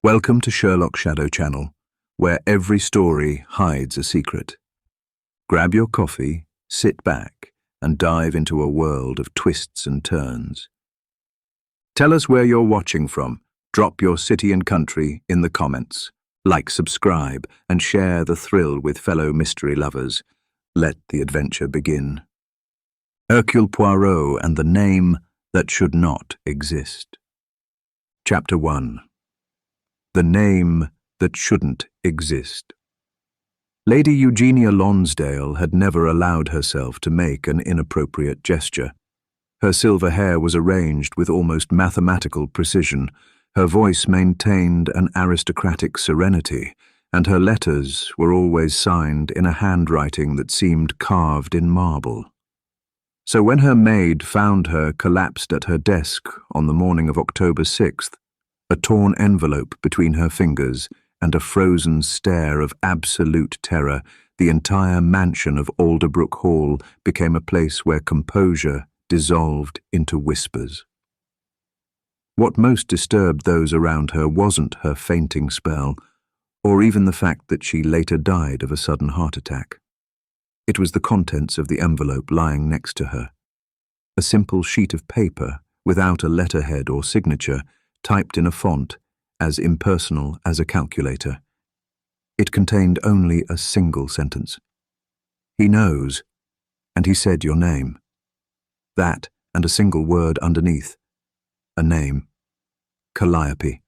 Welcome to Sherlock Shadow Channel, where every story hides a secret. Grab your coffee, sit back, and dive into a world of twists and turns. Tell us where you're watching from. Drop your city and country in the comments. Like, subscribe, and share the thrill with fellow mystery lovers. Let the adventure begin. Hercule Poirot and the Name That Should Not Exist. Chapter 1. The Name That Shouldn't Exist. Lady Eugenia Lonsdale had never allowed herself to make an inappropriate gesture. Her silver hair was arranged with almost mathematical precision, her voice maintained an aristocratic serenity, and her letters were always signed in a handwriting that seemed carved in marble. So when her maid found her collapsed at her desk on the morning of October 6th, a torn envelope between her fingers and a frozen stare of absolute terror, the entire mansion of Alderbrook Hall became a place where composure dissolved into whispers. What most disturbed those around her wasn't her fainting spell, or even the fact that she later died of a sudden heart attack. It was the contents of the envelope lying next to her. A simple sheet of paper, without a letterhead or signature, typed in a font as impersonal as a calculator. It contained only a single sentence. "He knows, and he said your name." That, and a single word underneath. A name. Calliope.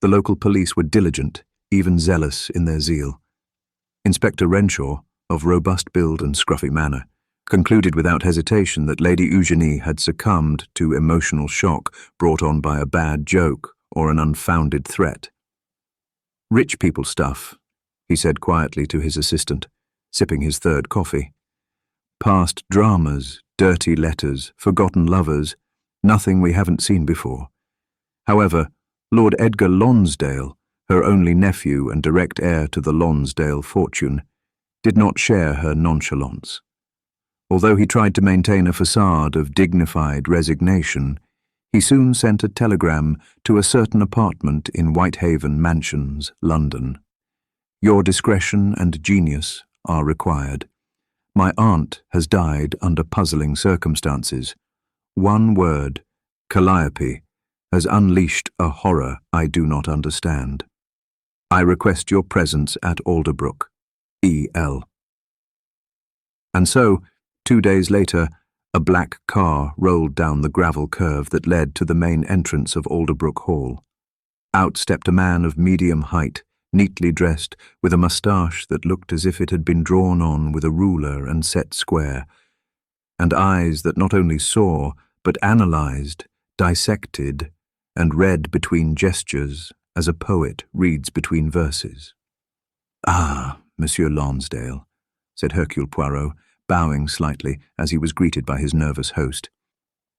The local police were diligent, even zealous in their zeal. Inspector Renshaw, of robust build and scruffy manner, concluded without hesitation that Lady Eugenie had succumbed to emotional shock brought on by a bad joke or an unfounded threat. "Rich people stuff," he said quietly to his assistant, sipping his third coffee. "Past dramas, dirty letters, forgotten lovers, nothing we haven't seen before." However, Lord Edgar Lonsdale, her only nephew and direct heir to the Lonsdale fortune, did not share her nonchalance. Although he tried to maintain a facade of dignified resignation, he soon sent a telegram to a certain apartment in Whitehaven Mansions, London. "Your discretion and genius are required. My aunt has died under puzzling circumstances. One word, Calliope, has unleashed a horror I do not understand. I request your presence at Alderbrook. E.L." And so, 2 days later, a black car rolled down the gravel curve that led to the main entrance of Alderbrook Hall. Out stepped a man of medium height, neatly dressed, with a moustache that looked as if it had been drawn on with a ruler and set square, and eyes that not only saw, but analyzed, dissected, and read between gestures as a poet reads between verses. "Ah, Monsieur Lonsdale," said Hercule Poirot, bowing slightly as he was greeted by his nervous host.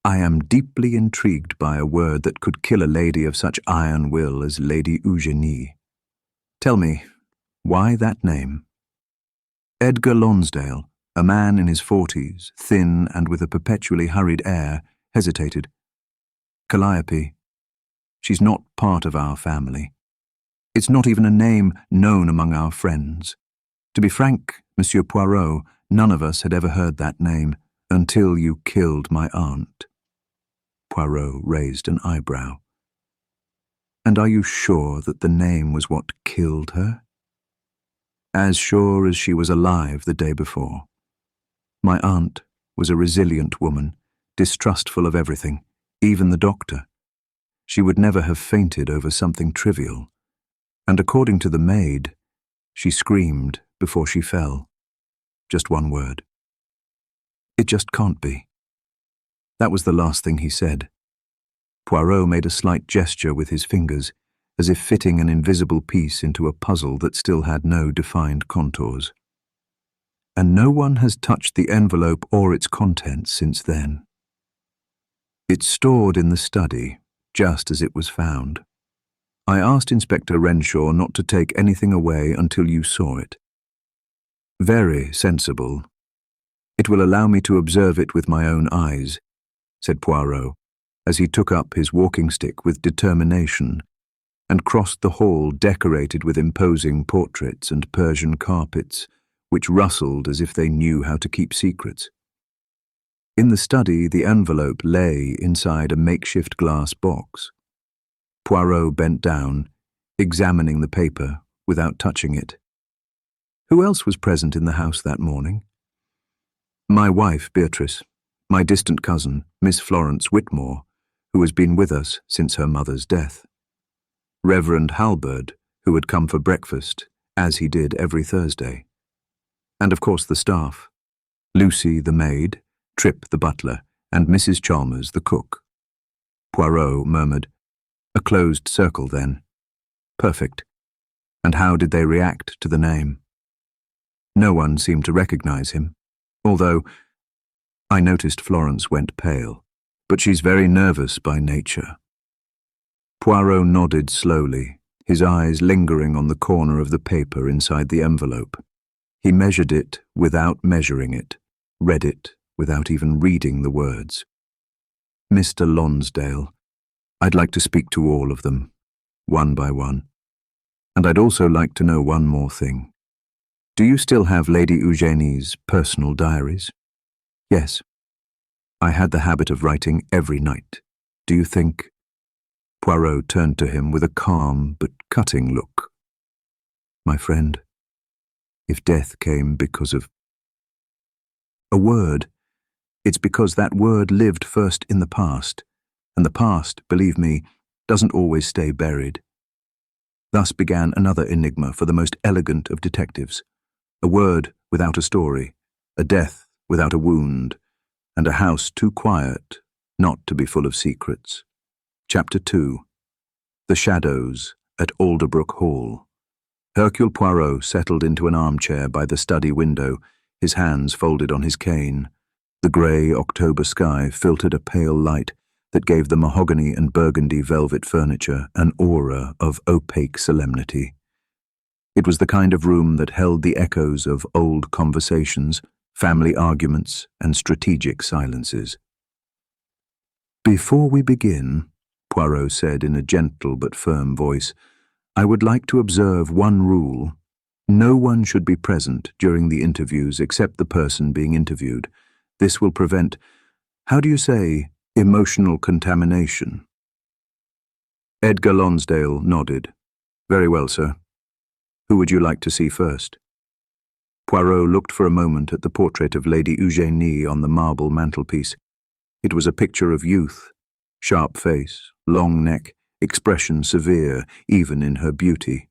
"I am deeply intrigued by a word that could kill a lady of such iron will as Lady Eugenie. Tell me, why that name?" Edgar Lonsdale, a man in his 40s, thin and with a perpetually hurried air, hesitated. "Calliope. She's not part of our family. It's not even a name known among our friends. To be frank, Monsieur Poirot, none of us had ever heard that name until you killed my aunt." Poirot raised an eyebrow. "And are you sure that the name was what killed her?" "As sure as she was alive the day before. My aunt was a resilient woman, distrustful of everything, even the doctor. She would never have fainted over something trivial. And according to the maid, she screamed before she fell. Just one word. It just can't be." That was the last thing he said. Poirot made a slight gesture with his fingers, as if fitting an invisible piece into a puzzle that still had no defined contours. "And no one has touched the envelope or its contents since then. It's stored in the study, just as it was found. I asked Inspector Renshaw not to take anything away until you saw it." "Very sensible. It will allow me to observe it with my own eyes," said Poirot, as he took up his walking stick with determination and crossed the hall decorated with imposing portraits and Persian carpets, which rustled as if they knew how to keep secrets. In the study, the envelope lay inside a makeshift glass box. Poirot bent down, examining the paper without touching it. Who else was present in the house that morning? My wife, Beatrice, my distant cousin, Miss Florence Whitmore, who has been with us since her mother's death. Reverend Halberd, who had come for breakfast, as he did every Thursday. And of course the staff, Lucy the maid, Trip the butler, and Mrs. Chalmers the cook. Poirot murmured, "A closed circle, then. Perfect. And how did they react to the name?" No one seemed to recognize him, although I noticed Florence went pale, but she's very nervous by nature. Poirot nodded slowly, his eyes lingering on the corner of the paper inside the envelope. He measured it without measuring it, read it without even reading the words. "Mr. Lonsdale, I'd like to speak to all of them, one by one. And I'd also like to know one more thing. Do you still have Lady Eugenie's personal diaries?" "Yes. I had the habit of writing every night. Do you think—" Poirot turned to him with a calm but cutting look. "My friend, if death came because of a word, it's because that word lived first in the past, and the past, believe me, doesn't always stay buried. Thus began another enigma for the most elegant of detectives. A word without a story, a death without a wound, and a house too quiet not to be full of secrets." Chapter 2. The Shadows at Alderbrook Hall. Hercule Poirot settled into an armchair by the study window, his hands folded on his cane. The grey October sky filtered a pale light that gave the mahogany and burgundy velvet furniture an aura of opaque solemnity. It was the kind of room that held the echoes of old conversations, family arguments, and strategic silences. "Before we begin," Poirot said in a gentle but firm voice, "I would like to observe one rule. No one should be present during the interviews except the person being interviewed. This will prevent, how do you say, emotional contamination?" Edgar Lonsdale nodded. "Very well, sir. Who would you like to see first?" Poirot looked for a moment at the portrait of Lady Eugenie on the marble mantelpiece. It was a picture of youth, sharp face, long neck, expression severe, even in her beauty.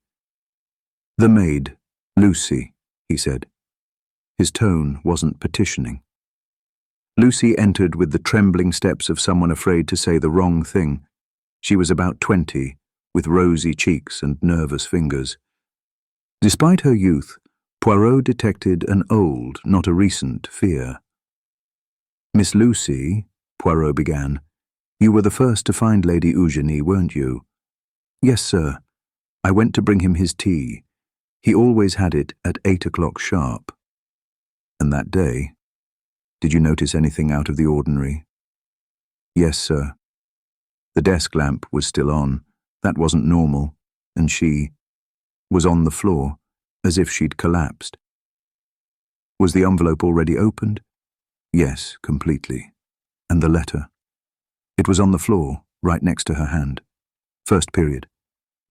"The maid, Lucy," he said. His tone wasn't petitioning. Lucy entered with the trembling steps of someone afraid to say the wrong thing. She was about 20, with rosy cheeks and nervous fingers. Despite her youth, Poirot detected an old, not a recent, fear. "Miss Lucy," Poirot began, "you were the first to find Lady Eugenie, weren't you?" "Yes, sir. I went to bring him his tea. He always had it at 8 o'clock sharp." "And that day, did you notice anything out of the ordinary?" "Yes, sir. The desk lamp was still on. That wasn't normal. And she was on the floor, as if she'd collapsed." "Was the envelope already opened?" "Yes, completely. And the letter?" "It was on the floor, right next to her hand. First period.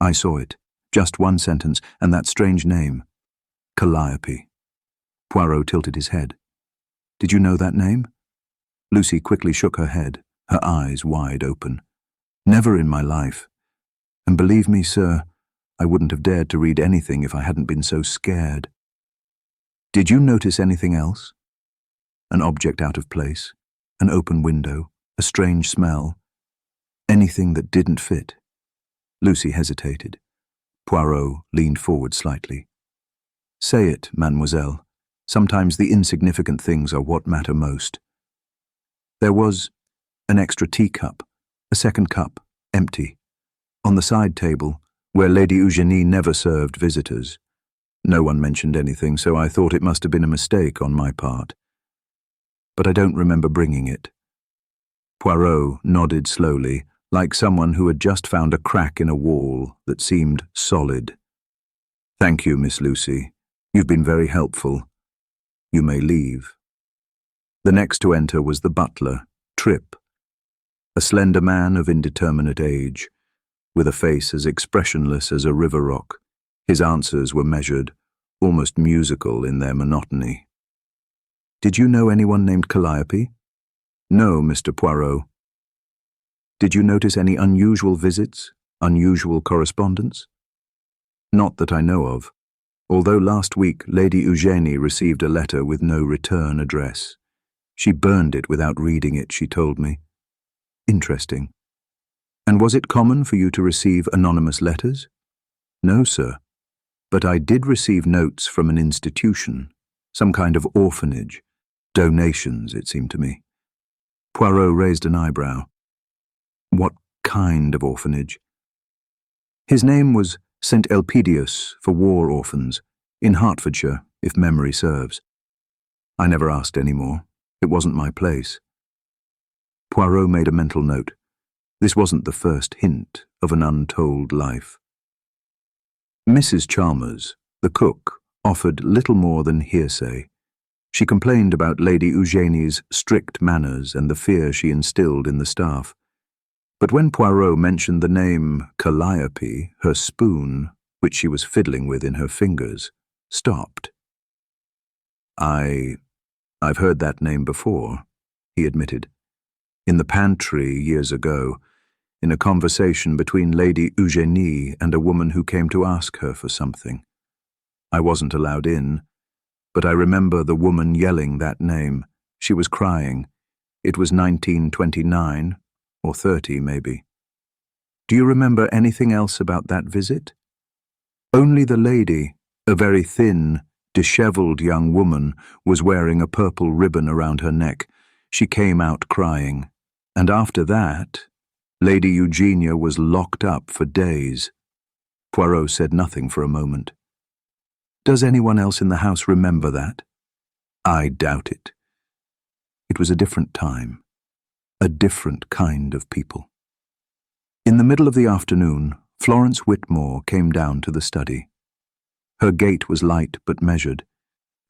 I saw it. Just one sentence, and that strange name. Calliope." Poirot tilted his head. "Did you know that name?" Lucy quickly shook her head, her eyes wide open. "Never in my life. And believe me, sir, I wouldn't have dared to read anything if I hadn't been so scared." "Did you notice anything else? An object out of place, an open window, a strange smell, anything that didn't fit?" Lucy hesitated. Poirot leaned forward slightly. "Say it, mademoiselle. Sometimes the insignificant things are what matter most." "There was an extra teacup, a second cup, empty, on the side table, where Lady Eugenie never served visitors. No one mentioned anything, so I thought it must have been a mistake on my part. But I don't remember bringing it." Poirot nodded slowly, like someone who had just found a crack in a wall that seemed solid. "Thank you, Miss Lucy. You've been very helpful. You may leave." The next to enter was the butler, Trip, a slender man of indeterminate age, with a face as expressionless as a river rock. His answers were measured, almost musical in their monotony. "Did you know anyone named Calliope?" "No, Mr. Poirot." "Did you notice any unusual visits, unusual correspondence?" "Not that I know of, although last week Lady Eugénie received a letter with no return address. She burned it without reading it, she told me." "Interesting. And was it common for you to receive anonymous letters?" "No, sir. But I did receive notes from an institution, some kind of orphanage. Donations, it seemed to me." Poirot raised an eyebrow. "What kind of orphanage?" "His name was St. Elpidius for war orphans, in Hertfordshire, if memory serves. I never asked any more. It wasn't my place." Poirot made a mental note. This wasn't the first hint of an untold life. Mrs. Chalmers, the cook, offered little more than hearsay. She complained about Lady Eugénie's strict manners and the fear she instilled in the staff. But when Poirot mentioned the name Calliope, her spoon, which she was fiddling with in her fingers, stopped. I've heard that name before," he admitted. "In the pantry years ago, in a conversation between Lady Eugénie and a woman who came to ask her for something. I wasn't allowed in, but I remember the woman yelling that name. She was crying. It was 1929, or 30 maybe." "Do you remember anything else about that visit?" "Only the lady, a very thin, dishevelled young woman, was wearing a purple ribbon around her neck. She came out crying. And after that, Lady Eugenia was locked up for days." Poirot said nothing for a moment. "Does anyone else in the house remember that?" "I doubt it. It was a different time, a different kind of people." In the middle of the afternoon, Florence Whitmore came down to the study. Her gait was light but measured,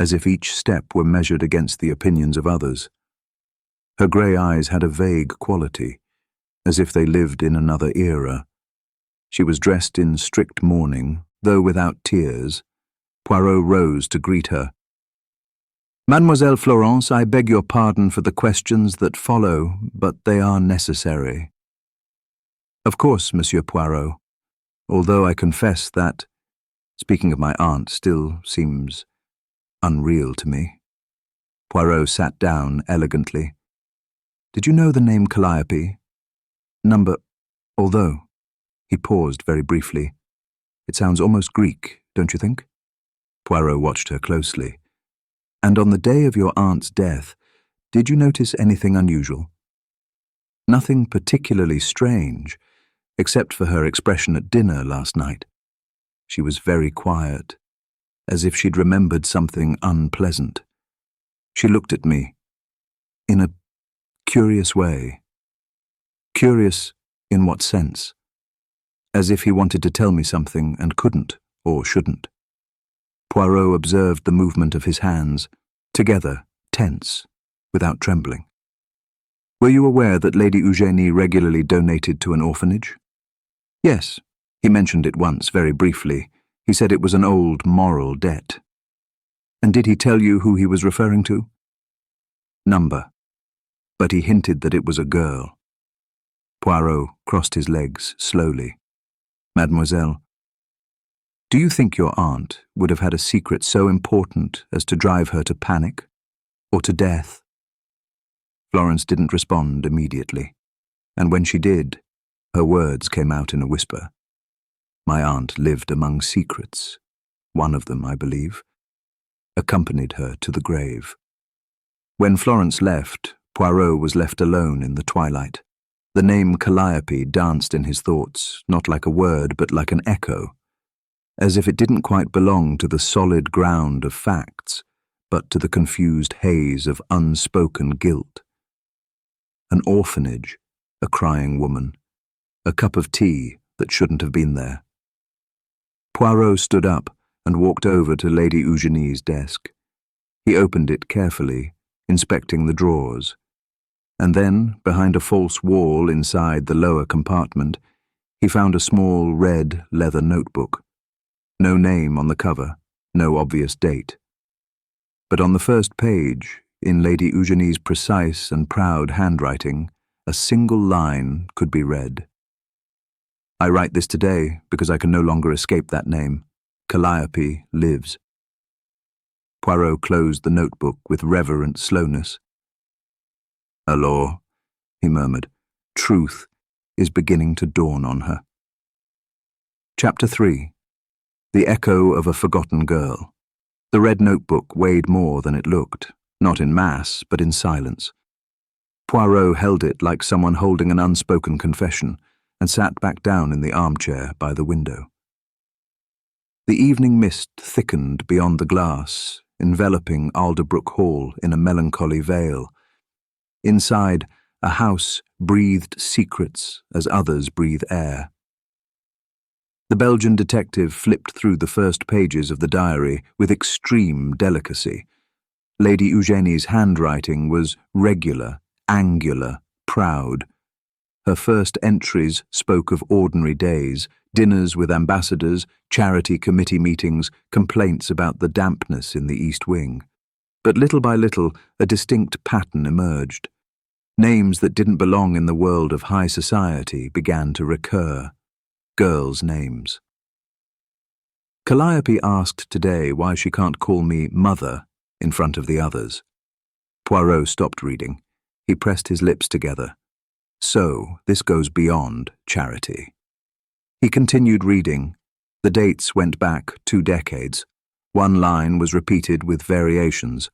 as if each step were measured against the opinions of others. Her grey eyes had a vague quality, as if they lived in another era. She was dressed in strict mourning, though without tears. Poirot rose to greet her. "Mademoiselle Florence, I beg your pardon for the questions that follow, but they are necessary." "Of course, Monsieur Poirot, although I confess that, speaking of my aunt, still seems unreal to me." Poirot sat down elegantly. "Did you know the name Calliope? Although," he paused very briefly, "it sounds almost Greek, don't you think?" Poirot watched her closely. "And on the day of your aunt's death, did you notice anything unusual?" "Nothing particularly strange, except for her expression at dinner last night. She was very quiet, as if she'd remembered something unpleasant. She looked at me in a curious way." "Curious in what sense?" "As if he wanted to tell me something and couldn't, or shouldn't." Poirot observed the movement of his hands, together, tense, without trembling. "Were you aware that Lady Eugénie regularly donated to an orphanage?" "Yes. He mentioned it once, very briefly. He said it was an old moral debt." "And did he tell you who he was referring to?" "Number. But he hinted that it was a girl." Poirot crossed his legs slowly. "Mademoiselle, do you think your aunt would have had a secret so important as to drive her to panic, or to death?" Florence didn't respond immediately, and when she did, her words came out in a whisper. "My aunt lived among secrets. One of them, I believe, accompanied her to the grave." When Florence left, Poirot was left alone in the twilight. The name Calliope danced in his thoughts, not like a word, but like an echo, as if it didn't quite belong to the solid ground of facts, but to the confused haze of unspoken guilt. An orphanage, a crying woman, a cup of tea that shouldn't have been there. Poirot stood up and walked over to Lady Eugenie's desk. He opened it carefully, inspecting the drawers, and then, behind a false wall inside the lower compartment, he found a small red leather notebook. No name on the cover, no obvious date. But on the first page, in Lady Eugenie's precise and proud handwriting, a single line could be read. I write this today because I can no longer escape that name. Calliope lives. Poirot closed the notebook with reverent slowness. Alors, he murmured, truth is beginning to dawn on her. Chapter 3. The Echo of a Forgotten Girl. The red notebook weighed more than it looked, not in mass, but in silence. Poirot held it like someone holding an unspoken confession, and sat back down in the armchair by the window. The evening mist thickened beyond the glass, enveloping Alderbrook Hall in a melancholy veil. Inside, a house breathed secrets as others breathe air. The Belgian detective flipped through the first pages of the diary with extreme delicacy. Lady Eugenie's handwriting was regular, angular, proud. Her first entries spoke of ordinary days, dinners with ambassadors, charity committee meetings, complaints about the dampness in the East Wing. But little by little, a distinct pattern emerged. Names that didn't belong in the world of high society began to recur. Girls' names. Calliope asked today why she can't call me mother in front of the others. Poirot stopped reading. He pressed his lips together. So, this goes beyond charity. He continued reading. The dates went back 2 decades. One line was repeated with variations.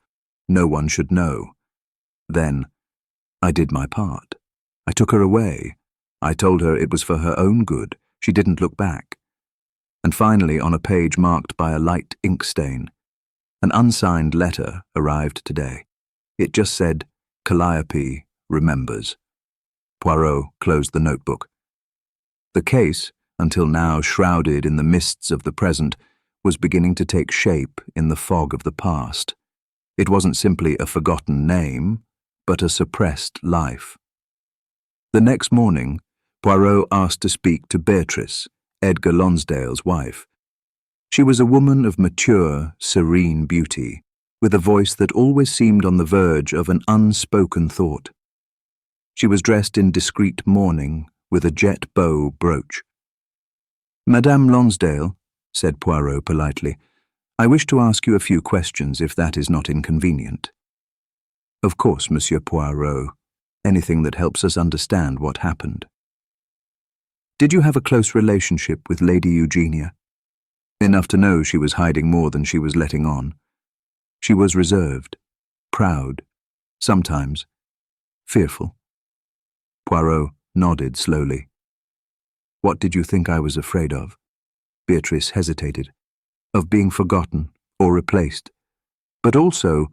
No one should know. Then, I did my part. I took her away. I told her it was for her own good. She didn't look back. And finally, on a page marked by a light ink stain, an unsigned letter arrived today. It just said, Calliope remembers. Poirot closed the notebook. The case, until now shrouded in the mists of the present, was beginning to take shape in the fog of the past. It wasn't simply a forgotten name, but a suppressed life. The next morning, Poirot asked to speak to Beatrice, Edgar Lonsdale's wife. She was a woman of mature, serene beauty, with a voice that always seemed on the verge of an unspoken thought. She was dressed in discreet mourning, with a jet bow brooch. Madame Lonsdale, said Poirot politely, I wish to ask you a few questions if that is not inconvenient. Of course, Monsieur Poirot. Anything that helps us understand what happened. Did you have a close relationship with Lady Eugenia? Enough to know she was hiding more than she was letting on. She was reserved, proud, sometimes fearful. Poirot nodded slowly. What did you think I was afraid of? Beatrice hesitated. Of being forgotten or replaced, but also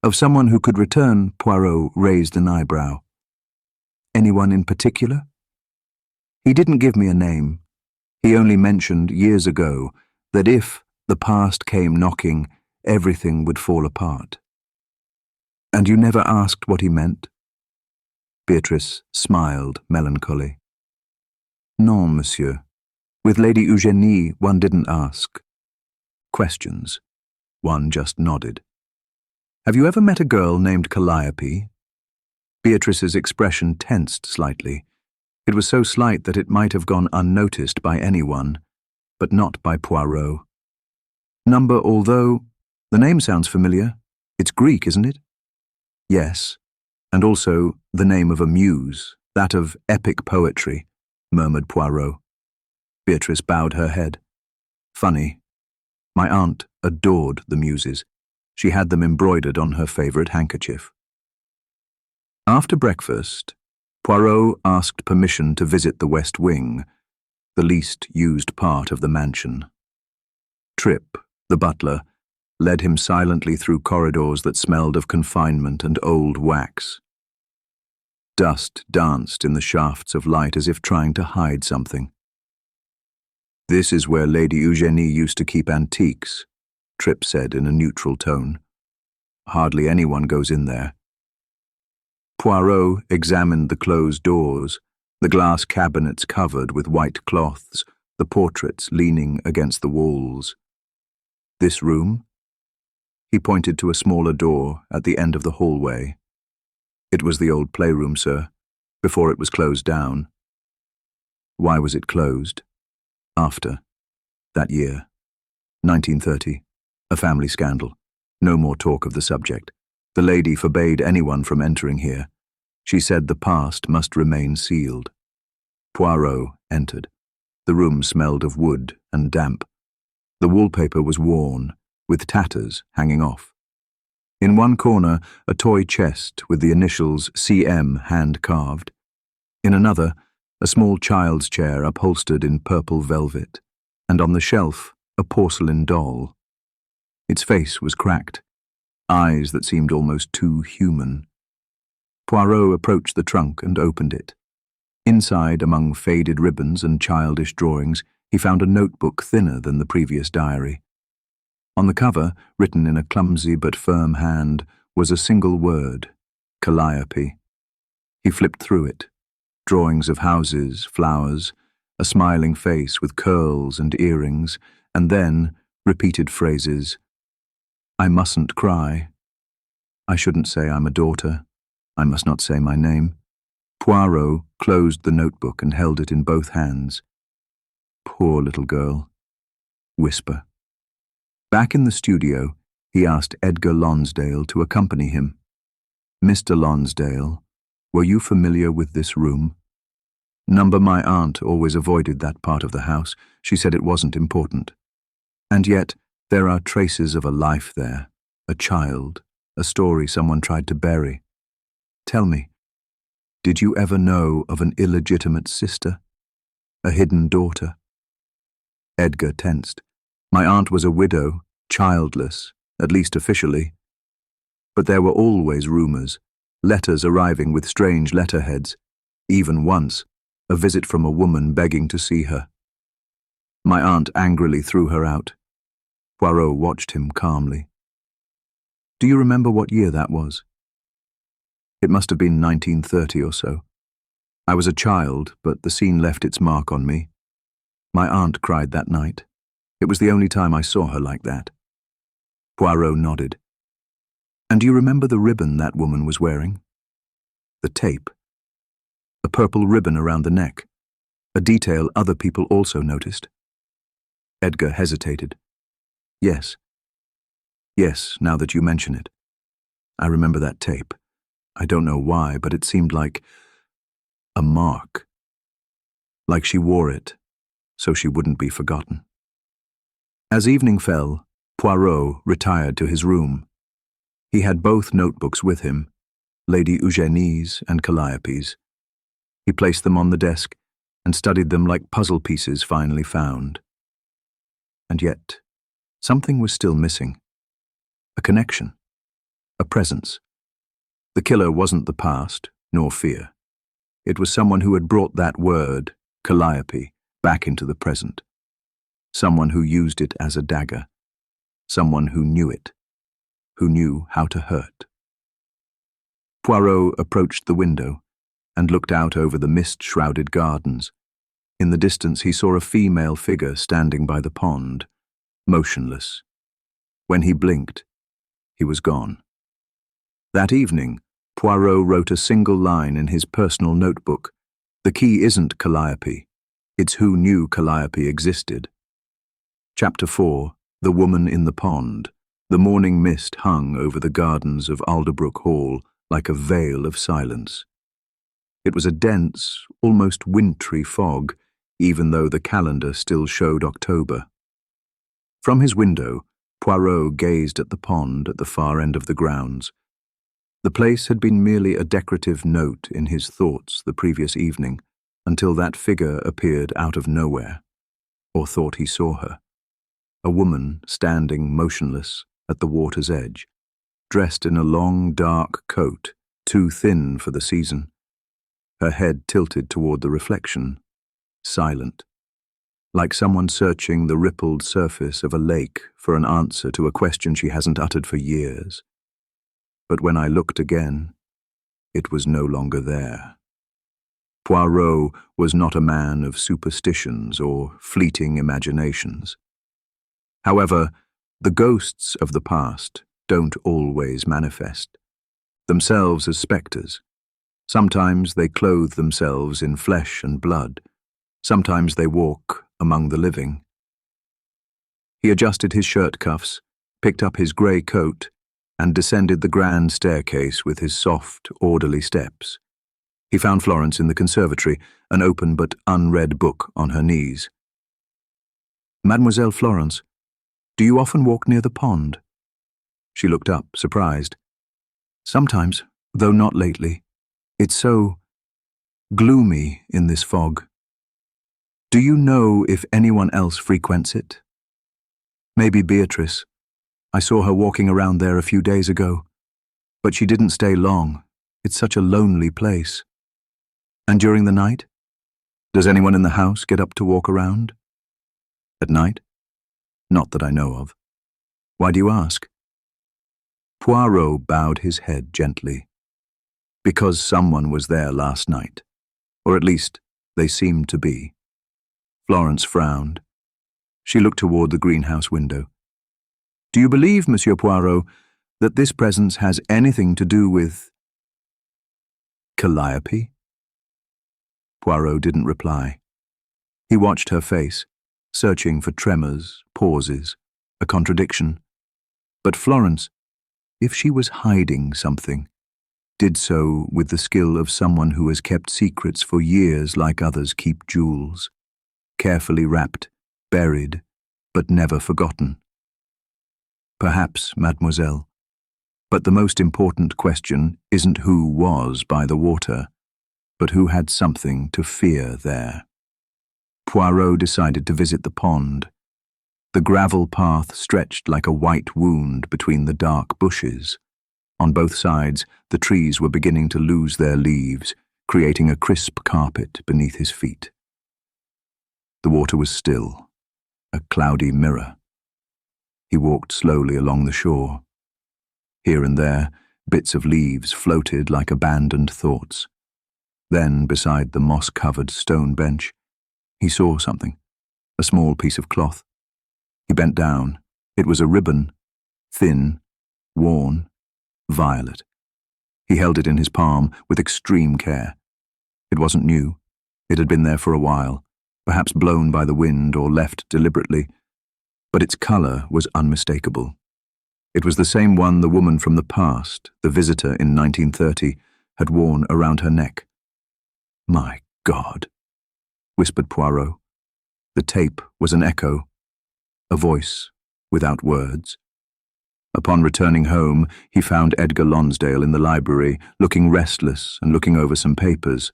of someone who could return. Poirot raised an eyebrow. Anyone in particular? He didn't give me a name. He only mentioned years ago that if the past came knocking, everything would fall apart. And you never asked what he meant? Beatrice smiled melancholy. Non, monsieur. With Lady Eugenie, one didn't ask questions. One just nodded. Have you ever met a girl named Calliope? Beatrice's expression tensed slightly. It was so slight that it might have gone unnoticed by anyone, but not by Poirot. Number, although the name sounds familiar. It's Greek, isn't it? Yes, and also the name of a muse, that of epic poetry, murmured Poirot. Beatrice bowed her head. Funny. My aunt adored the muses. She had them embroidered on her favourite handkerchief. After breakfast, Poirot asked permission to visit the West Wing, the least used part of the mansion. Tripp, the butler, led him silently through corridors that smelled of confinement and old wax. Dust danced in the shafts of light as if trying to hide something. "This is where Lady Eugenie used to keep antiques," Tripp said in a neutral tone. "Hardly anyone goes in there." Poirot examined the closed doors, the glass cabinets covered with white cloths, the portraits leaning against the walls. "This room?" He pointed to a smaller door at the end of the hallway. "It was the old playroom, sir, before it was closed down." "Why was it closed?" "After. That year. 1930. A family scandal. No more talk of the subject. The lady forbade anyone from entering here. She said the past must remain sealed." Poirot entered. The room smelled of wood and damp. The wallpaper was worn, with tatters hanging off. In one corner, a toy chest with the initials CM hand-carved. In another, a small child's chair upholstered in purple velvet, and on the shelf, a porcelain doll. Its face was cracked, eyes that seemed almost too human. Poirot approached the trunk and opened it. Inside, among faded ribbons and childish drawings, he found a notebook thinner than the previous diary. On the cover, written in a clumsy but firm hand, was a single word: Calliope. He flipped through it. Drawings of houses, flowers, a smiling face with curls and earrings, and then repeated phrases: "I mustn't cry. I shouldn't say I'm a daughter. I must not say my name." Poirot closed the notebook and held it in both hands. "Poor little girl." Whisper. Back in the studio, he asked Edgar Lonsdale to accompany him. "Mr. Lonsdale, were you familiar with this room?" "Number my aunt always avoided that part of the house. She said it wasn't important. And yet, there are traces of a life there, a child, a story someone tried to bury. Tell me, did you ever know of an illegitimate sister? A hidden daughter?" Edgar tensed. "My aunt was a widow, childless, at least officially. But there were always rumors, letters arriving with strange letterheads. Even once, a visit from a woman begging to see her. My aunt angrily threw her out." Poirot watched him calmly. "Do you remember what year that was?" "It must have been 1930 or so. I was a child, but the scene left its mark on me. My aunt cried that night. It was the only time I saw her like that." Poirot nodded. "And do you remember the ribbon that woman was wearing?" "The tape. A purple ribbon around the neck. A detail other people also noticed." Edgar hesitated. Yes, now that you mention it. I remember that tape. I don't know why, but it seemed like a mark. Like she wore it, so she wouldn't be forgotten." As evening fell, Poirot retired to his room. He had both notebooks with him, Lady Eugenie's and Calliope's. He placed them on the desk and studied them like puzzle pieces finally found. And yet, something was still missing. A connection. A presence. The killer wasn't the past, nor fear. It was someone who had brought that word, Calliope, back into the present. Someone who used it as a dagger. Someone who knew it. Who knew how to hurt. Poirot approached the window and looked out over the mist-shrouded gardens. In the distance he saw a female figure standing by the pond, motionless. When he blinked, he was gone. That evening, Poirot wrote a single line in his personal notebook. The key isn't Calliope. It's who knew Calliope existed. Chapter 4, The Woman in the Pond. The morning mist hung over the gardens of Alderbrook Hall like a veil of silence. It was a dense, almost wintry fog, even though the calendar still showed October. From his window, Poirot gazed at the pond at the far end of the grounds. The place had been merely a decorative note in his thoughts the previous evening, until that figure appeared out of nowhere, or thought he saw her. A woman standing motionless at the water's edge, dressed in a long, dark coat, too thin for the season, her head tilted toward the reflection, silent, like someone searching the rippled surface of a lake for an answer to a question she hasn't uttered for years. But when I looked again, it was no longer there. Poirot was not a man of superstitions or fleeting imaginations. However, the ghosts of the past don't always manifest, themselves as spectres. Sometimes they clothe themselves in flesh and blood. Sometimes they walk among the living. He adjusted his shirt cuffs, picked up his grey coat, and descended the grand staircase with his soft, orderly steps. He found Florence in the conservatory, an open but unread book on her knees. "Mademoiselle Florence, do you often walk near the pond?" She looked up, surprised. "Sometimes, though not lately. It's so gloomy in this fog. Do you know if anyone else frequents it?" "Maybe Beatrice. I saw her walking around there a few days ago. But she didn't stay long. It's such a lonely place." "And during the night? Does anyone in the house get up to walk around?" "At night? Not that I know of. Why do you ask?" Poirot bowed his head gently. "Because someone was there last night. Or at least, they seemed to be." Florence frowned. She looked toward the greenhouse window. "Do you believe, Monsieur Poirot, that this presence has anything to do with Calliope?" Poirot didn't reply. He watched her face, searching for tremors, pauses, a contradiction. But Florence, if she was hiding something, did so with the skill of someone who has kept secrets for years like others keep jewels, carefully wrapped, buried, but never forgotten. "Perhaps, mademoiselle. But the most important question isn't who was by the water, but who had something to fear there." Poirot decided to visit the pond. The gravel path stretched like a white wound between the dark bushes. On both sides, the trees were beginning to lose their leaves, creating a crisp carpet beneath his feet. The water was still, a cloudy mirror. He walked slowly along the shore. Here and there, bits of leaves floated like abandoned thoughts. Then, beside the moss-covered stone bench, he saw something, a small piece of cloth. He bent down. It was a ribbon, thin, worn, violet. He held it in his palm with extreme care. It wasn't new. It had been there for a while, perhaps blown by the wind or left deliberately, but its color was unmistakable. It was the same one the woman from the past, the visitor in 1930, had worn around her neck. "My God," whispered Poirot. The tape was an echo, a voice without words. Upon returning home, he found Edgar Lonsdale in the library, looking restless and looking over some papers.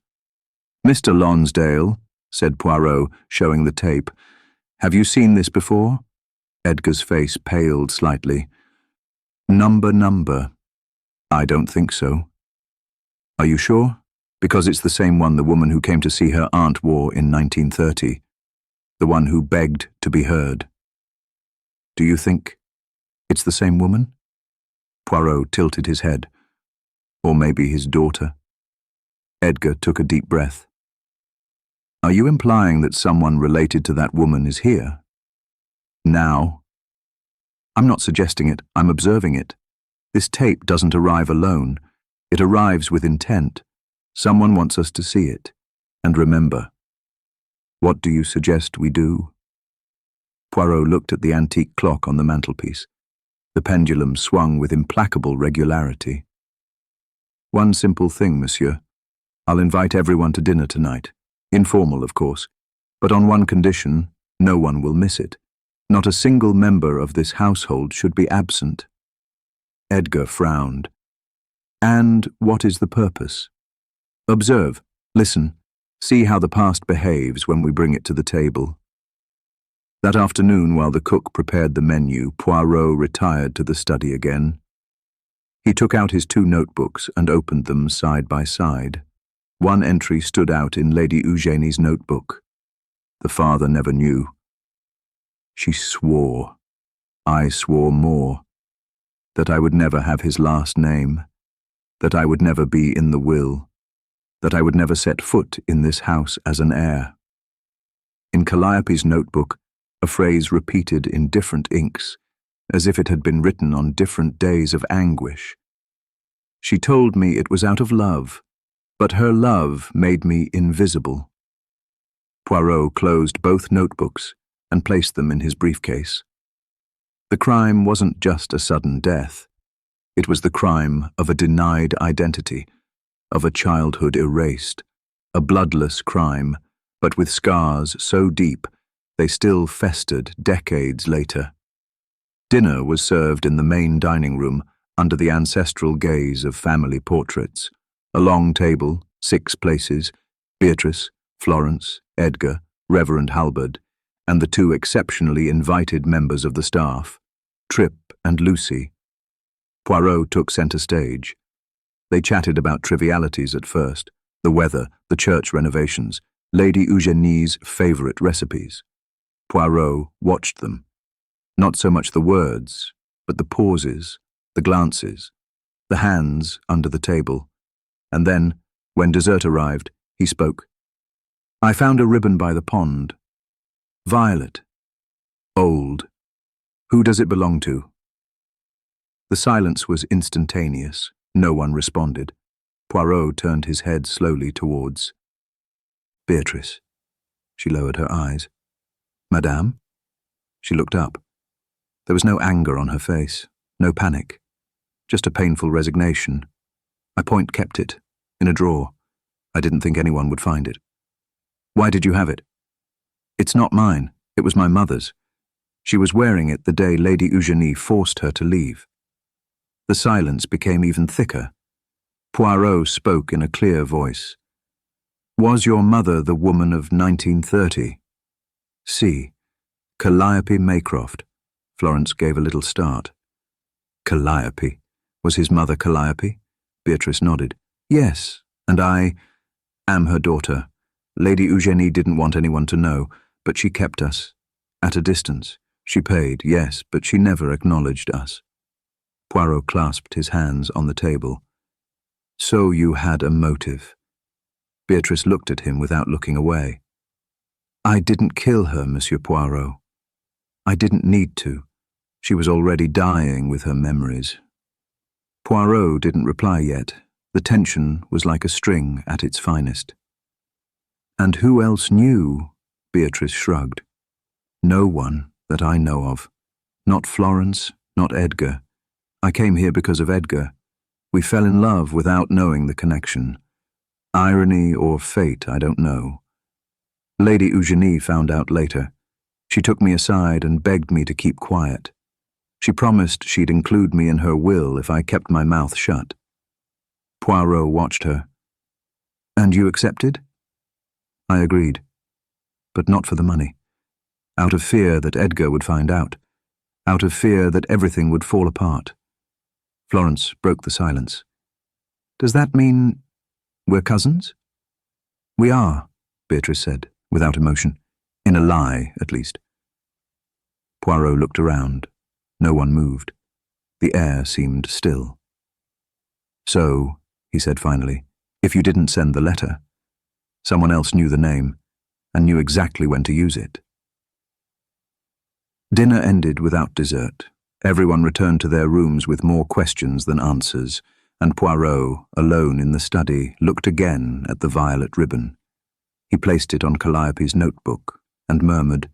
"Mr. Lonsdale," said Poirot, showing the tape, "have you seen this before?" Edgar's face paled slightly. Number. I don't think so." "Are you sure? Because it's the same one the woman who came to see her aunt wore in 1930. The one who begged to be heard." "Do you think it's the same woman?" Poirot tilted his head. "Or maybe his daughter." Edgar took a deep breath. "Are you implying that someone related to that woman is here? Now?" "I'm not suggesting it, I'm observing it. This tape doesn't arrive alone. It arrives with intent. Someone wants us to see it. And remember. What do you suggest we do?" Poirot looked at the antique clock on the mantelpiece. The pendulum swung with implacable regularity. "One simple thing, monsieur. I'll invite everyone to dinner tonight. Informal, of course. But on one condition, no one will miss it. Not a single member of this household should be absent." Edgar frowned. "And what is the purpose?" "Observe, listen, see how the past behaves when we bring it to the table." That afternoon, while the cook prepared the menu, Poirot retired to the study again. He took out his 2 notebooks and opened them side by side. One entry stood out in Lady Eugenie's notebook. The father never knew. She swore. I swore more. That I would never have his last name. That I would never be in the will. That I would never set foot in this house as an heir. In Calliope's notebook, a phrase repeated in different inks, as if it had been written on different days of anguish. She told me it was out of love, but her love made me invisible. Poirot closed both notebooks and placed them in his briefcase. The crime wasn't just a sudden death. It was the crime of a denied identity, of a childhood erased, a bloodless crime, but with scars so deep they still festered decades later. Dinner was served in the main dining room under the ancestral gaze of family portraits. A long table, 6 places, Beatrice, Florence, Edgar, Reverend Halberd, and the 2 exceptionally invited members of the staff, Trip and Lucy. Poirot took centre stage. They chatted about trivialities at first, the weather, the church renovations, Lady Eugenie's favourite recipes. Poirot watched them. Not so much the words, but the pauses, the glances, the hands under the table. And then, when dessert arrived, he spoke. I found a ribbon by the pond. Violet. Old. Who does it belong to? The silence was instantaneous. No one responded. Poirot turned his head slowly towards Beatrice. She lowered her eyes. Madame? She looked up. There was no anger on her face, no panic, just a painful resignation. My point kept it, in a drawer. I didn't think anyone would find it. Why did you have it? It's not mine. It was my mother's. She was wearing it the day Lady Eugenie forced her to leave. The silence became even thicker. Poirot spoke in a clear voice. Was your mother the woman of 1930? See, Calliope Maycroft. Florence gave a little start. Calliope. Was his mother Calliope? Beatrice nodded. Yes, and I am her daughter. Lady Eugenie didn't want anyone to know, but she kept us. At a distance. She paid, yes, but she never acknowledged us. Poirot clasped his hands on the table. So you had a motive. Beatrice looked at him without looking away. I didn't kill her, Monsieur Poirot. I didn't need to. She was already dying with her memories. Poirot didn't reply yet. The tension was like a string at its finest. And who else knew? Beatrice shrugged. No one that I know of. Not Florence, not Edgar. I came here because of Edgar. We fell in love without knowing the connection. Irony or fate, I don't know. Lady Eugenie found out later. She took me aside and begged me to keep quiet. She promised she'd include me in her will if I kept my mouth shut. Poirot watched her. And you accepted? I agreed. But not for the money. Out of fear that Edgar would find out. Out of fear that everything would fall apart. Florence broke the silence. Does that mean we're cousins? We are, Beatrice said, without emotion. In a lie, at least. Poirot looked around. No one moved. The air seemed still. So, he said finally, if you didn't send the letter, someone else knew the name and knew exactly when to use it. Dinner ended without dessert. Everyone returned to their rooms with more questions than answers, and Poirot, alone in the study, looked again at the violet ribbon. He placed it on Calliope's notebook and murmured,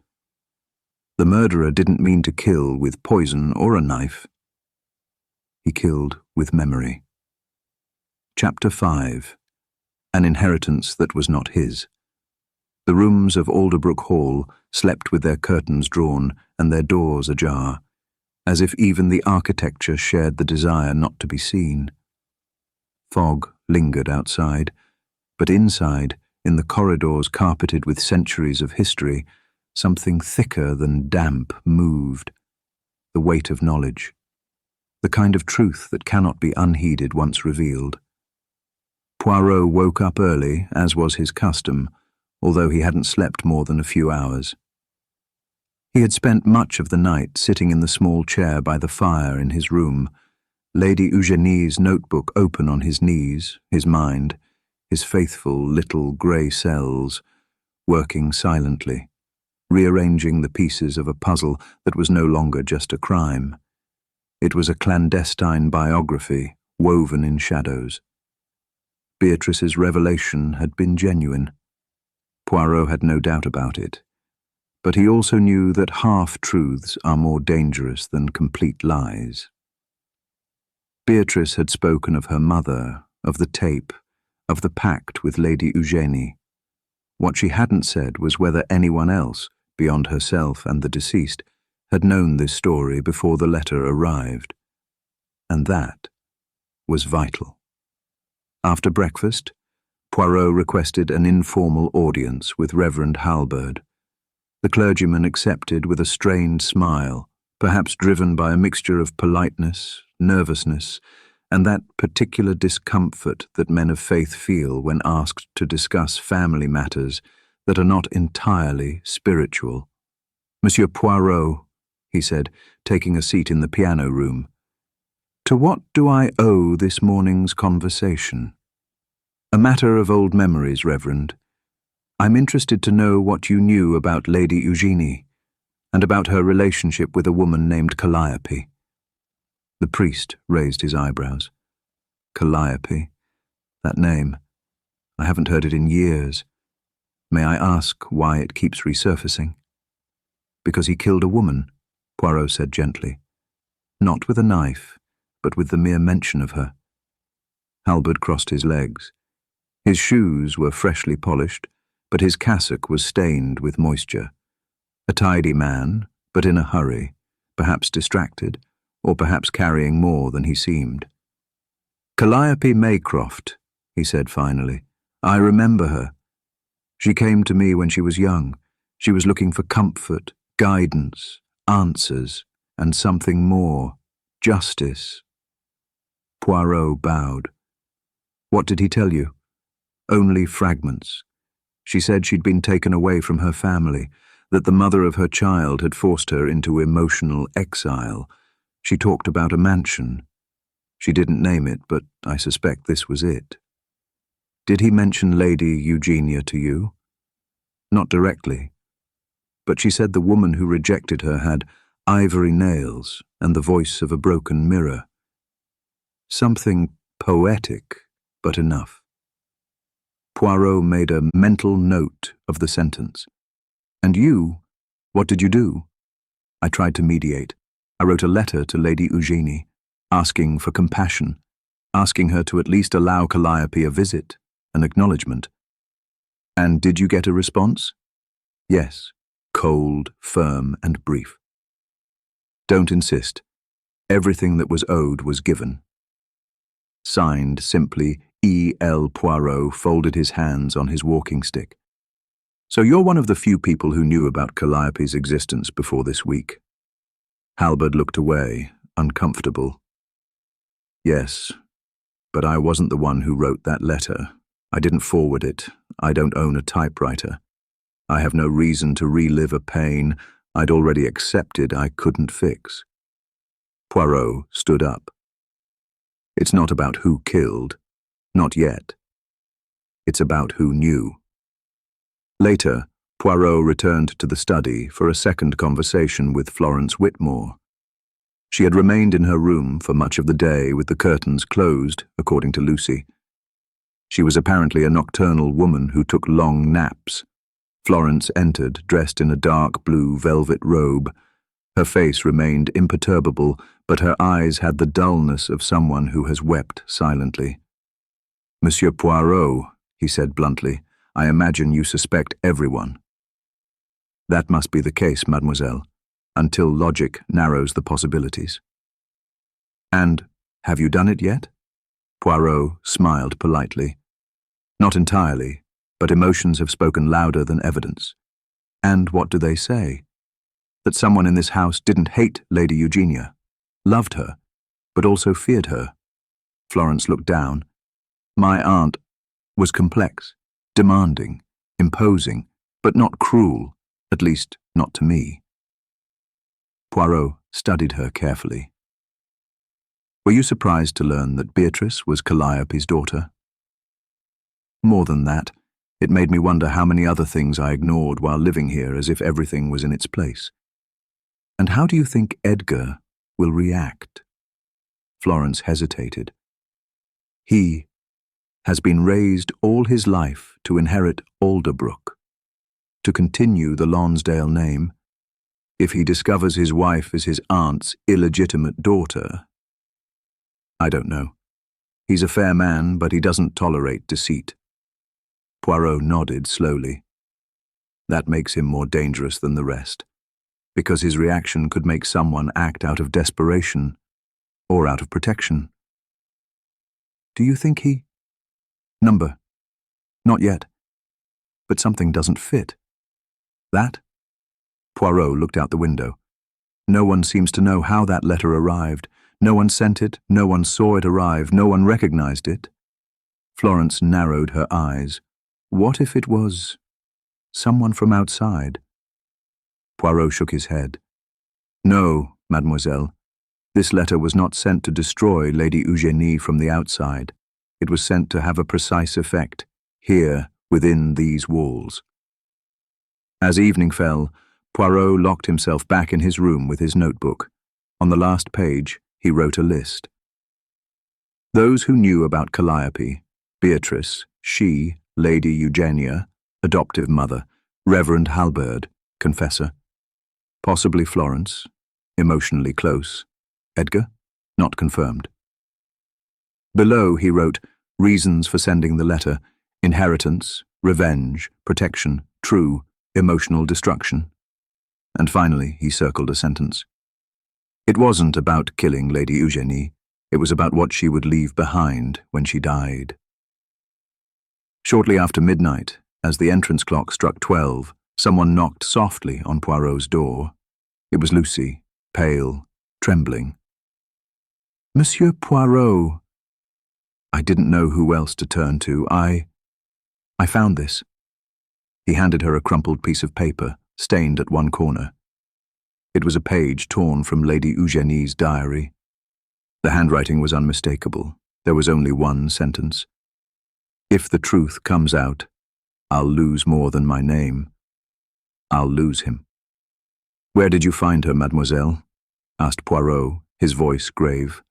The murderer didn't mean to kill with poison or a knife. He killed with memory. Chapter 5. An inheritance that was not his. The rooms of Alderbrook Hall slept with their curtains drawn and their doors ajar, as if even the architecture shared the desire not to be seen. Fog lingered outside, but inside, in the corridors carpeted with centuries of history, something thicker than damp moved. The weight of knowledge. The kind of truth that cannot be unheeded once revealed. Poirot woke up early, as was his custom, although he hadn't slept more than a few hours. He had spent much of the night sitting in the small chair by the fire in his room, Lady Eugenie's notebook open on his knees, his mind, his faithful little grey cells, working silently, rearranging the pieces of a puzzle that was no longer just a crime. It was a clandestine biography woven in shadows. Beatrice's revelation had been genuine. Poirot had no doubt about it. But he also knew that half-truths are more dangerous than complete lies. Beatrice had spoken of her mother, of the tape, of the pact with Lady Eugenie. What she hadn't said was whether anyone else, beyond herself and the deceased, had known this story before the letter arrived. And that was vital. After breakfast, Poirot requested an informal audience with Reverend Halberd. The clergyman accepted with a strained smile, perhaps driven by a mixture of politeness, nervousness, and that particular discomfort that men of faith feel when asked to discuss family matters that are not entirely spiritual. "Monsieur Poirot," he said, taking a seat in the piano room, "to what do I owe this morning's conversation?" "A matter of old memories, Reverend. I'm interested to know what you knew about Lady Eugenie, and about her relationship with a woman named Calliope." The priest raised his eyebrows. Calliope? That name. I haven't heard it in years. May I ask why it keeps resurfacing? "Because he killed a woman," Poirot said gently. "Not with a knife, but with the mere mention of her." Halberd crossed his legs. His shoes were freshly polished, but his cassock was stained with moisture. A tidy man, but in a hurry, perhaps distracted, or perhaps carrying more than he seemed. "Calliope Maycroft," he said finally. "I remember her. She came to me when she was young. She was looking for comfort, guidance, answers, and something more, justice." Poirot bowed. "What did he tell you?" "Only fragments. She said she'd been taken away from her family, that the mother of her child had forced her into emotional exile. She talked about a mansion. She didn't name it, but I suspect this was it." "Did he mention Lady Eugenia to you?" "Not directly. But she said the woman who rejected her had ivory nails and the voice of a broken mirror. Something poetic, but enough." Poirot made a mental note of the sentence. "And you? What did you do?" "I tried to mediate. I wrote a letter to Lady Eugenie, asking for compassion, asking her to at least allow Calliope a visit, an acknowledgement." "And did you get a response?" "Yes, cold, firm, and brief." "Don't insist. Everything that was owed was given." Signed simply, E. L. Poirot folded his hands on his walking stick. "So you're one of the few people who knew about Calliope's existence before this week." Halberd looked away, uncomfortable. "Yes, but I wasn't the one who wrote that letter. I didn't forward it. I don't own a typewriter. I have no reason to relive a pain I'd already accepted I couldn't fix." Poirot stood up. "It's not about who killed. Not yet. It's about who knew." Later, Poirot returned to the study for a second conversation with Florence Whitmore. She had remained in her room for much of the day with the curtains closed, according to Lucy. She was apparently a nocturnal woman who took long naps. Florence entered, dressed in a dark blue velvet robe. Her face remained imperturbable, but her eyes had the dullness of someone who has wept silently. "Monsieur Poirot," he said bluntly, "I imagine you suspect everyone." "That must be the case, mademoiselle, until logic narrows the possibilities." "And have you done it yet?" Poirot smiled politely. "Not entirely, but emotions have spoken louder than evidence." "And what do they say?" "That someone in this house didn't hate Lady Eugenia, loved her, but also feared her." Florence looked down. "My aunt was complex, demanding, imposing, but not cruel, at least not to me. Poirot studied her carefully. Were you surprised to learn that Beatrice was Calliope's daughter? More than that, it made me wonder how many other things I ignored while living here as if everything was in its place. And how do you think Edgar will react? Florence hesitated. He has been raised all his life to inherit Alderbrook, to continue the Lonsdale name. If he discovers his wife is his aunt's illegitimate daughter, I don't know. He's a fair man, but he doesn't tolerate deceit. Poirot nodded slowly. That makes him more dangerous than the rest, because his reaction could make someone act out of desperation or out of protection. Do you think he? Number? Not yet. But something doesn't fit. That? Poirot looked out the window. No one seems to know how that letter arrived. No one sent it, no one saw it arrive, no one recognized it. Florence narrowed her eyes. What if it was someone from outside? Poirot shook his head. No, mademoiselle. This letter was not sent to destroy Lady Eugénie from the outside. It was sent to have a precise effect, here, within these walls. As evening fell, Poirot locked himself back in his room with his notebook. On the last page, he wrote a list. Those who knew about Calliope, Beatrice, she, Lady Eugenia, adoptive mother, Reverend Halberd, confessor. Possibly Florence, emotionally close. Edgar, not confirmed. Below he wrote reasons for sending the letter: inheritance, revenge, protection, true, emotional destruction. And finally he circled a sentence. It wasn't about killing Lady Eugénie. It was about what she would leave behind when she died. Shortly after midnight, as the entrance clock struck 12, someone knocked softly on Poirot's door. It was Lucy, pale, trembling. Monsieur Poirot. I didn't know who else to turn to. I found this. He handed her a crumpled piece of paper, stained at one corner. It was a page torn from Lady Eugénie's diary. The handwriting was unmistakable. There was only one sentence. If the truth comes out, I'll lose more than my name. I'll lose him. Where did you find her, mademoiselle? Asked Poirot, his voice grave.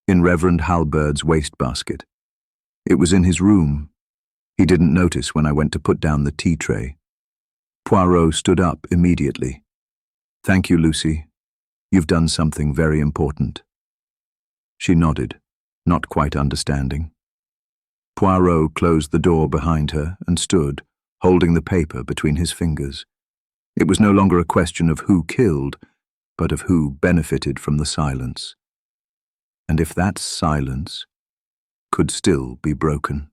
In Reverend Halberd's wastebasket. It was in his room. He didn't notice when I went to put down the tea tray. Poirot stood up immediately. Thank you, Lucy. You've done something very important. She nodded, not quite understanding. Poirot closed the door behind her and stood, holding the paper between his fingers. It was no longer a question of who killed, but of who benefited from the silence. And if that silence could still be broken.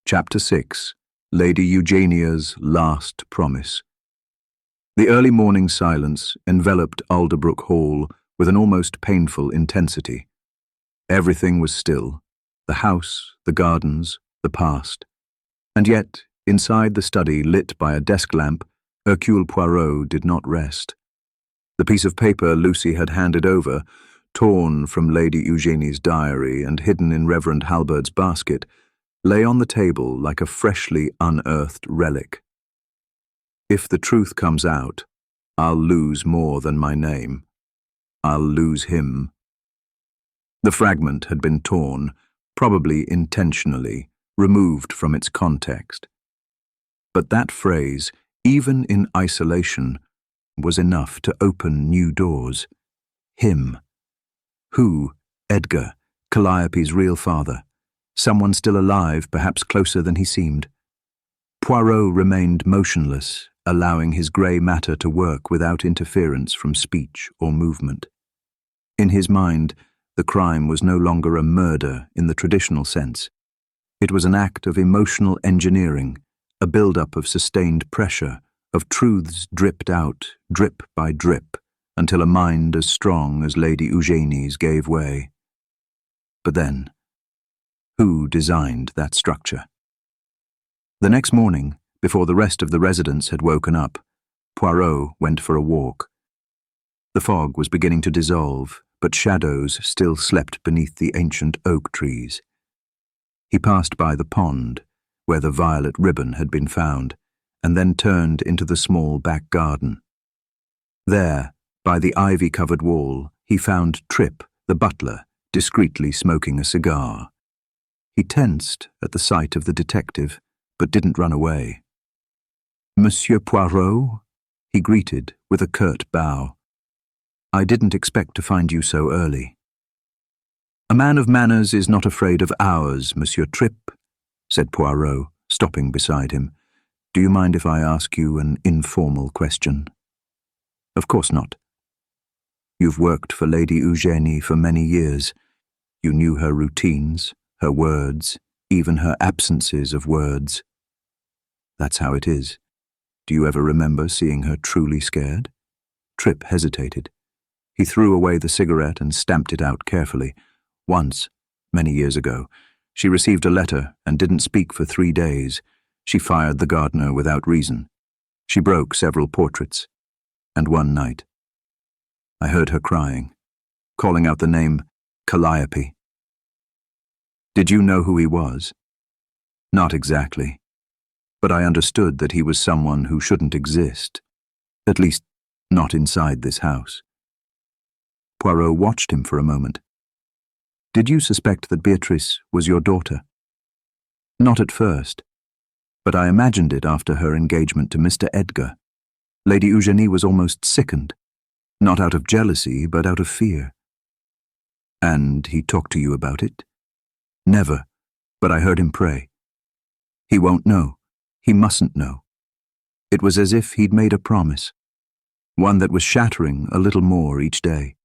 Chapter 6. Lady Eugenia's Last Promise. The early morning silence enveloped Alderbrook Hall with an almost painful intensity. Everything was still, the house, the gardens, the past. And yet, inside the study lit by a desk lamp, Hercule Poirot did not rest. The piece of paper Lucy had handed over, torn from Lady Eugénie's diary and hidden in Reverend Halberd's basket, lay on the table like a freshly unearthed relic. If the truth comes out, I'll lose more than my name. I'll lose him. The fragment had been torn, probably intentionally, removed from its context. But that phrase, even in isolation, was enough to open new doors. Him. Who? Edgar, Calliope's real father. Someone still alive, perhaps closer than he seemed. Poirot remained motionless, allowing his grey matter to work without interference from speech or movement. In his mind, the crime was no longer a murder in the traditional sense. It was an act of emotional engineering, a build-up of sustained pressure, of truths dripped out, drip by drip, until a mind as strong as Lady Eugénie's gave way. But then, Who designed that structure? The next morning, before the rest of the residents had woken up, Poirot went for a walk. The fog was beginning to dissolve, but shadows still slept beneath the ancient oak trees. He passed by the pond, where the violet ribbon had been found, and then turned into the small back garden. There, by the ivy-covered wall, he found Trip, the butler, discreetly smoking a cigar. He tensed at the sight of the detective, but didn't run away. "Monsieur Poirot?" he greeted with a curt bow. "I didn't expect to find you so early." "A man of manners is not afraid of hours, Monsieur Trip," said Poirot, stopping beside him. "Do you mind if I ask you an informal question?" "Of course not." "You've worked for Lady Eugénie for many years. You knew her routines, her words, even her absences of words." "That's how it is. Do you ever remember seeing her truly scared?" Trip hesitated. He threw away the cigarette and stamped it out carefully. "Once, many years ago, she received a letter and didn't speak for 3 days. She fired the gardener without reason. She broke several portraits. And one night, I heard her crying, calling out the name Calliope." "Did you know who he was?" "Not exactly. But I understood that he was someone who shouldn't exist. At least, not inside this house." Poirot watched him for a moment. "Did you suspect that Beatrice was your daughter?" "Not at first, but I imagined it after her engagement to Mr. Edgar. Lady Eugénie was almost sickened, not out of jealousy, but out of fear." "And he talked to you about it?" "Never, but I heard him pray. He won't know. He mustn't know." It was as if he'd made a promise, one that was shattering a little more each day.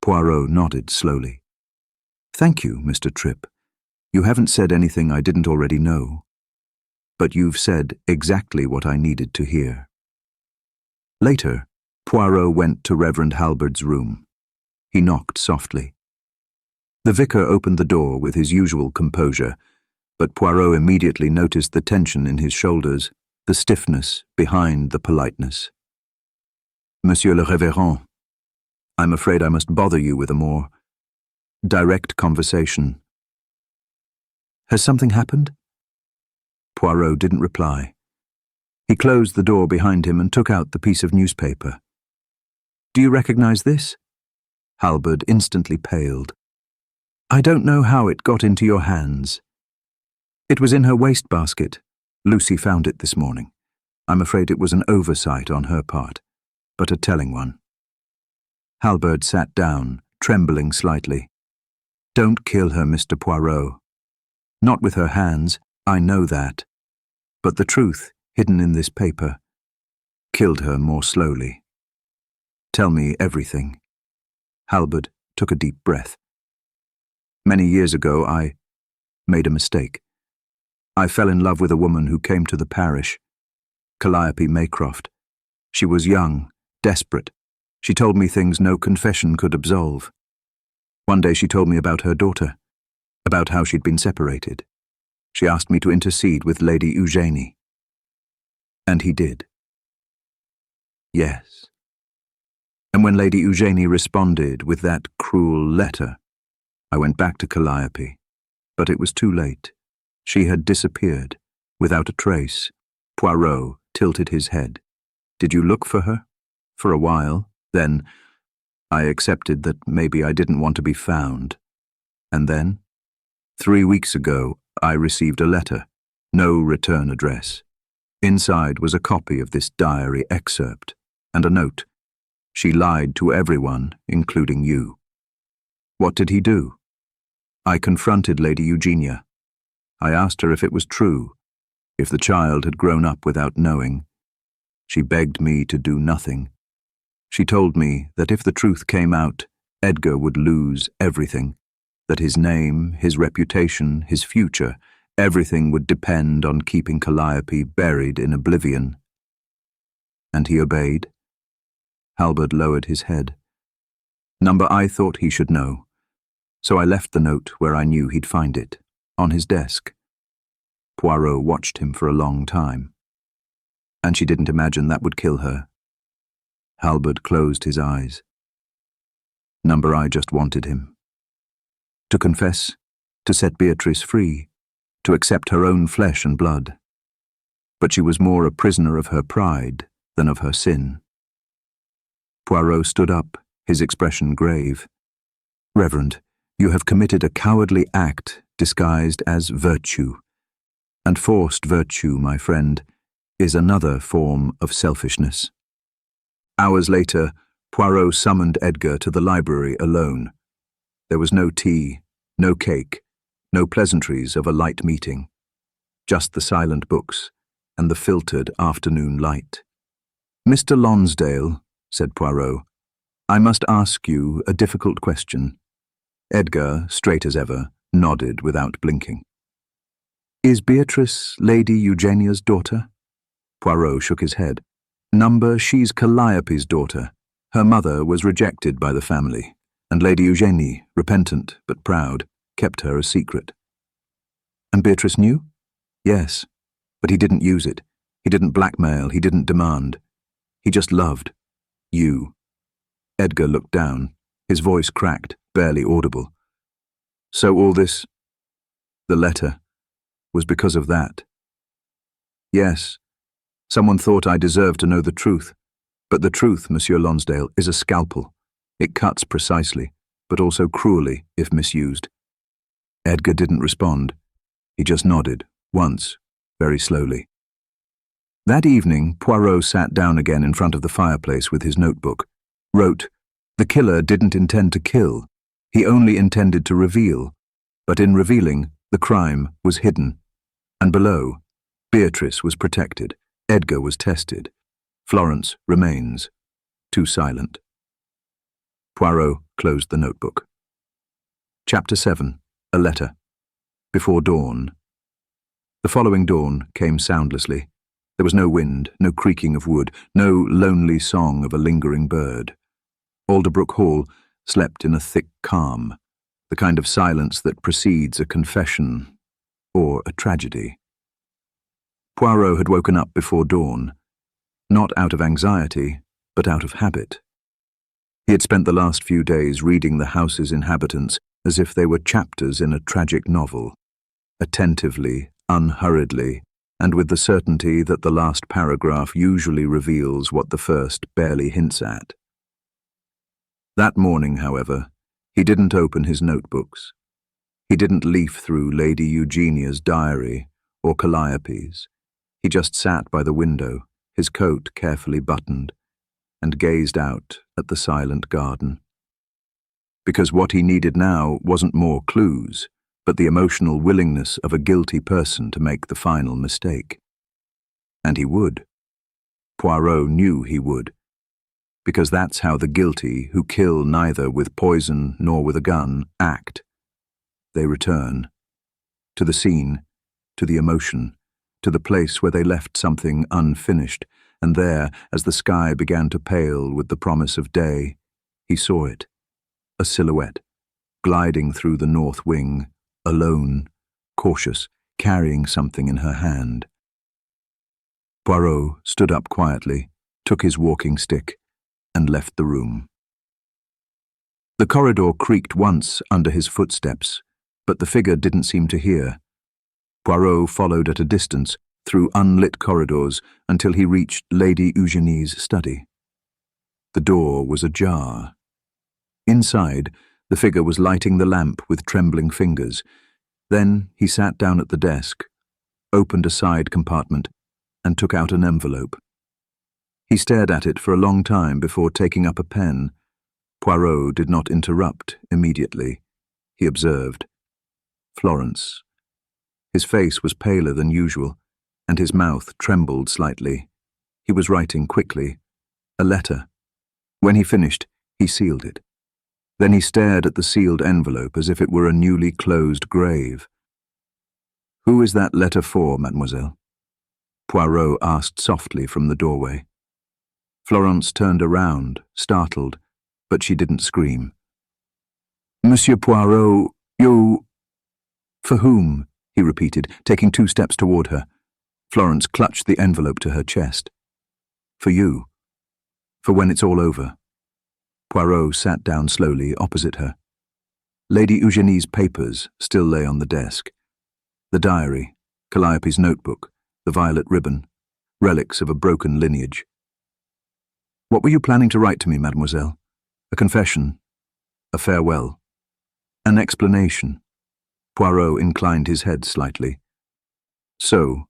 Poirot nodded slowly. "Thank you, Mr. Trip. You haven't said anything I didn't already know. But you've said exactly what I needed to hear." Later, Poirot went to Reverend Halbert's room. He knocked softly. The vicar opened the door with his usual composure, but Poirot immediately noticed the tension in his shoulders, the stiffness behind the politeness. "Monsieur le Révérend, I'm afraid I must bother you with a more direct conversation." "Has something happened?" Poirot didn't reply. He closed the door behind him and took out the piece of newspaper. "Do you recognize this?" Halbert instantly paled. "I don't know how it got into your hands." "It was in her wastebasket. Lucy found it this morning. I'm afraid it was an oversight on her part, but a telling one." Halbert sat down, trembling slightly. "Don't kill her, Mr. Poirot. Not with her hands, I know that. But the truth, hidden in this paper, killed her more slowly. Tell me everything." Halbert took a deep breath. "Many years ago, I made a mistake. I fell in love with a woman who came to the parish, Calliope Maycroft. She was young, desperate. She told me things no confession could absolve. One day she told me about her daughter, about how she'd been separated. She asked me to intercede with Lady Eugénie. And he did." "Yes." "And when Lady Eugénie responded with that cruel letter, I went back to Calliope, but it was too late. She had disappeared, without a trace." Poirot tilted his head. "Did you look for her?" "For a while. Then I accepted that maybe I didn't want to be found. And then, 3 weeks ago, I received a letter, no return address. Inside was a copy of this diary excerpt, and a note. She lied to everyone, including you." "What did he do?" "I confronted Lady Eugenia. I asked her if it was true, if the child had grown up without knowing. She begged me to do nothing. She told me that if the truth came out, Edgar would lose everything, that his name, his reputation, his future, everything would depend on keeping Calliope buried in oblivion." "And he obeyed?" Halbert lowered his head. "Number I thought he should know. So I left the note where I knew he'd find it, on his desk. Poirot watched him for a long time. And she didn't imagine that would kill her. Halbert closed his eyes. Number I just wanted him. To confess, to set Beatrice free, to accept her own flesh and blood. But she was more a prisoner of her pride than of her sin. Poirot stood up, his expression grave. Reverend, you have committed a cowardly act disguised as virtue. And forced virtue, my friend, is another form of selfishness. Hours later, Poirot summoned Edgar to the library alone. There was no tea, no cake, no pleasantries of a light meeting. Just the silent books and the filtered afternoon light. Mr. Lonsdale, said Poirot, I must ask you a difficult question. Edgar, straight as ever, nodded without blinking. Is Beatrice Lady Eugenia's daughter? Poirot shook his head. Number, she's Calliope's daughter. Her mother was rejected by the family, and Lady Eugenie, repentant but proud, kept her a secret. And Beatrice knew? Yes, but he didn't use it. He didn't blackmail, he didn't demand. He just loved. You. Edgar looked down, his voice cracked, barely audible. So all this, the letter, was because of that. Yes, someone thought I deserved to know the truth. But the truth, Monsieur Lonsdale, is a scalpel. It cuts precisely, but also cruelly if misused. Edgar didn't respond. He just nodded, once, very slowly. That evening, Poirot sat down again in front of the fireplace with his notebook, wrote, The killer didn't intend to kill. He only intended to reveal. But in revealing, the crime was hidden. And below, Beatrice was protected. Edgar was tested. Florence remains, too silent. Poirot closed the notebook. Chapter 7. A Letter. Before dawn. The following dawn came soundlessly. There was no wind, no creaking of wood, no lonely song of a lingering bird. Alderbrook Hall slept in a thick calm, the kind of silence that precedes a confession or a tragedy. Poirot had woken up before dawn, not out of anxiety, but out of habit. He had spent the last few days reading the house's inhabitants as if they were chapters in a tragic novel, attentively, unhurriedly, and with the certainty that the last paragraph usually reveals what the first barely hints at. That morning, however, he didn't open his notebooks. He didn't leaf through Lady Eugenia's diary or Calliope's. He just sat by the window, his coat carefully buttoned, and gazed out at the silent garden. Because what he needed now wasn't more clues, but the emotional willingness of a guilty person to make the final mistake. And he would. Poirot knew he would. Because that's how the guilty, who kill neither with poison nor with a gun, act. They return. To the scene, to the emotion, to the place where they left something unfinished, and there, as the sky began to pale with the promise of day, he saw it, a silhouette, gliding through the north wing, alone, cautious, carrying something in her hand. Poirot stood up quietly, took his walking stick, and left the room. The corridor creaked once under his footsteps, but the figure didn't seem to hear. Poirot followed at a distance, through unlit corridors, until he reached Lady Eugenie's study. The door was ajar. Inside, the figure was lighting the lamp with trembling fingers. Then he sat down at the desk, opened a side compartment, and took out an envelope. He stared at it for a long time before taking up a pen. Poirot did not interrupt immediately. He observed. Florence. His face was paler than usual, and his mouth trembled slightly. He was writing quickly. A letter. When he finished, he sealed it. Then he stared at the sealed envelope as if it were a newly closed grave. Who is that letter for, mademoiselle? Poirot asked softly from the doorway. Florence turned around, startled, but she didn't scream. Monsieur Poirot, you— For whom? He repeated, taking 2 steps toward her. Florence clutched the envelope to her chest. For you. For when it's all over. Poirot sat down slowly opposite her. Lady Eugenie's papers still lay on the desk. The diary, Calliope's notebook, the violet ribbon, relics of a broken lineage. What were you planning to write to me, mademoiselle? A confession? A farewell? An explanation? Poirot inclined his head slightly. So,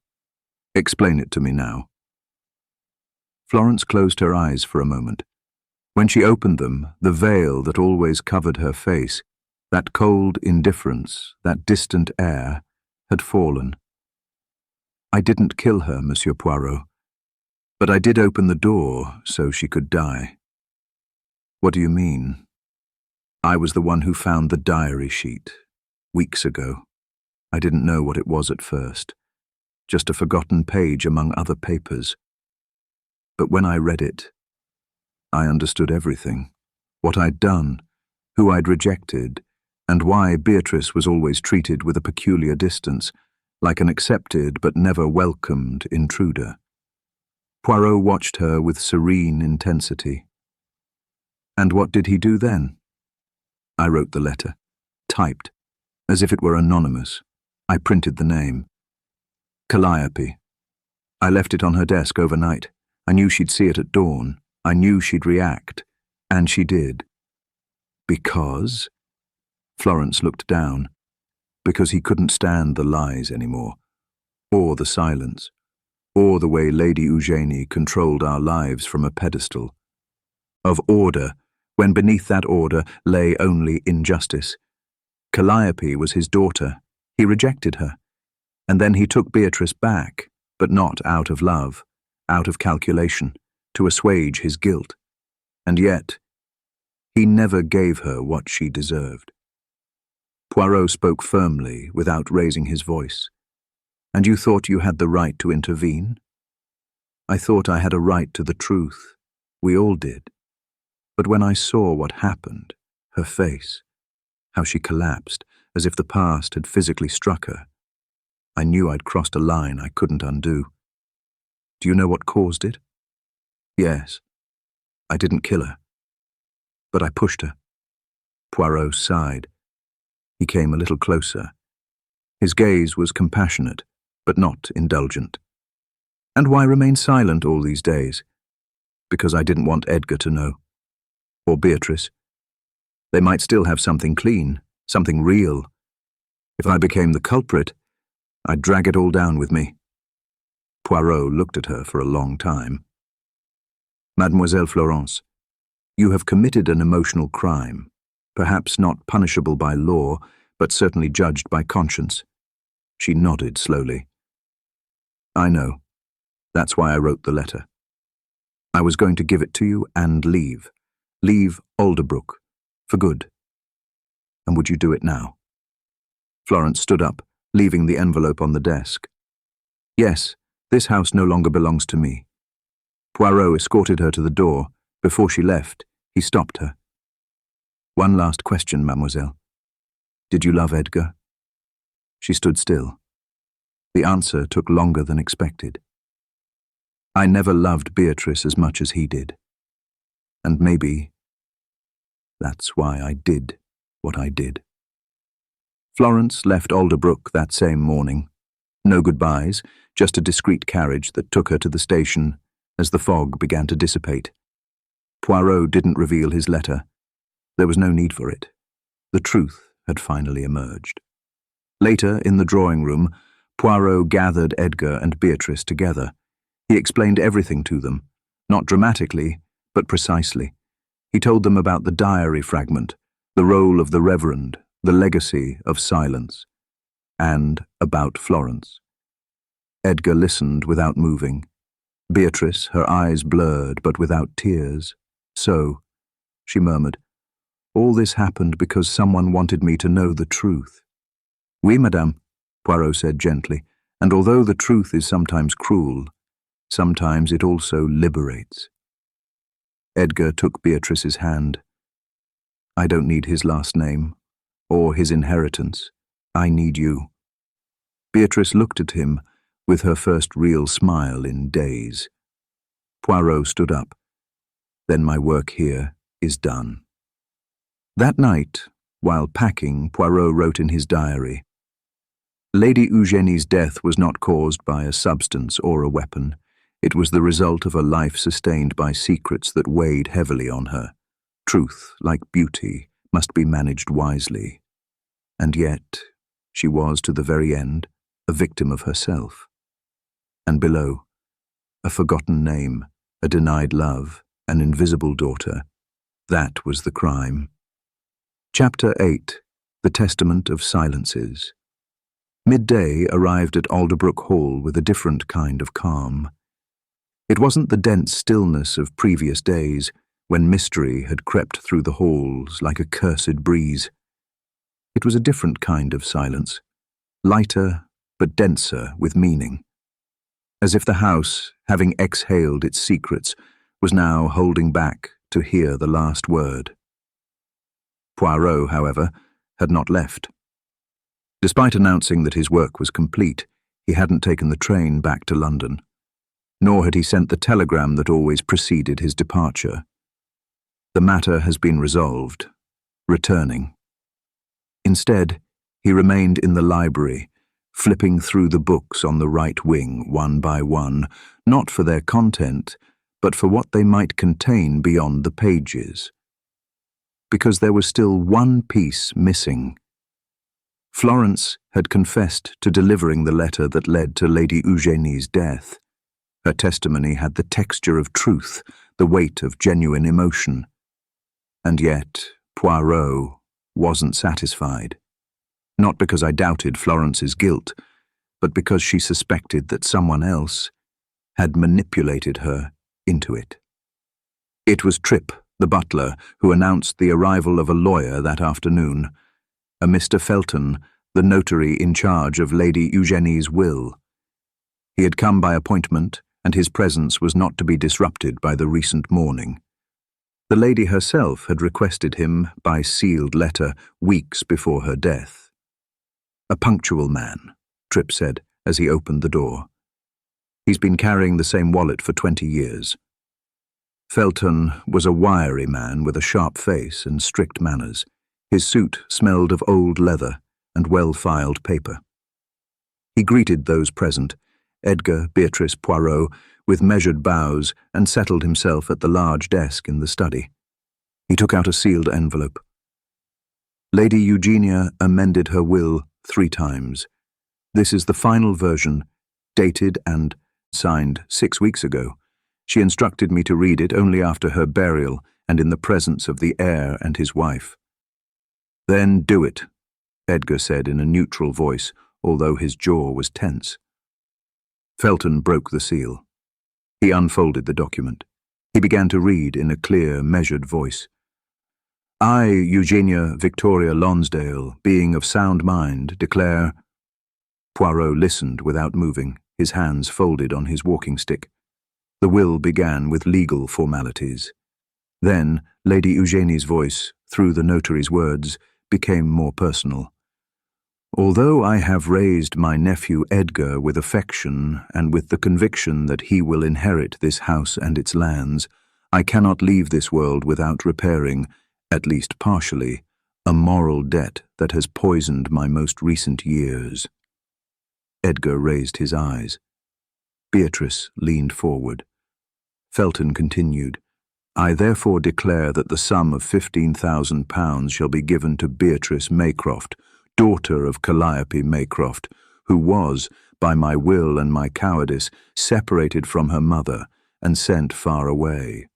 explain it to me now. Florence closed her eyes for a moment. When she opened them, the veil that always covered her face, that cold indifference, that distant air, had fallen. I didn't kill her, Monsieur Poirot, but I did open the door so she could die. What do you mean? I was the one who found the diary sheet, weeks ago. I didn't know what it was at first, just a forgotten page among other papers. But when I read it, I understood everything, what I'd done, who I'd rejected, and why Beatrice was always treated with a peculiar distance, like an accepted but never welcomed intruder. Poirot watched her with serene intensity. And what did he do then? I wrote the letter, typed, as if it were anonymous. I printed the name. Calliope. I left it on her desk overnight. I knew she'd see it at dawn. I knew she'd react. And she did. Because? Florence looked down. Because he couldn't stand the lies anymore, or the silence, or the way Lady Eugenie controlled our lives from a pedestal. Of order, when beneath that order lay only injustice. Calliope was his daughter. He rejected her. And then he took Beatrice back, but not out of love, out of calculation, to assuage his guilt. And yet, he never gave her what she deserved. Poirot spoke firmly, without raising his voice. And you thought you had the right to intervene? I thought I had a right to the truth. We all did. But when I saw what happened, her face, how she collapsed, as if the past had physically struck her, I knew I'd crossed a line I couldn't undo. Do you know what caused it? Yes. I didn't kill her. But I pushed her. Poirot sighed. He came a little closer. His gaze was compassionate, but not indulgent. And why remain silent all these days? Because I didn't want Edgar to know. Or Beatrice. They might still have something clean, something real. If I became the culprit, I'd drag it all down with me. Poirot looked at her for a long time. Mademoiselle Florence, you have committed an emotional crime, perhaps not punishable by law, but certainly judged by conscience. She nodded slowly. I know. That's why I wrote the letter. I was going to give it to you and leave. Leave Alderbrook. For good. And would you do it now? Florence stood up, leaving the envelope on the desk. Yes, this house no longer belongs to me. Poirot escorted her to the door. Before she left, he stopped her. One last question, mademoiselle. Did you love Edgar? She stood still. The answer took longer than expected. I never loved Beatrice as much as he did. And maybe that's why I did what I did. Florence left Alderbrook that same morning. No goodbyes, just a discreet carriage that took her to the station as the fog began to dissipate. Poirot didn't reveal his letter. There was no need for it. The truth had finally emerged. Later, in the drawing room, Poirot gathered Edgar and Beatrice together. He explained everything to them, not dramatically, but precisely. He told them about the diary fragment, the role of the Reverend, the legacy of silence, and about Florence. Edgar listened without moving. Beatrice, her eyes blurred but without tears. So, she murmured, all this happened because someone wanted me to know the truth. Oui, madame, Poirot said gently, and although the truth is sometimes cruel, sometimes it also liberates. Edgar took Beatrice's hand. I don't need his last name or his inheritance. I need you." Beatrice looked at him with her first real smile in days. Poirot stood up. "Then my work here is done." That night, while packing, Poirot wrote in his diary, "Lady Eugenie's death was not caused by a substance or a weapon. It was the result of a life sustained by secrets that weighed heavily on her. Truth, like beauty, must be managed wisely. And yet, she was, to the very end, a victim of herself." And below, a forgotten name, a denied love, an invisible daughter. That was the crime. Chapter 8. The Testament of Silences. Midday arrived at Alderbrook Hall with a different kind of calm. It wasn't the dense stillness of previous days, when mystery had crept through the halls like a cursed breeze. It was a different kind of silence, lighter but denser with meaning, as if the house, having exhaled its secrets, was now holding back to hear the last word. Poirot, however, had not left. Despite announcing that his work was complete, he hadn't taken the train back to London, nor had he sent the telegram that always preceded his departure. "The matter has been resolved. Returning." Instead, he remained in the library, flipping through the books on the right wing one by one, not for their content, but for what they might contain beyond the pages. Because there was still one piece missing. Florence had confessed to delivering the letter that led to Lady Eugenie's death. Her testimony had the texture of truth, the weight of genuine emotion. And yet, Poirot wasn't satisfied. Not because I doubted Florence's guilt, but because she suspected that someone else had manipulated her into it. It was Tripp, the butler, who announced the arrival of a lawyer that afternoon, a Mr. Felton, the notary in charge of Lady Eugenie's will. He had come by appointment, and his presence was not to be disrupted by the recent mourning. The lady herself had requested him by sealed letter weeks before her death. "A punctual man," Tripp said as he opened the door. "He's been carrying the same wallet for 20 years. Felton was a wiry man with a sharp face and strict manners. His suit smelled of old leather and well-filed paper. He greeted those present, Edgar, Beatrice, Poirot, with measured bows and settled himself at the large desk in the study. He took out a sealed envelope. "Lady Eugenia amended her will 3 times. This is the final version, dated and signed 6 weeks ago. She instructed me to read it only after her burial and in the presence of the heir and his wife." "Then do it," Edgar said in a neutral voice, although his jaw was tense. Felton broke the seal. He unfolded the document. He began to read in a clear, measured voice. "I, Eugenia Victoria Lonsdale, being of sound mind, declare—" Poirot listened without moving, his hands folded on his walking stick. The will began with legal formalities. Then Lady Eugenie's voice, through the notary's words, became more personal. "Although I have raised my nephew Edgar with affection and with the conviction that he will inherit this house and its lands, I cannot leave this world without repairing, at least partially, a moral debt that has poisoned my most recent years." Edgar raised his eyes. Beatrice leaned forward. Felton continued, "I therefore declare that the sum of £15,000 shall be given to Beatrice Maycroft, daughter of Calliope Maycroft, who was, by my will and my cowardice, separated from her mother and sent far away.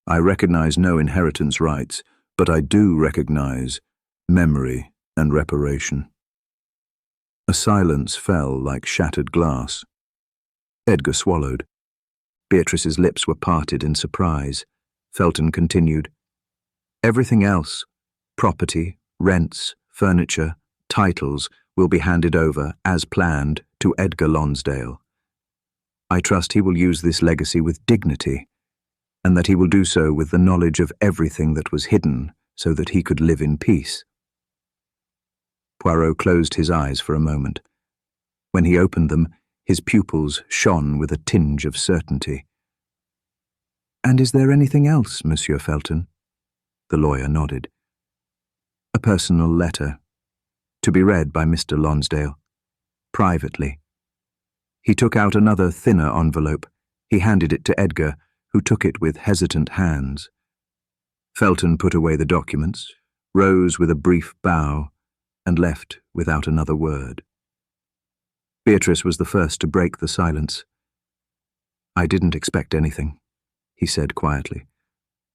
I recognize no inheritance rights, but I do recognize memory and reparation." A silence fell like shattered glass. Edgar swallowed. Beatrice's lips were parted in surprise. Felton continued, "Everything else, property, rents, furniture, titles, will be handed over, as planned, to Edgar Lonsdale. I trust he will use this legacy with dignity, and that he will do so with the knowledge of everything that was hidden, so that he could live in peace." Poirot closed his eyes for a moment. When he opened them, his pupils shone with a tinge of certainty. "And is there anything else, Monsieur Felton?" The lawyer nodded. "A personal letter, to be read by Mr. Lonsdale, privately." He took out another thinner envelope. He handed it to Edgar, who took it with hesitant hands. Felton put away the documents, rose with a brief bow, and left without another word. Beatrice was the first to break the silence. "I didn't expect anything," he said quietly.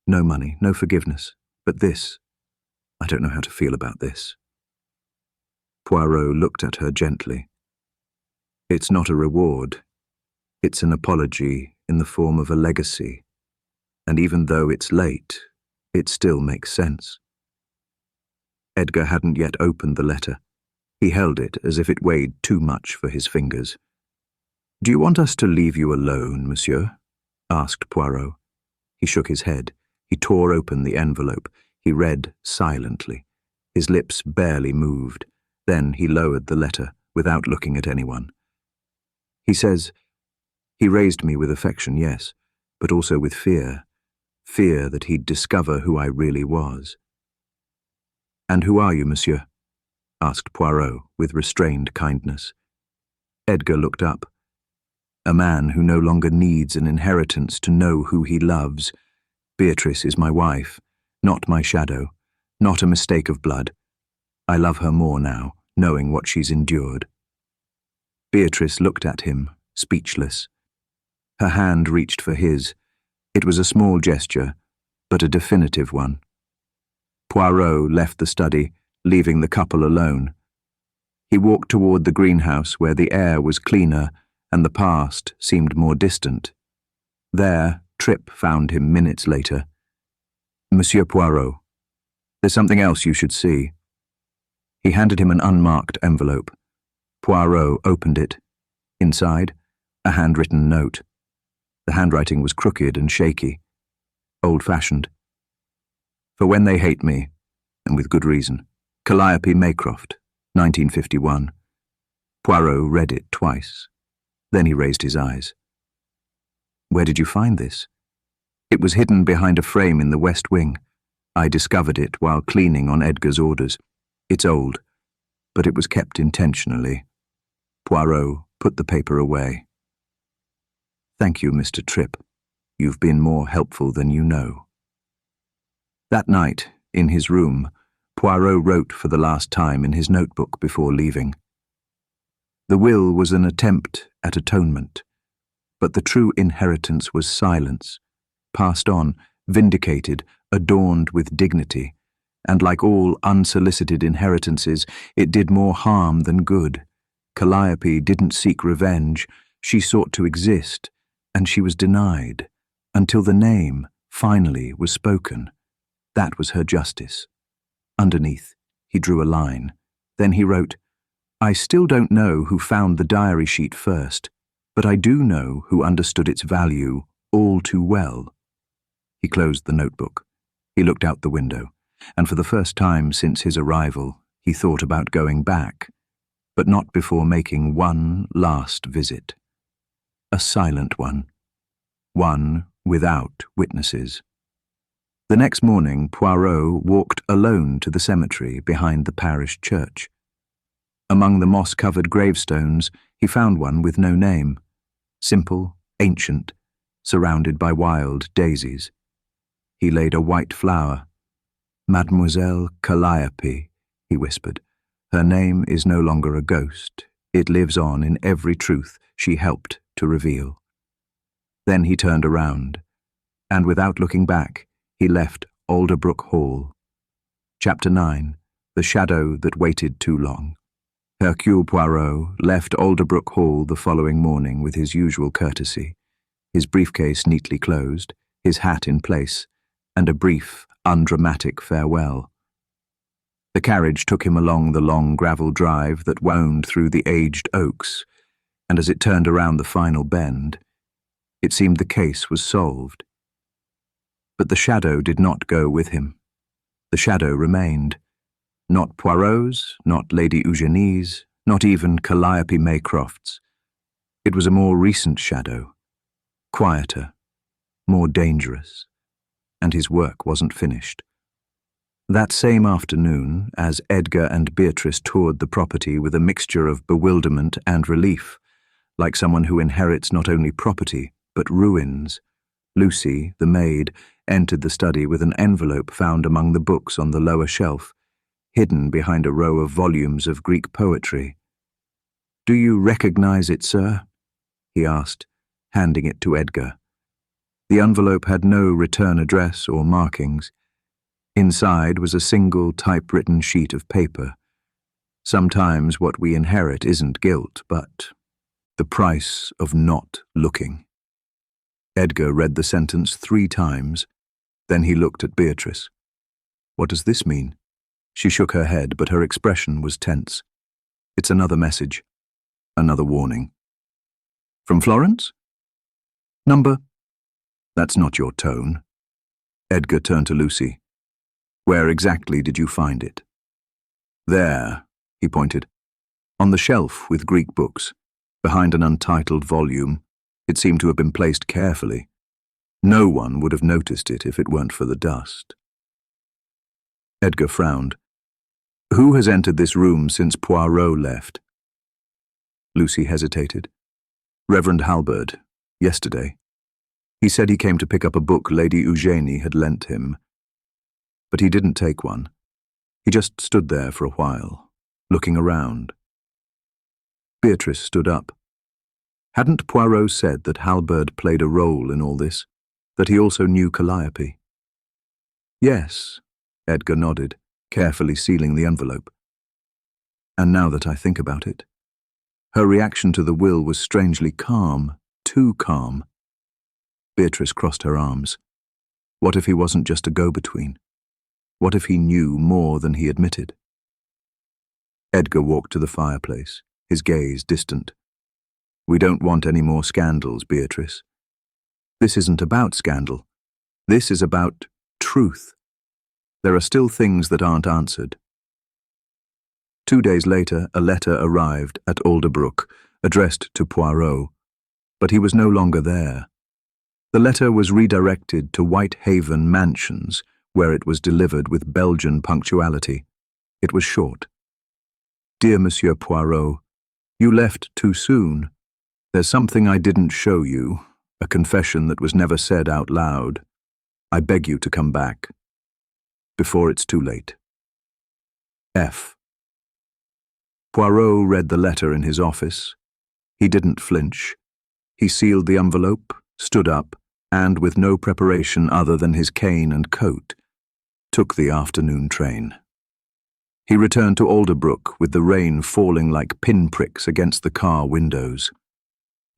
"No money, no forgiveness, but this. I don't know how to feel about this." Poirot looked at her gently. "It's not a reward. It's an apology in the form of a legacy. And even though it's late, it still makes sense." Edgar hadn't yet opened the letter. He held it as if it weighed too much for his fingers. "Do you want us to leave you alone, monsieur?" asked Poirot. He shook his head. He tore open the envelope. He read silently. His lips barely moved. Then he lowered the letter without looking at anyone. "He says, he raised me with affection, yes, but also with fear. Fear that he'd discover who I really was." "And who are you, monsieur?" asked Poirot with restrained kindness. Edgar looked up. "A man who no longer needs an inheritance to know who he loves. Beatrice is my wife, not my shadow, not a mistake of blood. I love her more now, knowing what she's endured." Beatrice looked at him, speechless. Her hand reached for his. It was a small gesture, but a definitive one. Poirot left the study, leaving the couple alone. He walked toward the greenhouse where the air was cleaner and the past seemed more distant. There, Tripp found him minutes later. "Monsieur Poirot, there's something else you should see." He handed him an unmarked envelope. Poirot opened it. Inside, a handwritten note. The handwriting was crooked and shaky, old-fashioned. "For when they hate me, and with good reason. Calliope Maycroft, 1951. Poirot read it twice. Then he raised his eyes. "Where did you find this?" "It was hidden behind a frame in the West Wing. I discovered it while cleaning on Edgar's orders. It's old, but it was kept intentionally." Poirot put the paper away. "Thank you, Mr. Tripp. You've been more helpful than you know." That night, in his room, Poirot wrote for the last time in his notebook before leaving. The will was an attempt at atonement, but the true inheritance was silence, passed on, vindicated, adorned with dignity, and like all unsolicited inheritances, it did more harm than good. Calliope didn't seek revenge, she sought to exist, and she was denied, until the name, finally, was spoken. That was her justice. Underneath, he drew a line. Then he wrote, "I still don't know who found the diary sheet first, but I do know who understood its value all too well." He closed the notebook. He looked out the window, and for the first time since his arrival, he thought about going back, but not before making one last visit. A silent one without witnesses. The next morning, Poirot walked alone to the cemetery behind the parish church. Among the moss-covered gravestones, he found one with no name. Simple, ancient, surrounded by wild daisies. He laid a white flower. "Mademoiselle Calliope," he whispered. "Her name is no longer a ghost. It lives on in every truth she helped to reveal." Then he turned around, and without looking back, he left Alderbrook Hall. Chapter 9. The Shadow That Waited Too Long. Hercule Poirot left Alderbrook Hall the following morning with his usual courtesy, his briefcase neatly closed, his hat in place, and a brief, undramatic farewell. The carriage took him along the long gravel drive that wound through the aged oaks, and as it turned around the final bend, it seemed the case was solved. But the shadow did not go with him. The shadow remained. Not Poirot's, not Lady Eugenie's, not even Calliope Maycroft's. It was a more recent shadow, quieter, more dangerous, and his work wasn't finished. That same afternoon, as Edgar and Beatrice toured the property with a mixture of bewilderment and relief, like someone who inherits not only property, but ruins, Lucy, the maid, entered the study with an envelope found among the books on the lower shelf, hidden behind a row of volumes of Greek poetry. "Do you recognize it, sir?" he asked, handing it to Edgar. The envelope had no return address or markings. Inside was a single typewritten sheet of paper. Sometimes what we inherit isn't guilt, but the price of not looking. Edgar read the sentence 3 times. Then he looked at Beatrice. "What does this mean?" She shook her head, but her expression was tense. "It's another message. Another warning." "From Florence?" "Number?" "That's not your tone." Edgar turned to Lucy. "Where exactly did you find it?" "There," he pointed. "On the shelf with Greek books, behind an untitled volume. It seemed to have been placed carefully. No one would have noticed it if it weren't for the dust." Edgar frowned. "Who has entered this room since Poirot left?" Lucy hesitated. "Reverend Halberd, yesterday. He said he came to pick up a book Lady Eugenie had lent him. But he didn't take one. He just stood there for a while, looking around." Beatrice stood up. Hadn't Poirot said that Halberd played a role in all this, that he also knew Calliope? "Yes," Edgar nodded, carefully sealing the envelope. "And now that I think about it, her reaction to the will was strangely calm, too calm." Beatrice crossed her arms. What if he wasn't just a go-between? What if he knew more than he admitted? Edgar walked to the fireplace, his gaze distant. "We don't want any more scandals, Beatrice. This isn't about scandal. This is about truth. There are still things that aren't answered." 2 days later, a letter arrived at Alderbrook, addressed to Poirot, but he was no longer there. The letter was redirected to Whitehaven Mansions, where it was delivered with Belgian punctuality. It was short. "Dear Monsieur Poirot, you left too soon. There's something I didn't show you, a confession that was never said out loud. I beg you to come back, before it's too late. F." Poirot read the letter in his office. He didn't flinch. He sealed the envelope, stood up, and with no preparation other than his cane and coat, took the afternoon train. He returned to Alderbrook with the rain falling like pinpricks against the car windows.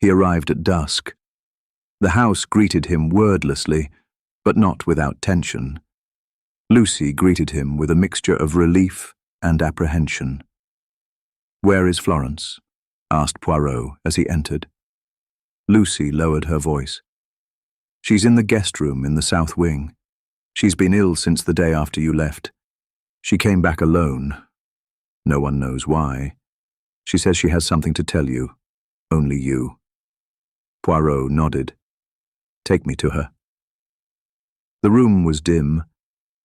He arrived at dusk. The house greeted him wordlessly, but not without tension. Lucy greeted him with a mixture of relief and apprehension. "Where is Florence?" asked Poirot as he entered. Lucy lowered her voice. "She's in the guest room in the south wing. She's been ill since the day after you left. She came back alone. No one knows why. She says she has something to tell you. Only you." Poirot nodded. "Take me to her." The room was dim.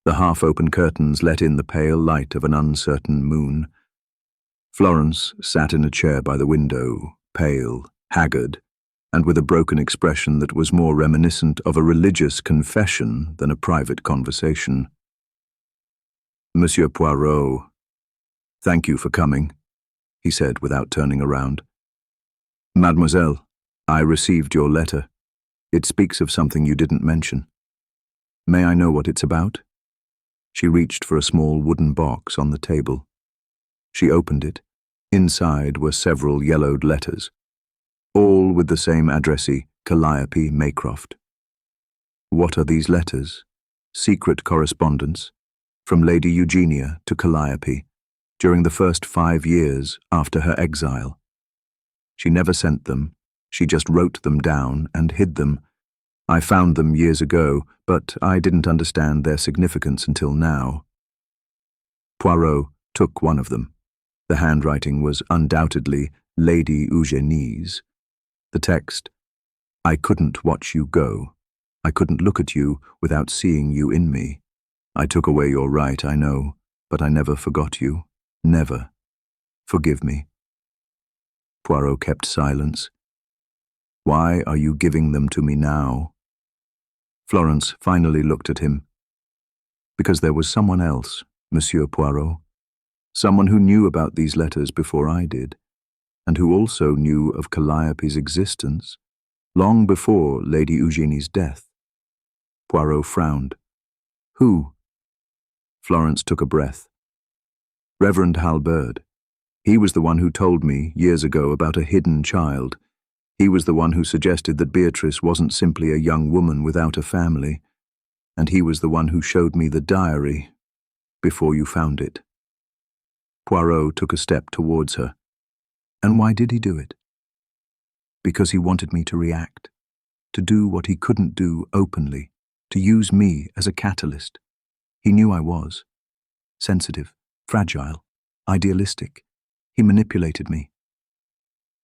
The half-open curtains let in the pale light of an uncertain moon. Florence sat in a chair by the window, pale, haggard, and with a broken expression that was more reminiscent of a religious confession than a private conversation. "Monsieur Poirot, thank you for coming," he said without turning around. "Mademoiselle, I received your letter. It speaks of something you didn't mention. May I know what it's about?" She reached for a small wooden box on the table. She opened it. Inside were several yellowed letters, all with the same addressee, Calliope Maycroft. What are these letters? Secret correspondence from Lady Eugenia to Calliope during the first 5 years after her exile. She never sent them. She just wrote them down and hid them. I found them years ago, but I didn't understand their significance until now. Poirot took one of them. The handwriting was undoubtedly Lady Eugenie's. The text, "I couldn't watch you go. I couldn't look at you without seeing you in me. I took away your right, I know, but I never forgot you. Never. Forgive me." Poirot kept silence. "Why are you giving them to me now?" Florence finally looked at him. "Because there was someone else, Monsieur Poirot. Someone who knew about these letters before I did, and who also knew of Calliope's existence long before Lady Eugenie's death." Poirot frowned. "Who?" Florence took a breath. "Reverend Halberd. He was the one who told me years ago about a hidden child. He was the one who suggested that Beatrice wasn't simply a young woman without a family, and he was the one who showed me the diary before you found it." Poirot took a step towards her. "And why did he do it?" "Because he wanted me to react, to do what he couldn't do openly, to use me as a catalyst. He knew I was sensitive, fragile, idealistic. He manipulated me."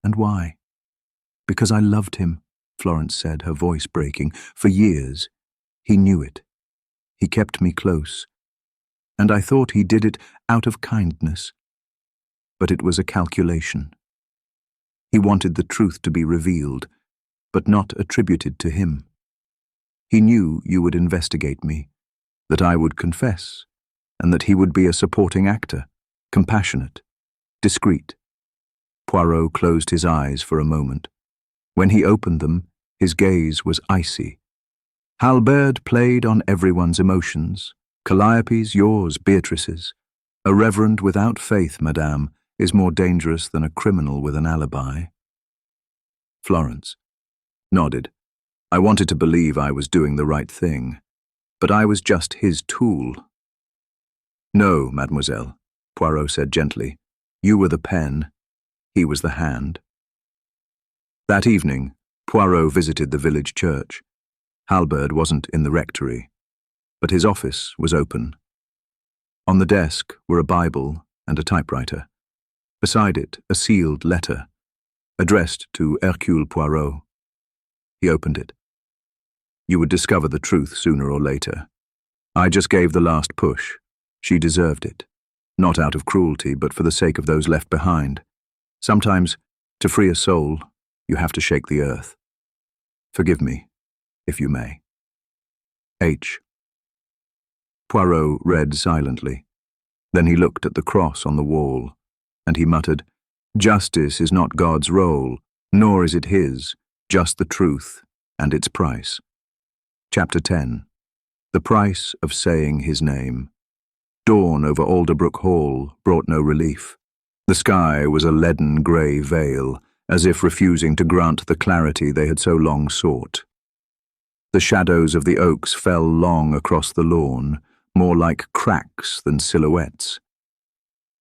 "And why?" "Because I loved him," Florence said, her voice breaking. "For years. He knew it. He kept me close. And I thought he did it out of kindness. But it was a calculation. He wanted the truth to be revealed, but not attributed to him. He knew you would investigate me, that I would confess, and that he would be a supporting actor, compassionate, discreet." Poirot closed his eyes for a moment. When he opened them, his gaze was icy. "Halberd played on everyone's emotions. Calliope's, yours, Beatrice's. A reverend without faith, madame, is more dangerous than a criminal with an alibi." Florence nodded. "I wanted to believe I was doing the right thing, but I was just his tool." "No, mademoiselle," Poirot said gently. "You were the pen. He was the hand." That evening, Poirot visited the village church. Halberd wasn't in the rectory, but his office was open. On the desk were a Bible and a typewriter. Beside it, a sealed letter, addressed to Hercule Poirot. He opened it. "You would discover the truth sooner or later. I just gave the last push. She deserved it. Not out of cruelty, but for the sake of those left behind. Sometimes, to free a soul, you have to shake the earth. Forgive me, if you may. H." Poirot read silently. Then he looked at the cross on the wall, and he muttered, "Justice is not God's role, nor is it his, just the truth and its price." Chapter 10. The Price of Saying His Name. Dawn over Alderbrook Hall brought no relief. The sky was a leaden grey veil, as if refusing to grant the clarity they had so long sought. The shadows of the oaks fell long across the lawn, more like cracks than silhouettes.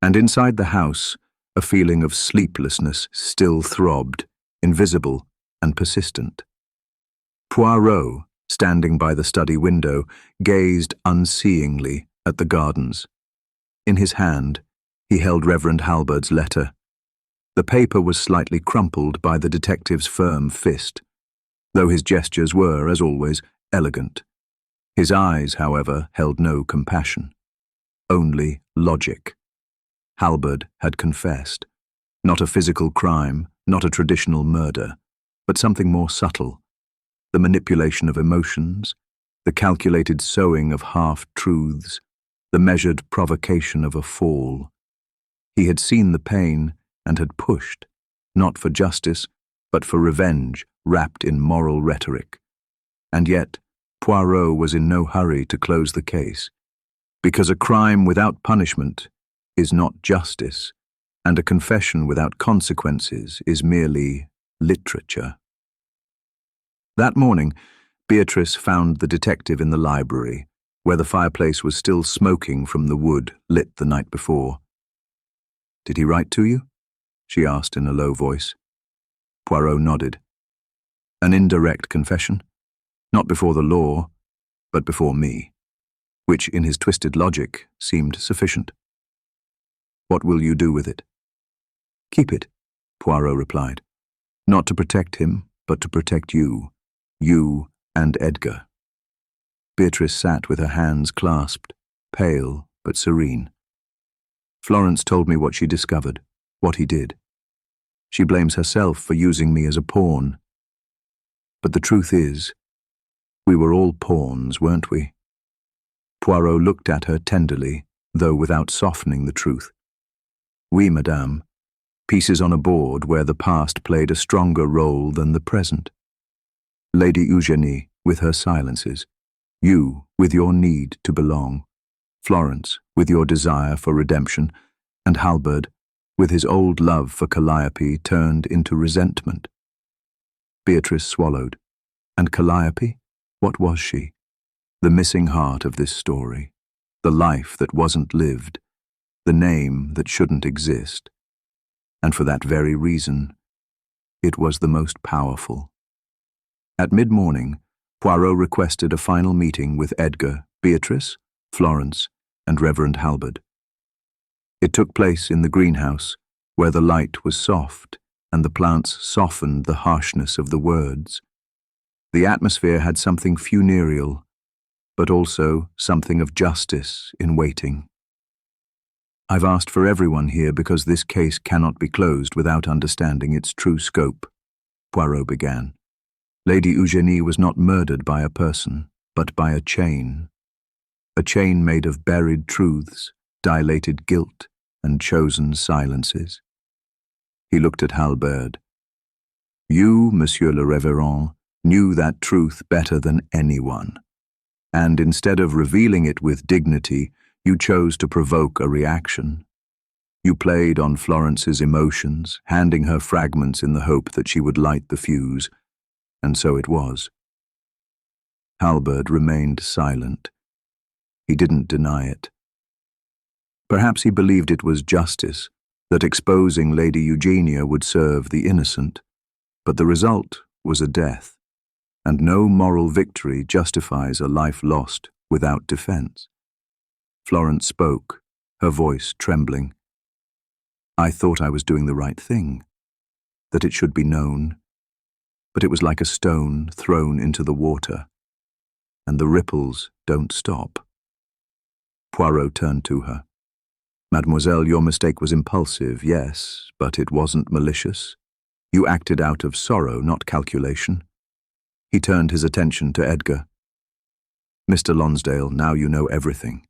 And inside the house, a feeling of sleeplessness still throbbed, invisible and persistent. Poirot, standing by the study window, gazed unseeingly at the gardens. In his hand, he held Reverend Halberd's letter. The paper was slightly crumpled by the detective's firm fist, though his gestures were, as always, elegant. His eyes, however, held no compassion. Only logic. Halberd had confessed. Not a physical crime, not a traditional murder, but something more subtle. The manipulation of emotions, the calculated sowing of half-truths, the measured provocation of a fall. He had seen the pain and had pushed, not for justice, but for revenge wrapped in moral rhetoric. And yet, Poirot was in no hurry to close the case, because a crime without punishment is not justice, and a confession without consequences is merely literature. That morning, Beatrice found the detective in the library, where the fireplace was still smoking from the wood lit the night before. "Did he write to you?" she asked in a low voice. Poirot nodded. "An indirect confession? Not before the law, but before me," which in his twisted logic seemed sufficient. What will you do with it?" "Keep it," Poirot replied. "Not to protect him, but to protect you. You and Edgar." Beatrice sat with her hands clasped, pale but serene. "Florence told me what she discovered, what he did. She blames herself for using me as a pawn. But the truth is, we were all pawns, weren't we?" Poirot looked at her tenderly, though without softening the truth. "Oui, madame. Pieces on a board where the past played a stronger role than the present. Lady Eugenie, with her silences. You, with your need to belong. Florence, with your desire for redemption. And Halberd, with his old love for Calliope turned into resentment." Beatrice swallowed. And Calliope? What was she? The missing heart of this story. The life that wasn't lived. The name that shouldn't exist. And for that very reason, it was the most powerful. At mid-morning, Poirot requested a final meeting with Edgar, Beatrice, Florence, and Reverend Halberd. It took place in the greenhouse, where the light was soft and the plants softened the harshness of the words. The atmosphere had something funereal, but also something of justice in waiting. "I've asked for everyone here because this case cannot be closed without understanding its true scope," Poirot began. "Lady Eugenie was not murdered by a person, but by a chain. A chain made of buried truths, dilated guilt, and chosen silences." He looked at Halberd. "You, Monsieur le Révérend, knew that truth better than anyone. And instead of revealing it with dignity, you chose to provoke a reaction. You played on Florence's emotions, handing her fragments in the hope that she would light the fuse, and so it was." Halberd remained silent. He didn't deny it. Perhaps he believed it was justice, that exposing Lady Eugenia would serve the innocent, but the result was a death, and no moral victory justifies a life lost without defense. Florence spoke, her voice trembling. "I thought I was doing the right thing, that it should be known, but it was like a stone thrown into the water, and the ripples don't stop." Poirot turned to her. "Mademoiselle, your mistake was impulsive, yes, but it wasn't malicious. You acted out of sorrow, not calculation." He turned his attention to Edgar. "Mr. Lonsdale, now you know everything.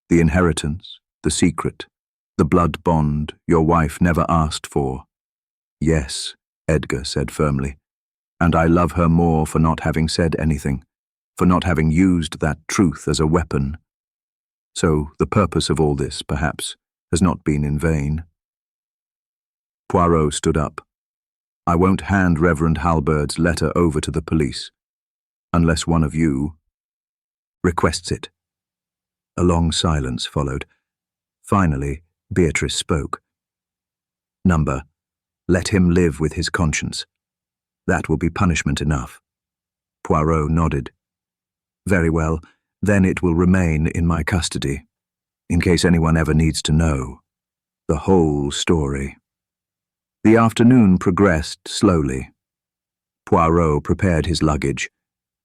The inheritance, the secret, the blood bond your wife never asked for." "Yes," Edgar said firmly, "and I love her more for not having said anything, for not having used that truth as a weapon. So the purpose of all this, perhaps, has not been in vain." Poirot stood up. "I won't hand Reverend Halberd's letter over to the police, unless one of you requests it." A long silence followed. Finally, Beatrice spoke. "Number, let him live with his conscience. That will be punishment enough." Poirot nodded. "Very well, then it will remain in my custody, in case anyone ever needs to know the whole story." The afternoon progressed slowly. Poirot prepared his luggage.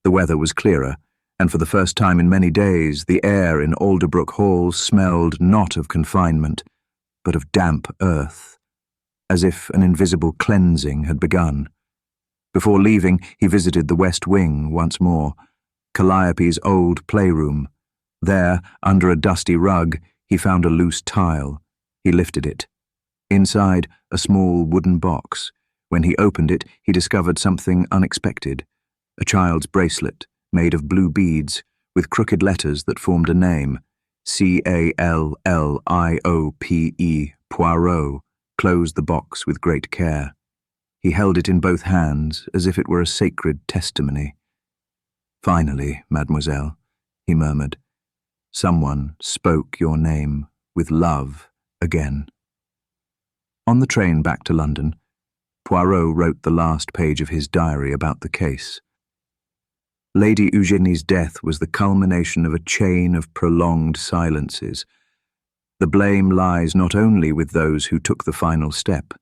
The weather was clearer, and for the first time in many days the air in Alderbrook Hall smelled not of confinement, but of damp earth, as if an invisible cleansing had begun. Before leaving, he visited the West Wing once more, Calliope's old playroom. There, under a dusty rug, he found a loose tile. He lifted it. Inside, a small wooden box. When he opened it, he discovered something unexpected. A child's bracelet, made of blue beads, with crooked letters that formed a name. C-A-L-L-I-O-P-E, Poirot, closed the box with great care. He held it in both hands, as if it were a sacred testimony. "Finally, mademoiselle," he murmured, "someone spoke your name with love again." On the train back to London, Poirot wrote the last page of his diary about the case. Lady Eugenie's death was the culmination of a chain of prolonged silences, The blame lies not only with those who took the final step,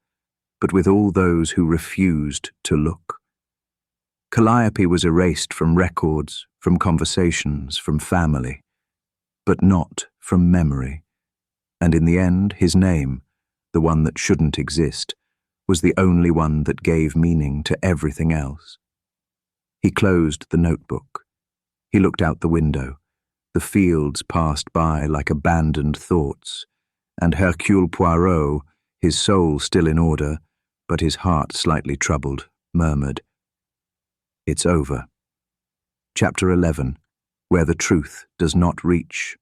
but with all those who refused to look. Calliope was erased from records, from conversations, from family, but not from memory. And in the end, his name, the one that shouldn't exist, was the only one that gave meaning to everything else. He closed the notebook. He looked out the window. The fields passed by like abandoned thoughts, and Hercule Poirot, his soul still in order, but his heart slightly troubled, murmured, "It's over." Chapter 11, Where the Truth Does Not Reach.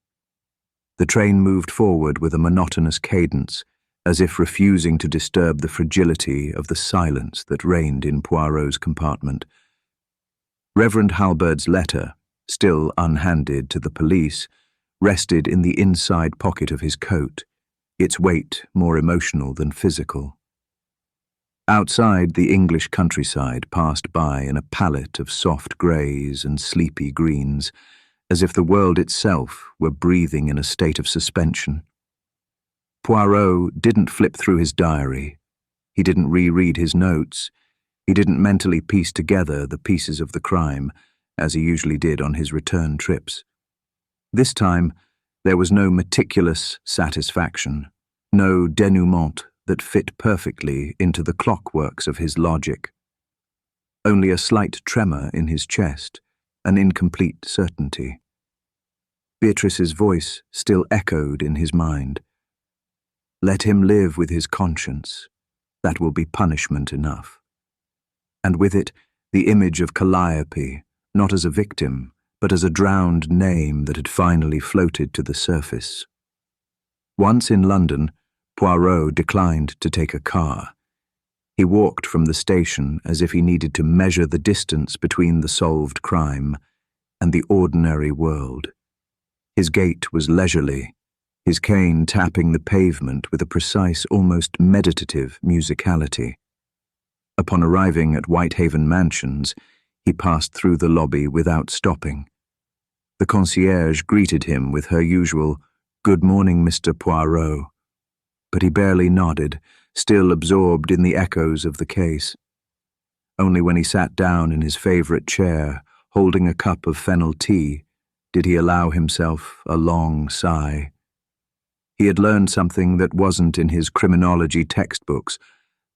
The train moved forward with a monotonous cadence, as if refusing to disturb the fragility of the silence that reigned in Poirot's compartment. Reverend Halbert's letter, still unhanded to the police, rested in the inside pocket of his coat, its weight more emotional than physical. Outside, the English countryside passed by in a palette of soft greys and sleepy greens, as if the world itself were breathing in a state of suspension. Poirot didn't flip through his diary. He didn't reread his notes. He didn't mentally piece together the pieces of the crime, as he usually did on his return trips. This time, there was no meticulous satisfaction, no denouement that fit perfectly into the clockworks of his logic. Only a slight tremor in his chest, an incomplete certainty. Beatrice's voice still echoed in his mind. Let him live with his conscience. That will be punishment enough. And with it, the image of Calliope, not as a victim, but as a drowned name that had finally floated to the surface. Once in London, Poirot declined to take a car. He walked from the station as if he needed to measure the distance between the solved crime and the ordinary world. His gait was leisurely, his cane tapping the pavement with a precise, almost meditative musicality. Upon arriving at Whitehaven Mansions, he passed through the lobby without stopping. The concierge greeted him with her usual, "Good morning, Mr. Poirot," but he barely nodded, still absorbed in the echoes of the case. Only when he sat down in his favorite chair, holding a cup of fennel tea, did he allow himself a long sigh. He had learned something that wasn't in his criminology textbooks,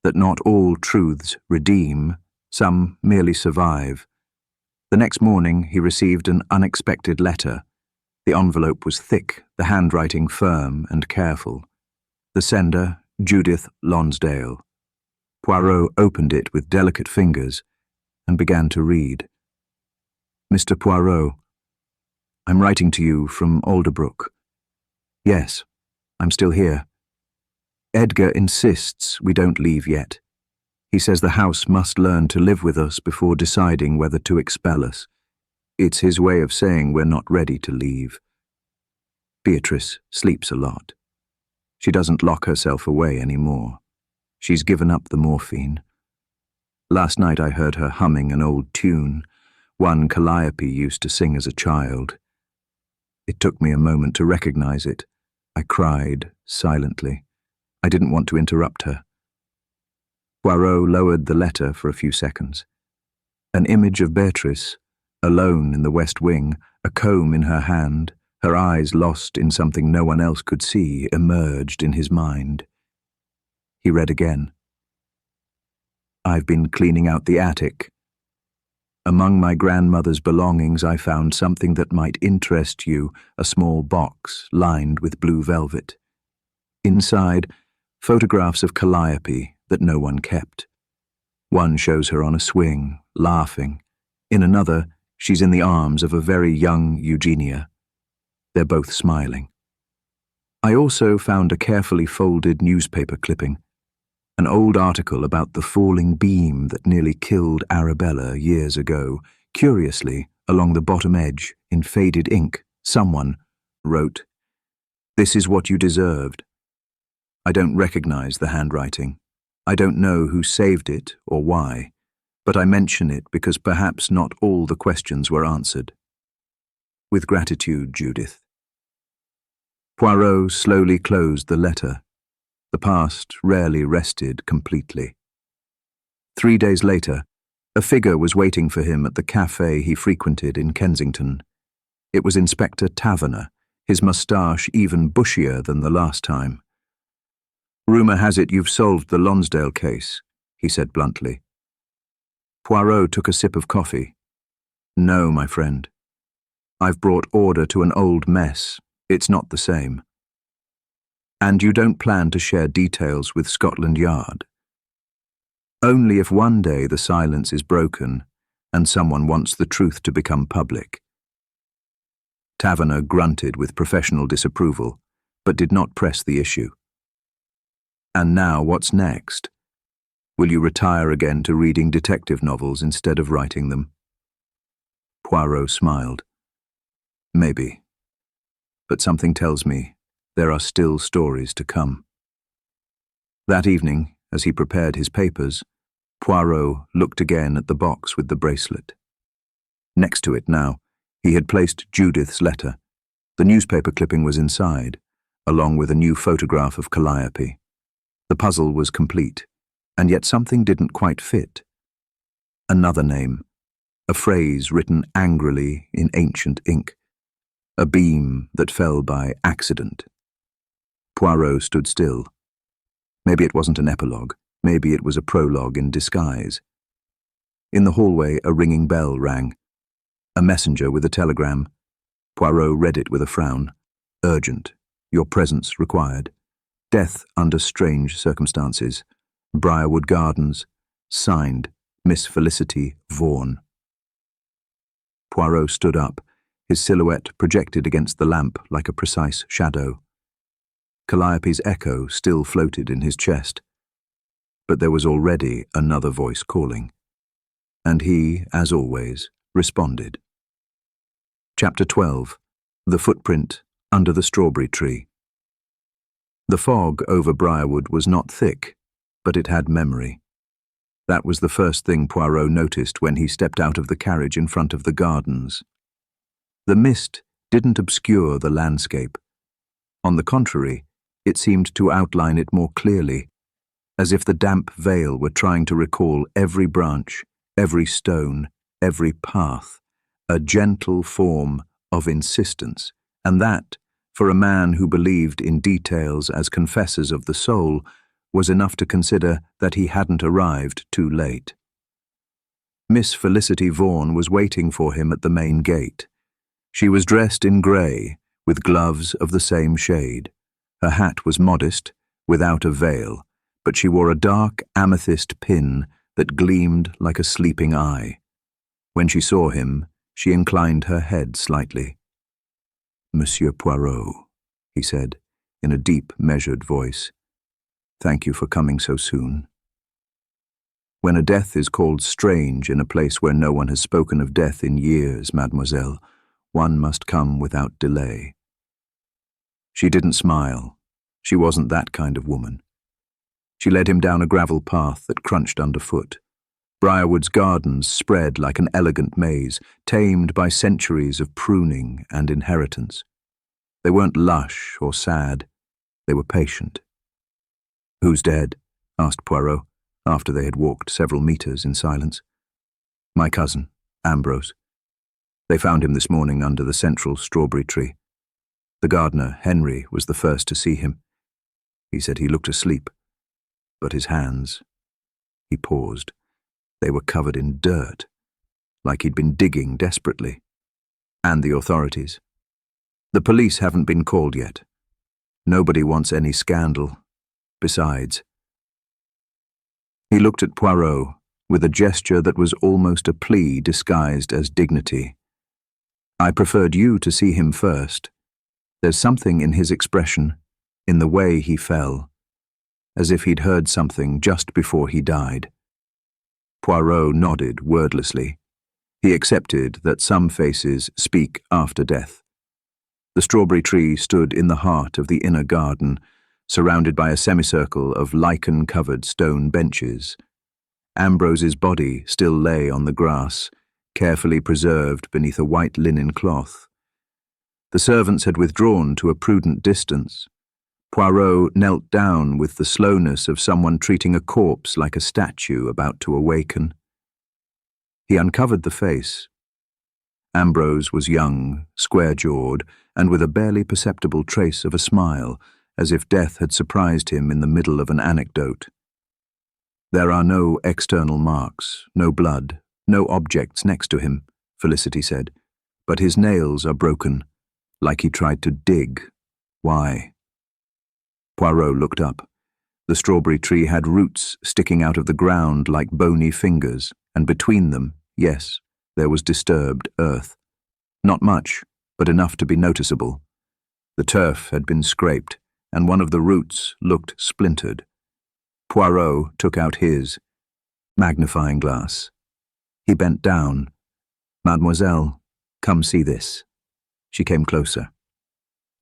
that not all truths redeem, some merely survive. The next morning he received an unexpected letter. The envelope was thick, the handwriting firm and careful. The sender, Judith Lonsdale. Poirot opened it with delicate fingers and began to read. Mr. Poirot, I'm writing to you from Alderbrook. Yes, I'm still here. Edgar insists we don't leave yet. He says the house must learn to live with us before deciding whether to expel us. It's his way of saying we're not ready to leave. Beatrice sleeps a lot. She doesn't lock herself away anymore. She's given up the morphine. Last night I heard her humming an old tune, one Calliope used to sing as a child. It took me a moment to recognize it. I cried silently. I didn't want to interrupt her. Poirot lowered the letter for a few seconds. An image of Beatrice, alone in the West Wing, a comb in her hand, her eyes lost in something no one else could see, emerged in his mind. He read again. I've been cleaning out the attic. Among my grandmother's belongings I found something that might interest you, a small box lined with blue velvet. Inside, photographs of Calliope that no one kept. One shows her on a swing, laughing. In another, she's in the arms of a very young Eugenia. They're both smiling. I also found a carefully folded newspaper clipping, an old article about the falling beam that nearly killed Arabella years ago. Curiously, along the bottom edge, in faded ink, someone wrote, "This is what you deserved." I don't recognize the handwriting. I don't know who saved it or why, but I mention it because perhaps not all the questions were answered. With gratitude, Judith. Poirot slowly closed the letter. The past rarely rested completely. 3 days later, a figure was waiting for him at the cafe he frequented in Kensington. It was Inspector Taverner, his moustache even bushier than the last time. "Rumour has it you've solved the Lonsdale case," he said bluntly. Poirot took a sip of coffee. "No, my friend. I've brought order to an old mess. It's not the same." "And you don't plan to share details with Scotland Yard?" "Only if one day the silence is broken and someone wants the truth to become public." Taverner grunted with professional disapproval, but did not press the issue. "And now what's next? Will you retire again to reading detective novels instead of writing them?" Poirot smiled. "Maybe. But something tells me there are still stories to come." That evening, as he prepared his papers, Poirot looked again at the box with the bracelet. Next to it now, he had placed Judith's letter. The newspaper clipping was inside, along with a new photograph of Calliope. The puzzle was complete, and yet something didn't quite fit. Another name, a phrase written angrily in ancient ink, a beam that fell by accident. Poirot stood still. Maybe it wasn't an epilogue. Maybe it was a prologue in disguise. In the hallway, a ringing bell rang. A messenger with a telegram. Poirot read it with a frown. "Urgent. Your presence required. Death under strange circumstances. Briarwood Gardens. Signed, Miss Felicity Vaughan." Poirot stood up, his silhouette projected against the lamp like a precise shadow. Calliope's echo still floated in his chest. But there was already another voice calling. And he, as always, responded. Chapter 12. The Footprint Under the Strawberry Tree. The fog over Briarwood was not thick, but it had memory. That was the first thing Poirot noticed when he stepped out of the carriage in front of the gardens. The mist didn't obscure the landscape. On the contrary, it seemed to outline it more clearly, as if the damp veil were trying to recall every branch, every stone, every path, a gentle form of insistence, and that, for a man who believed in details as confessors of the soul, was enough to consider that he hadn't arrived too late. Miss Felicity Vaughan was waiting for him at the main gate. She was dressed in grey, with gloves of the same shade. Her hat was modest, without a veil, but she wore a dark amethyst pin that gleamed like a sleeping eye. When she saw him, she inclined her head slightly. "Monsieur Poirot," he said, in a deep, measured voice. "Thank you for coming so soon." "When a death is called strange in a place where no one has spoken of death in years, mademoiselle, one must come without delay." She didn't smile. She wasn't that kind of woman. She led him down a gravel path that crunched underfoot. Briarwood's gardens spread like an elegant maze, tamed by centuries of pruning and inheritance. They weren't lush or sad. They were patient. "Who's dead?" asked Poirot, after they had walked several meters in silence. "My cousin, Ambrose. They found him this morning under the central strawberry tree. The gardener, Henry, was the first to see him. He said he looked asleep, but his hands—" He paused. They were covered in dirt, like he'd been digging desperately. "And the authorities?" "The police haven't been called yet. Nobody wants any scandal. Besides—" He looked at Poirot with a gesture that was almost a plea disguised as dignity. "I preferred you to see him first. There's something in his expression, in the way he fell, as if he'd heard something just before he died." Poirot nodded wordlessly. He accepted that some faces speak after death. The strawberry tree stood in the heart of the inner garden, surrounded by a semicircle of lichen-covered stone benches. Ambrose's body still lay on the grass, carefully preserved beneath a white linen cloth. The servants had withdrawn to a prudent distance. Poirot knelt down with the slowness of someone treating a corpse like a statue about to awaken. He uncovered the face. Ambrose was young, square-jawed, and with a barely perceptible trace of a smile, as if death had surprised him in the middle of an anecdote. "There are no external marks, no blood, no objects next to him," Felicity said, "but his nails are broken, like he tried to dig. Why?" Poirot looked up. The strawberry tree had roots sticking out of the ground like bony fingers, and between them, yes, there was disturbed earth. Not much, but enough to be noticeable. The turf had been scraped, and one of the roots looked splintered. Poirot took out his magnifying glass. He bent down. "Mademoiselle, come see this." She came closer.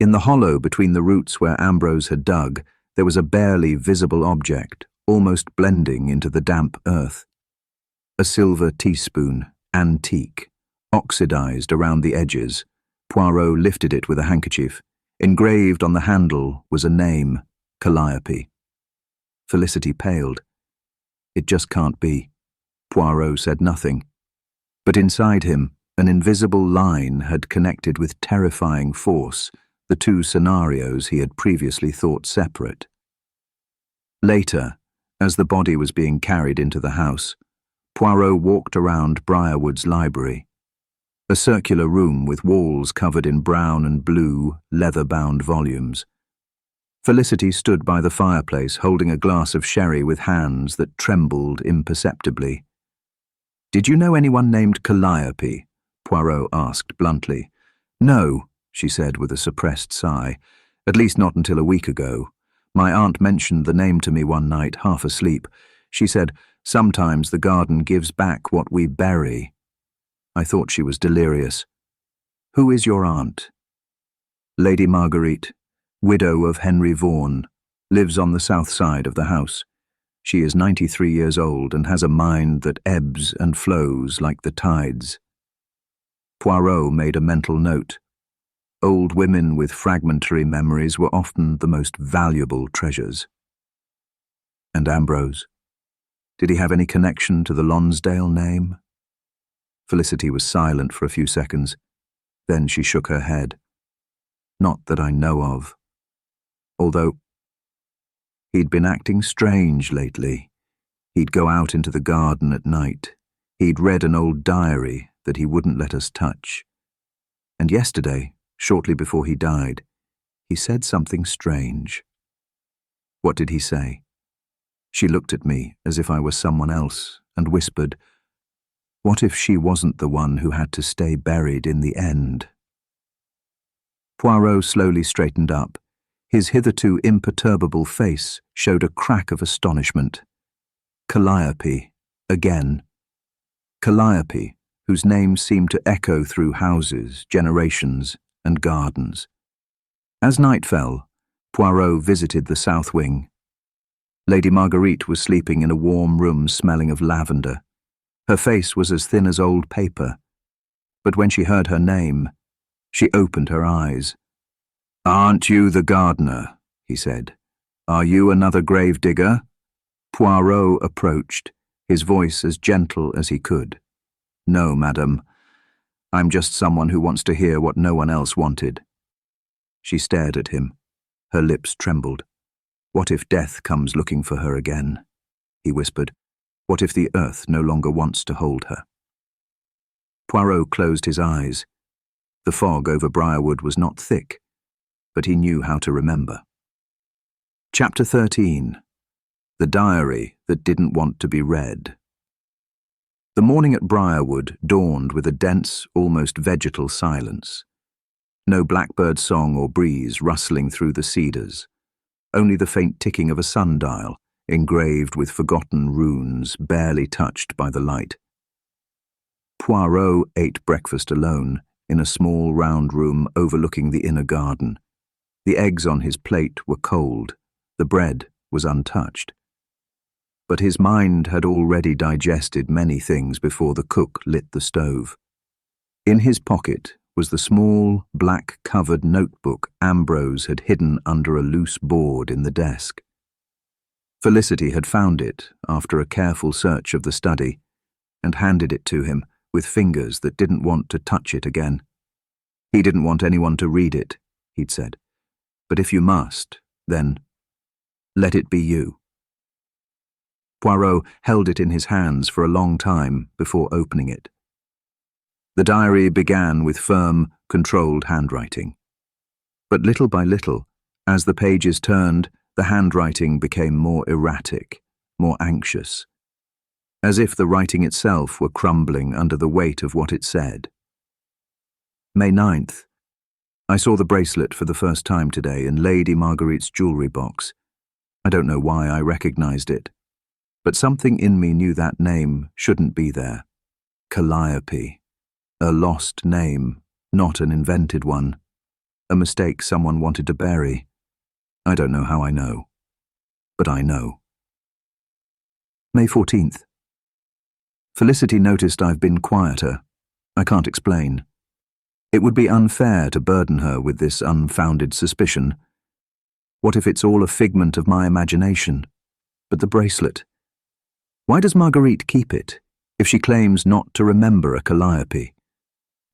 In the hollow between the roots where Ambrose had dug, there was a barely visible object, almost blending into the damp earth. A silver teaspoon, antique, oxidized around the edges. Poirot lifted it with a handkerchief. Engraved on the handle was a name, Calliope. Felicity paled. "It just can't be." Poirot said nothing. But inside him, an invisible line had connected with terrifying force the two scenarios he had previously thought separate. Later, as the body was being carried into the house, Poirot walked around Briarwood's library, a circular room with walls covered in brown and blue, leather-bound volumes. Felicity stood by the fireplace holding a glass of sherry with hands that trembled imperceptibly. "Did you know anyone named Calliope?" Poirot asked bluntly. "No," she said with a suppressed sigh. "At least not until a week ago. My aunt mentioned the name to me one night, half asleep. She said, 'Sometimes the garden gives back what we bury.' I thought she was delirious." "Who is your aunt?" "Lady Marguerite, widow of Henry Vaughan, lives on the south side of the house. She is 93 years old and has a mind that ebbs and flows like the tides." Poirot made a mental note. Old women with fragmentary memories were often the most valuable treasures. And Ambrose? Did he have any connection to the Lonsdale name? Felicity was silent for a few seconds. Then she shook her head. "Not that I know of. Although he'd been acting strange lately. He'd go out into the garden at night. He'd read an old diary that he wouldn't let us touch. And yesterday, shortly before he died, he said something strange." "What did he say?" She looked at me as if I were someone else and whispered, "What if she wasn't the one who had to stay buried in the end?" Poirot slowly straightened up. His hitherto imperturbable face showed a crack of astonishment. Calliope, again. Calliope, whose name seemed to echo through houses, generations, and gardens. As night fell, Poirot visited the south wing. Lady Marguerite was sleeping in a warm room smelling of lavender. Her face was as thin as old paper, but when she heard her name, she opened her eyes. "Aren't you the gardener?" he said. "Are you another grave digger?" Poirot approached, his voice as gentle as he could. "No, madam. I'm just someone who wants to hear what no one else wanted." She stared at him. Her lips trembled. "What if death comes looking for her again?" he whispered. "What if the earth no longer wants to hold her?" Poirot closed his eyes. The fog over Briarwood was not thick, but he knew how to remember. Chapter 13. The Diary That Didn't Want to Be Read. The morning at Briarwood dawned with a dense, almost vegetal silence. No blackbird song or breeze rustling through the cedars. Only the faint ticking of a sundial, engraved with forgotten runes, barely touched by the light. Poirot ate breakfast alone, in a small round room overlooking the inner garden. The eggs on his plate were cold, the bread was untouched. But his mind had already digested many things before the cook lit the stove. In his pocket was the small, black-covered notebook Ambrose had hidden under a loose board in the desk. Felicity had found it after a careful search of the study and handed it to him with fingers that didn't want to touch it again. He didn't want anyone to read it, he'd said. But if you must, then let it be you. Poirot held it in his hands for a long time before opening it. The diary began with firm, controlled handwriting. But little by little, as the pages turned, the handwriting became more erratic, more anxious, as if the writing itself were crumbling under the weight of what it said. May 9th. I saw the bracelet for the first time today in Lady Marguerite's jewellery box. I don't know why I recognized it, but something in me knew that name shouldn't be there. Calliope. A lost name, not an invented one. A mistake someone wanted to bury. I don't know how I know, but I know. May 14th. Felicity noticed I've been quieter. I can't explain. It would be unfair to burden her with this unfounded suspicion. What if it's all a figment of my imagination? But the bracelet. Why does Marguerite keep it, if she claims not to remember a calliope?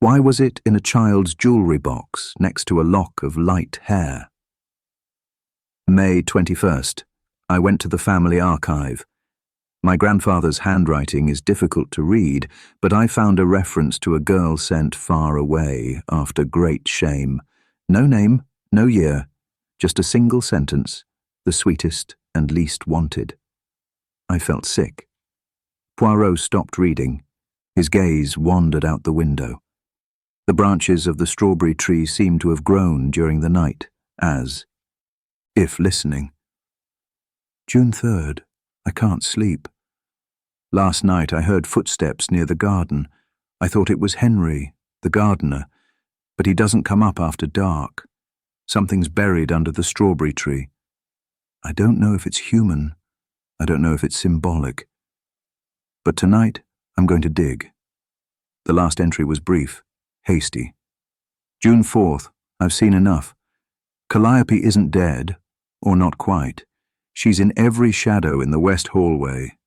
Why was it in a child's jewellery box next to a lock of light hair? May 21st. I went to the family archive. My grandfather's handwriting is difficult to read, but I found a reference to a girl sent far away after great shame. No name, no year, just a single sentence, the sweetest and least wanted. I felt sick. Poirot stopped reading. His gaze wandered out the window. The branches of the strawberry tree seemed to have grown during the night, as if listening. June 3rd. I can't sleep. Last night I heard footsteps near the garden. I thought it was Henry, the gardener, but he doesn't come up after dark. Something's buried under the strawberry tree. I don't know if it's human. I don't know if it's symbolic. But tonight I'm going to dig. The last entry was brief, hasty. June 4th. I've seen enough. Calliope isn't dead, or not quite. She's in every shadow in the west hallway,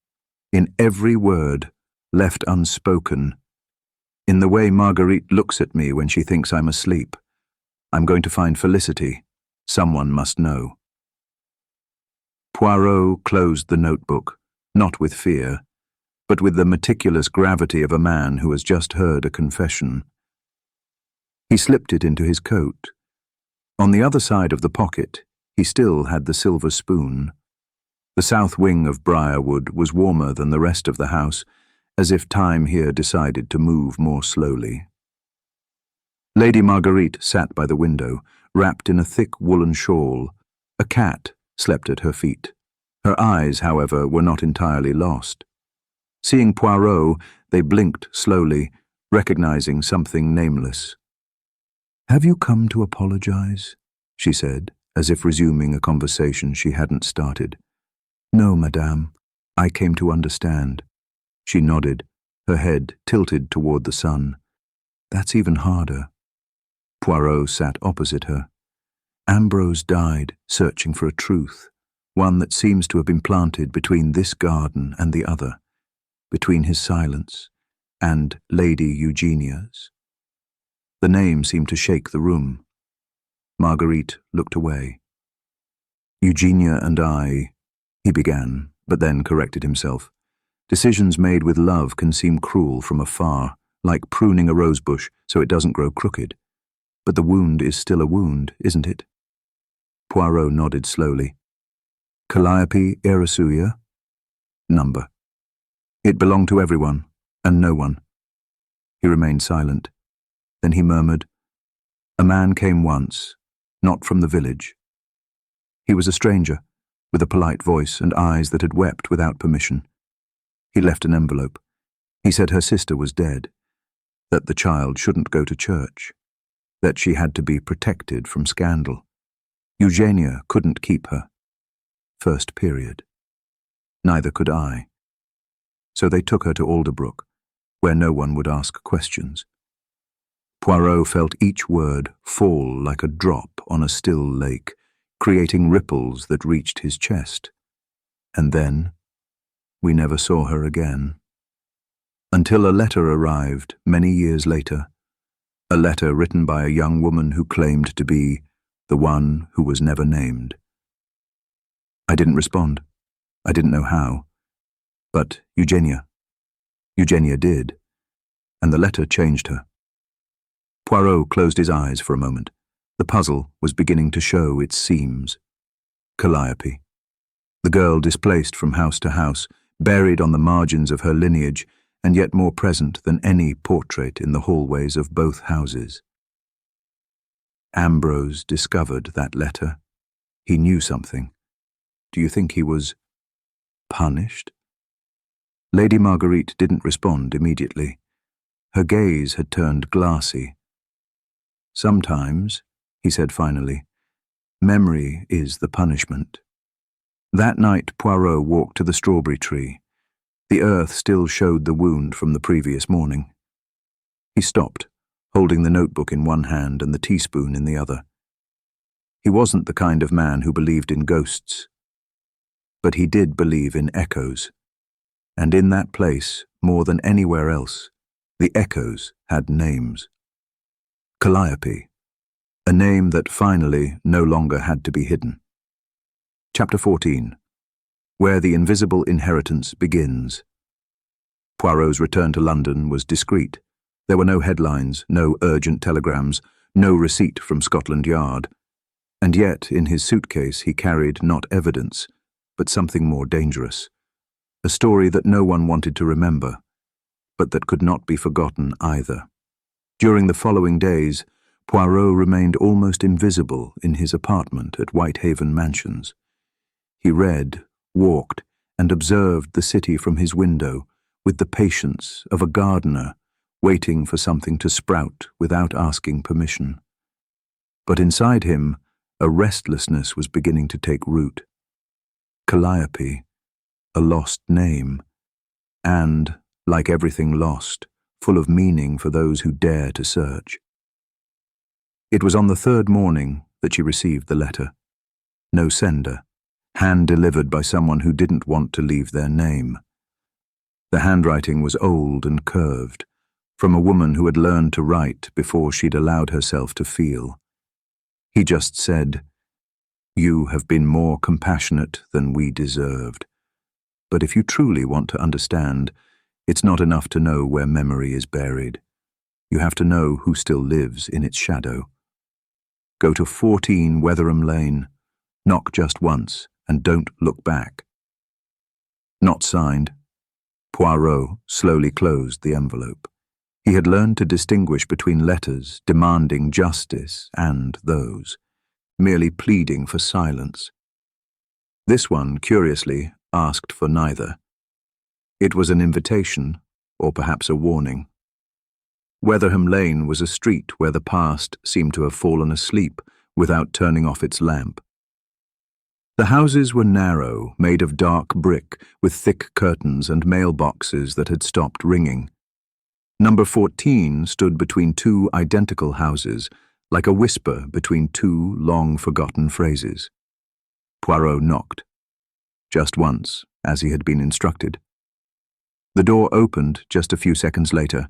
in every word left unspoken, in the way Marguerite looks at me when she thinks I'm asleep. I'm going to find Felicity. Someone must know. Poirot closed the notebook, not with fear, but with the meticulous gravity of a man who has just heard a confession. He slipped it into his coat. On the other side of the pocket, he still had the silver spoon. The south wing of Briarwood was warmer than the rest of the house, as if time here decided to move more slowly. Lady Marguerite sat by the window, wrapped in a thick woolen shawl. A cat slept at her feet. Her eyes, however, were not entirely lost. Seeing Poirot, they blinked slowly, recognizing something nameless. "Have you come to apologize?" she said, as if resuming a conversation she hadn't started. "No, madame. I came to understand." She nodded, her head tilted toward the sun. "That's even harder." Poirot sat opposite her. Ambrose died searching for a truth, one that seems to have been planted between this garden and the other, between his silence and Lady Eugenia's. The name seemed to shake the room. Marguerite looked away. "Eugenia and I," he began, but then corrected himself. "Decisions made with love can seem cruel from afar, like pruning a rosebush so it doesn't grow crooked. But the wound is still a wound, isn't it?" Poirot nodded slowly. "Calliope Irasuia? Number. It belonged to everyone, and no one." He remained silent. Then he murmured, "A man came once, not from the village. He was a stranger, with a polite voice and eyes that had wept without permission. He left an envelope. He said her sister was dead, that the child shouldn't go to church, that she had to be protected from scandal. Eugenia couldn't keep her. First period. Neither could I. So they took her to Alderbrook, where no one would ask questions. Poirot felt each word fall like a drop on a still lake, creating ripples that reached his chest. And then, we never saw her again. Until a letter arrived many years later, a letter written by a young woman who claimed to be the one who was never named. I didn't respond. I didn't know how. But Eugenia did, and the letter changed her. Poirot closed his eyes for a moment. The puzzle was beginning to show its seams. Calliope. The girl displaced from house to house, buried on the margins of her lineage, and yet more present than any portrait in the hallways of both houses. Ambrose discovered that letter. He knew something. Do you think he was punished? Lady Marguerite didn't respond immediately. Her gaze had turned glassy. Sometimes, he said finally, memory is the punishment. That night Poirot walked to the strawberry tree. The earth still showed the wound from the previous morning. He stopped, holding the notebook in one hand and the teaspoon in the other. He wasn't the kind of man who believed in ghosts. But he did believe in echoes. And in that place, more than anywhere else, the echoes had names. Calliope, a name that finally no longer had to be hidden. Chapter 14. Where the Invisible Inheritance Begins. Poirot's return to London was discreet. There were no headlines, no urgent telegrams, no receipt from Scotland Yard. And yet, in his suitcase, he carried not evidence, but something more dangerous. A story that no one wanted to remember, but that could not be forgotten either. During the following days, Poirot remained almost invisible in his apartment at Whitehaven Mansions. He read, walked, and observed the city from his window with the patience of a gardener waiting for something to sprout without asking permission. But inside him, a restlessness was beginning to take root. Calliope, a lost name, and, like everything lost, full of meaning for those who dare to search. It was on the third morning that she received the letter. No sender, hand-delivered by someone who didn't want to leave their name. The handwriting was old and curved, from a woman who had learned to write before she'd allowed herself to feel. He just said, "You have been more compassionate than we deserved. But if you truly want to understand, it's not enough to know where memory is buried. You have to know who still lives in its shadow. Go to 14 Wetherham Lane. Knock just once, and don't look back." Not signed. Poirot slowly closed the envelope. He had learned to distinguish between letters demanding justice and those, merely pleading for silence. This one, curiously, asked for neither. It was an invitation, or perhaps a warning. Wetherham Lane was a street where the past seemed to have fallen asleep without turning off its lamp. The houses were narrow, made of dark brick, with thick curtains and mailboxes that had stopped ringing. Number 14 stood between two identical houses, like a whisper between two long-forgotten phrases. Poirot knocked. Just once, as he had been instructed. The door opened just a few seconds later.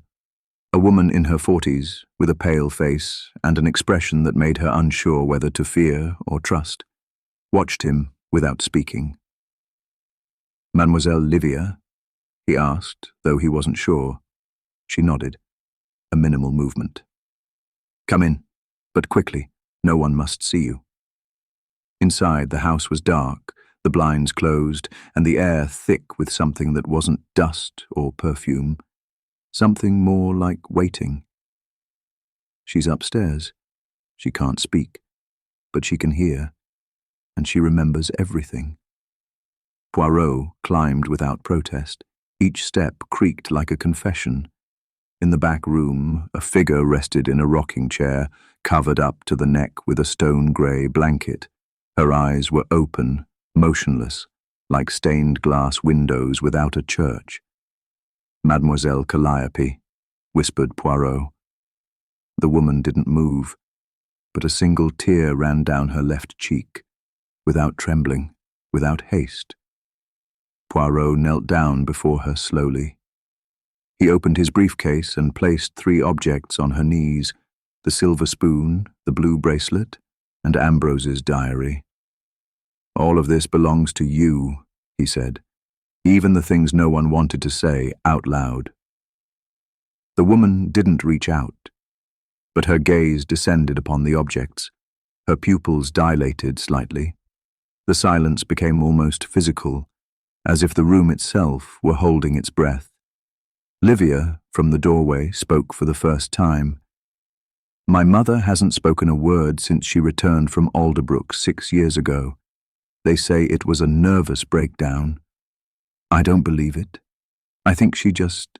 A woman in her 40s, with a pale face and an expression that made her unsure whether to fear or trust, watched him without speaking. "Mademoiselle Livia?" he asked, though he wasn't sure. She nodded, a minimal movement. "Come in, but quickly. No one must see you." Inside, the house was dark, the blinds closed, and the air thick with something that wasn't dust or perfume, something more like waiting. She's upstairs. She can't speak, but she can hear, and she remembers everything. Poirot climbed without protest. Each step creaked like a confession. In the back room, a figure rested in a rocking chair, covered up to the neck with a stone-grey blanket. Her eyes were open, motionless, like stained glass windows without a church. "Mademoiselle Calliope," whispered Poirot. The woman didn't move, but a single tear ran down her left cheek, without trembling, without haste. Poirot knelt down before her slowly. He opened his briefcase and placed 3 objects on her knees: the silver spoon, the blue bracelet, and Ambrose's diary. "All of this belongs to you," he said, even the things no one wanted to say out loud. The woman didn't reach out, but her gaze descended upon the objects. Her pupils dilated slightly. The silence became almost physical, as if the room itself were holding its breath. Livia, from the doorway, spoke for the first time. "My mother hasn't spoken a word since she returned from Alderbrook 6 years ago. They say it was a nervous breakdown. I don't believe it. I think she just—"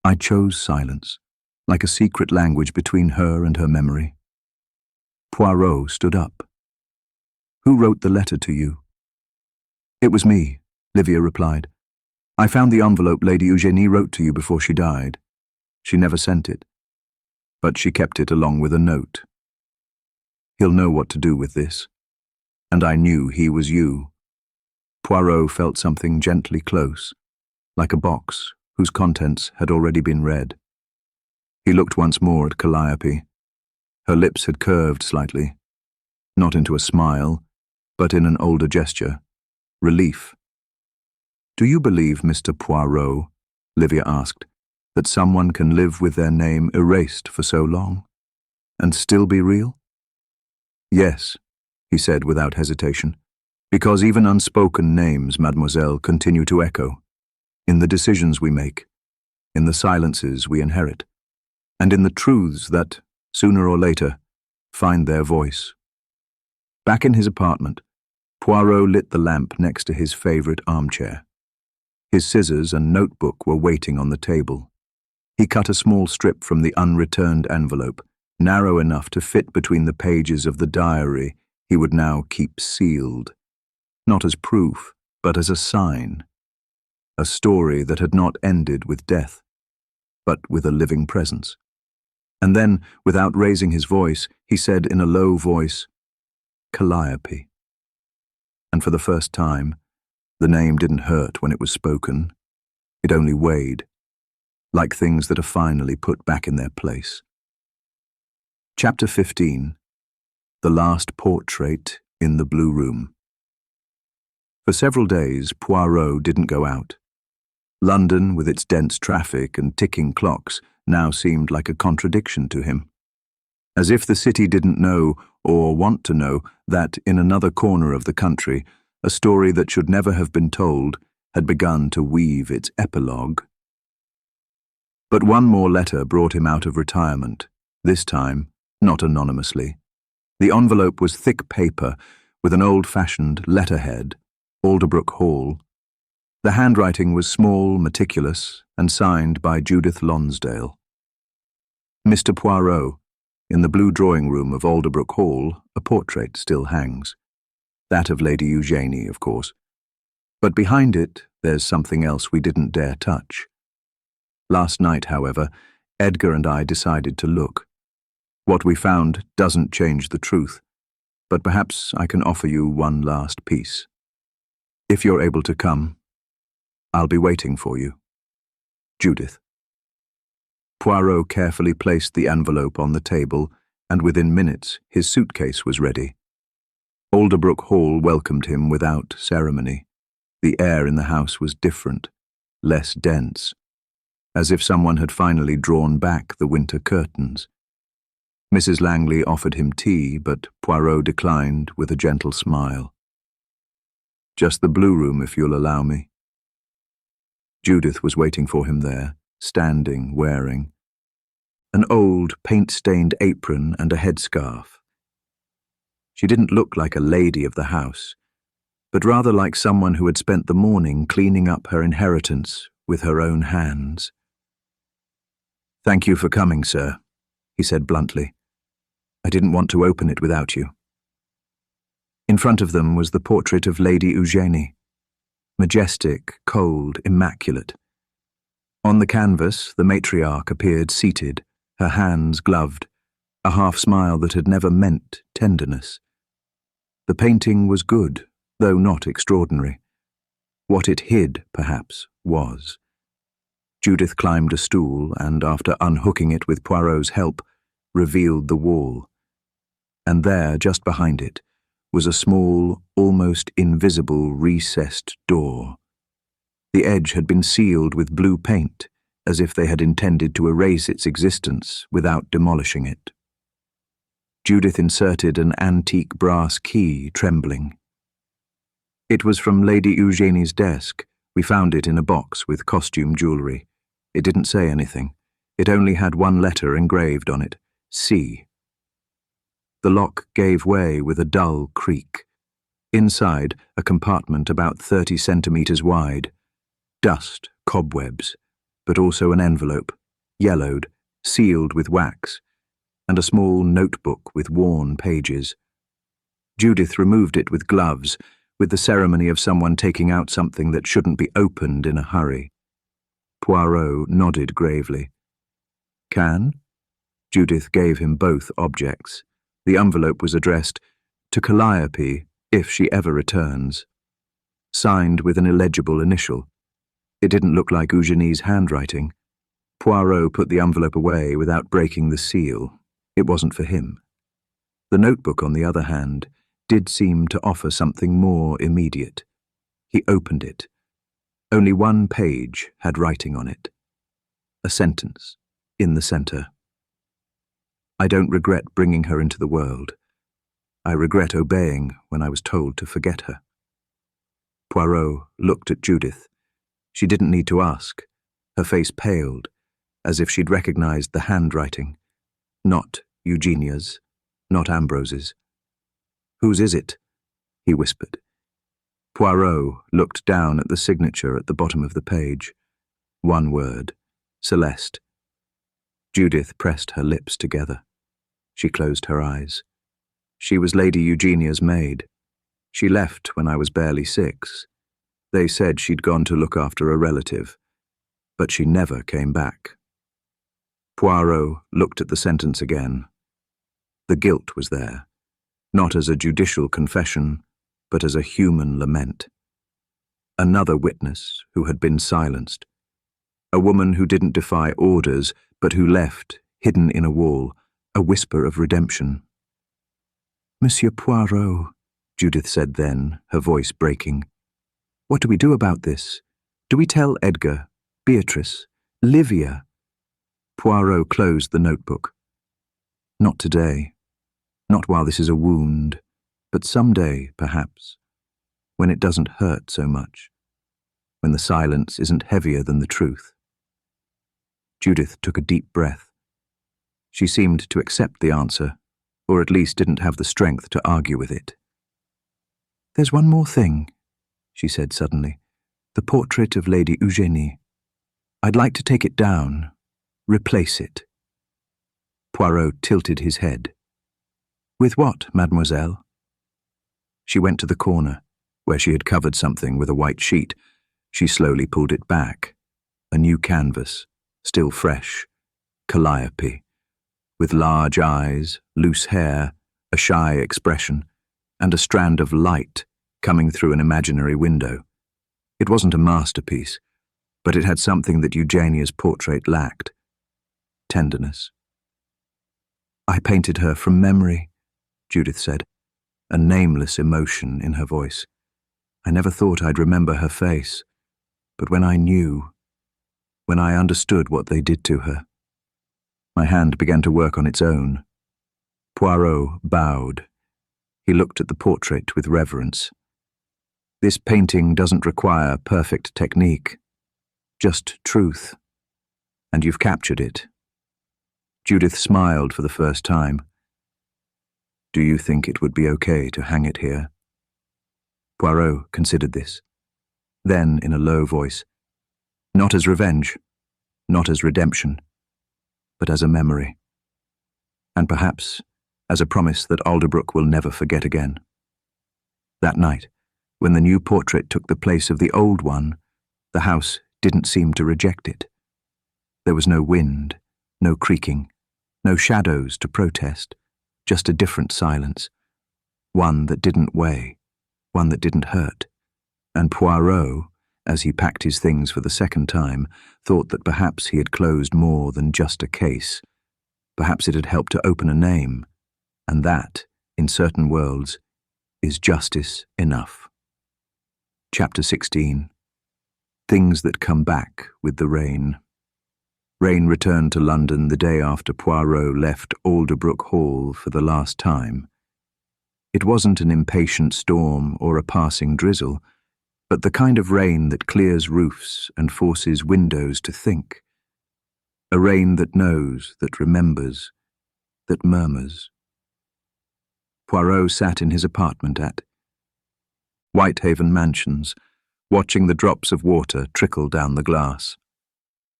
I chose silence, like a secret language between her and her memory. Poirot stood up. "Who wrote the letter to you?" "It was me," Livia replied. "I found the envelope Lady Eugénie wrote to you before she died. She never sent it, but she kept it along with a note. He'll know what to do with this. And I knew he was you." Poirot felt something gently close, like a box whose contents had already been read. He looked once more at Calliope. Her lips had curved slightly, not into a smile, but in an older gesture, relief. "Do you believe, Mr. Poirot," Livia asked, "that someone can live with their name erased for so long, and still be real?" "Yes," he said without hesitation, "because even unspoken names, mademoiselle, continue to echo, in the decisions we make, in the silences we inherit, and in the truths that, sooner or later, find their voice." Back in his apartment, Poirot lit the lamp next to his favorite armchair. His scissors and notebook were waiting on the table. He cut a small strip from the unreturned envelope, narrow enough to fit between the pages of the diary he would now keep sealed, not as proof, but as a sign. A story that had not ended with death, but with a living presence. And then, without raising his voice, he said in a low voice, "Calliope." And for the first time, the name didn't hurt when it was spoken. It only weighed, like things that are finally put back in their place. Chapter 15. The Last Portrait in the Blue Room. For several days, Poirot didn't go out. London, with its dense traffic and ticking clocks, now seemed like a contradiction to him. As if the city didn't know, or want to know, that in another corner of the country, a story that should never have been told had begun to weave its epilogue. But one more letter brought him out of retirement, this time not anonymously. The envelope was thick paper with an old-fashioned letterhead, Alderbrook Hall. The handwriting was small, meticulous, and signed by Judith Lonsdale. "Mr. Poirot, in the blue drawing-room of Alderbrook Hall, a portrait still hangs. That of Lady Eugénie, of course. But behind it, there's something else we didn't dare touch. Last night, however, Edgar and I decided to look. What we found doesn't change the truth, but perhaps I can offer you one last piece. If you're able to come, I'll be waiting for you. Judith." Poirot carefully placed the envelope on the table, and within minutes his suitcase was ready. Alderbrook Hall welcomed him without ceremony. The air in the house was different, less dense, as if someone had finally drawn back the winter curtains. Mrs. Langley offered him tea, but Poirot declined with a gentle smile. "Just the blue room, if you'll allow me." Judith was waiting for him there, standing, wearing an old, paint-stained apron and a headscarf. She didn't look like a lady of the house, but rather like someone who had spent the morning cleaning up her inheritance with her own hands. "Thank you for coming, sir," he said bluntly. "I didn't want to open it without you." In front of them was the portrait of Lady Eugénie, majestic, cold, immaculate. On the canvas, the matriarch appeared seated, her hands gloved, a half-smile that had never meant tenderness. The painting was good, though not extraordinary. What it hid, perhaps, was. Judith climbed a stool and, after unhooking it with Poirot's help, revealed the wall. And there, just behind it, was a small, almost invisible recessed door. The edge had been sealed with blue paint, as if they had intended to erase its existence without demolishing it. Judith inserted an antique brass key, trembling. It was from Lady Eugenie's desk. We found it in a box with costume jewellery. It didn't say anything. It only had one letter engraved on it, C. The lock gave way with a dull creak. Inside, a compartment about 30 centimetres wide. Dust, cobwebs, but also an envelope, yellowed, sealed with wax, and a small notebook with worn pages. Judith removed it with gloves, with the ceremony of someone taking out something that shouldn't be opened in a hurry. Poirot nodded gravely. Can? Judith gave him both objects. The envelope was addressed, to Calliope, if she ever returns. Signed with an illegible initial. It didn't look like Eugenie's handwriting. Poirot put the envelope away without breaking the seal. It wasn't for him. The notebook, on the other hand, did seem to offer something more immediate. He opened it. Only one page had writing on it. A sentence, in the centre. I don't regret bringing her into the world. I regret obeying when I was told to forget her. Poirot looked at Judith. She didn't need to ask. Her face paled, as if she'd recognized the handwriting. Not Eugenia's, not Ambrose's. Whose is it? He whispered. Poirot looked down at the signature at the bottom of the page. One word, Celeste. Judith pressed her lips together. She closed her eyes. She was Lady Eugenia's maid. She left when I was barely 6. They said she'd gone to look after a relative, but she never came back. Poirot looked at the sentence again. The guilt was there, not as a judicial confession, but as a human lament. Another witness who had been silenced. A woman who didn't defy orders, but who left, hidden in a wall, a whisper of redemption. Monsieur Poirot, Judith said then, her voice breaking. What do we do about this? Do we tell Edgar, Beatrice, Livia? Poirot closed the notebook. Not today. Not while this is a wound, but someday, perhaps, when it doesn't hurt so much, when the silence isn't heavier than the truth. Judith took a deep breath. She seemed to accept the answer, or at least didn't have the strength to argue with it. There's one more thing, she said suddenly. The portrait of Lady Eugenie. I'd like to take it down, replace it. Poirot tilted his head. With what, mademoiselle? She went to the corner, where she had covered something with a white sheet. She slowly pulled it back. A new canvas, still fresh. Calliope. With large eyes, loose hair, a shy expression, and a strand of light coming through an imaginary window. It wasn't a masterpiece, but it had something that Eugenia's portrait lacked. Tenderness. I painted her from memory, Judith said, a nameless emotion in her voice. I never thought I'd remember her face, but when I knew, when I understood what they did to her, my hand began to work on its own. Poirot bowed. He looked at the portrait with reverence. This painting doesn't require perfect technique, just truth. And you've captured it. Judith smiled for the first time. Do you think it would be okay to hang it here? Poirot considered this. Then, in a low voice, not as revenge, not as redemption, but as a memory. And perhaps as a promise that Alderbrook will never forget again. That night, when the new portrait took the place of the old one, the house didn't seem to reject it. There was no wind, no creaking, No shadows to protest, just a different silence. One that didn't weigh, one that didn't hurt. And Poirot, as he packed his things for the second time, thought that perhaps he had closed more than just a case. Perhaps it had helped to open a name, and that, in certain worlds, is justice enough. Chapter 16. Things that come back with the rain. Rain returned to London the day after Poirot left Alderbrook Hall for the last time. It wasn't an impatient storm or a passing drizzle, but the kind of rain that clears roofs and forces windows to think. A rain that knows, that remembers, that murmurs. Poirot sat in his apartment at Whitehaven Mansions, watching the drops of water trickle down the glass.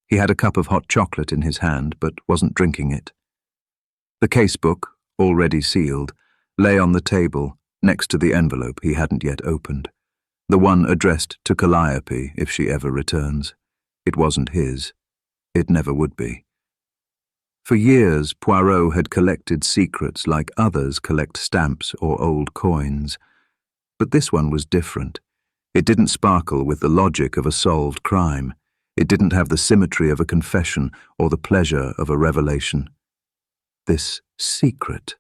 He had a cup of hot chocolate in his hand, but wasn't drinking it. The casebook, already sealed, lay on the table next to the envelope he hadn't yet opened, the one addressed to Calliope if she ever returns. It wasn't his. It never would be. For years, Poirot had collected secrets like others collect stamps or old coins. But this one was different. It didn't sparkle with the logic of a solved crime. It didn't have the symmetry of a confession or the pleasure of a revelation. This secret.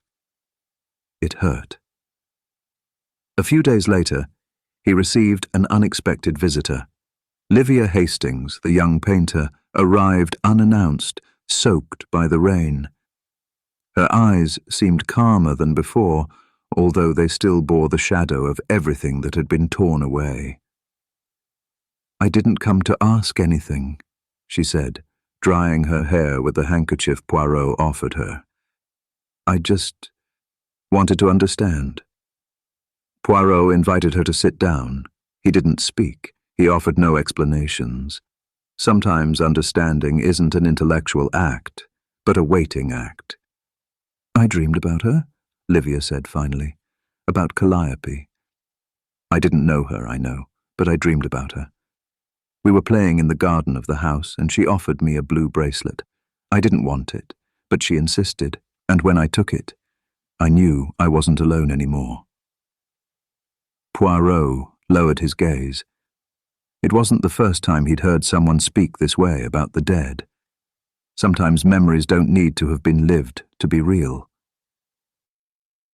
It hurt. A few days later, he received an unexpected visitor. Livia Hastings, the young painter, arrived unannounced, soaked by the rain. Her eyes seemed calmer than before, although they still bore the shadow of everything that had been torn away. "I didn't come to ask anything," she said, drying her hair with the handkerchief Poirot offered her. "I just wanted to understand." Poirot invited her to sit down. He didn't speak. He offered no explanations. Sometimes understanding isn't an intellectual act, but a waiting act. "I dreamed about her," Livia said finally. "About Calliope. I didn't know her, I know, but I dreamed about her. We were playing in the garden of the house, and she offered me a blue bracelet. I didn't want it, but she insisted, and when I took it, I knew I wasn't alone anymore." Poirot lowered his gaze. It wasn't the first time he'd heard someone speak this way about the dead. Sometimes memories don't need to have been lived to be real.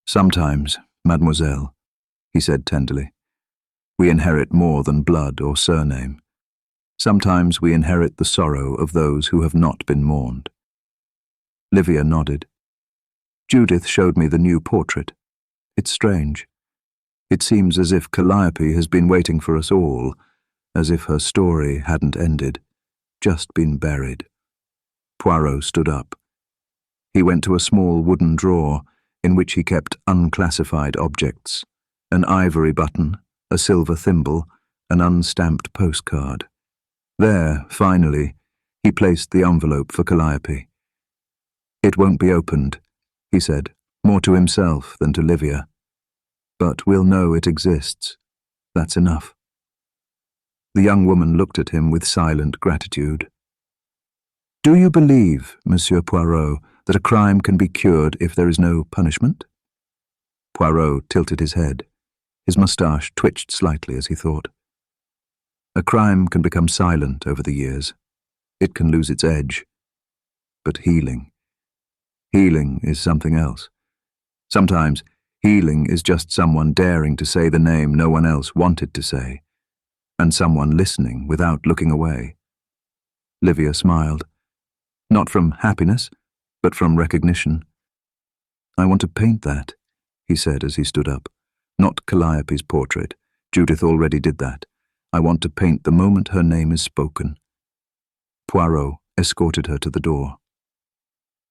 "Sometimes, mademoiselle," he said tenderly, "we inherit more than blood or surname. Sometimes we inherit the sorrow of those who have not been mourned." Livia nodded. "Judith showed me the new portrait. It's strange. It seems as if Calliope has been waiting for us all, as if her story hadn't ended, just been buried." Poirot stood up. He went to a small wooden drawer in which he kept unclassified objects, an ivory button, a silver thimble, an unstamped postcard. There, finally, he placed the envelope for Calliope. "It won't be opened," he said, more to himself than to Livia. "But we'll know it exists. That's enough." The young woman looked at him with silent gratitude. "Do you believe, Monsieur Poirot, that a crime can be cured if there is no punishment?" Poirot tilted his head. His moustache twitched slightly as he thought. "A crime can become silent over the years. It can lose its edge. But healing is something else. Sometimes healing is just someone daring to say the name no one else wanted to say, and someone listening without looking away." Livia smiled. Not from happiness, but from recognition. "I want to paint that," he said as he stood up. "Not Calliope's portrait. Judith already did that. I want to paint the moment her name is spoken." Poirot escorted her to the door.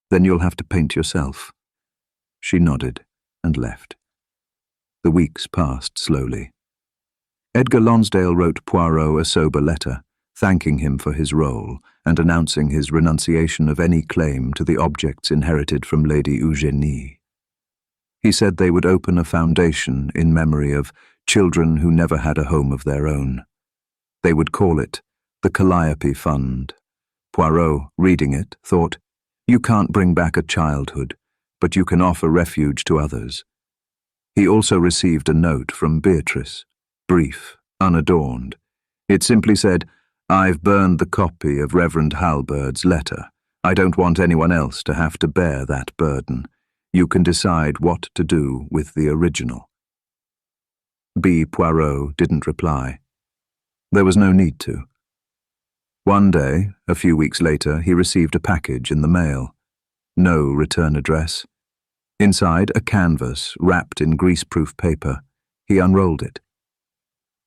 "Then you'll have to paint yourself." She nodded and left. The weeks passed slowly. Edgar Lonsdale wrote Poirot a sober letter, thanking him for his role and announcing his renunciation of any claim to the objects inherited from Lady Eugénie. He said they would open a foundation in memory of children who never had a home of their own. They would call it the Calliope Fund. Poirot, reading it, thought, You can't bring back a childhood, but you can offer refuge to others. He also received a note from Beatrice, brief, unadorned. It simply said, "I've burned the copy of Reverend Halbert's letter. I don't want anyone else to have to bear that burden. You can decide what to do with the original." B. Poirot didn't reply. There was no need to. One day, a few weeks later, he received a package in the mail. No return address. Inside, a canvas wrapped in greaseproof paper. He unrolled it.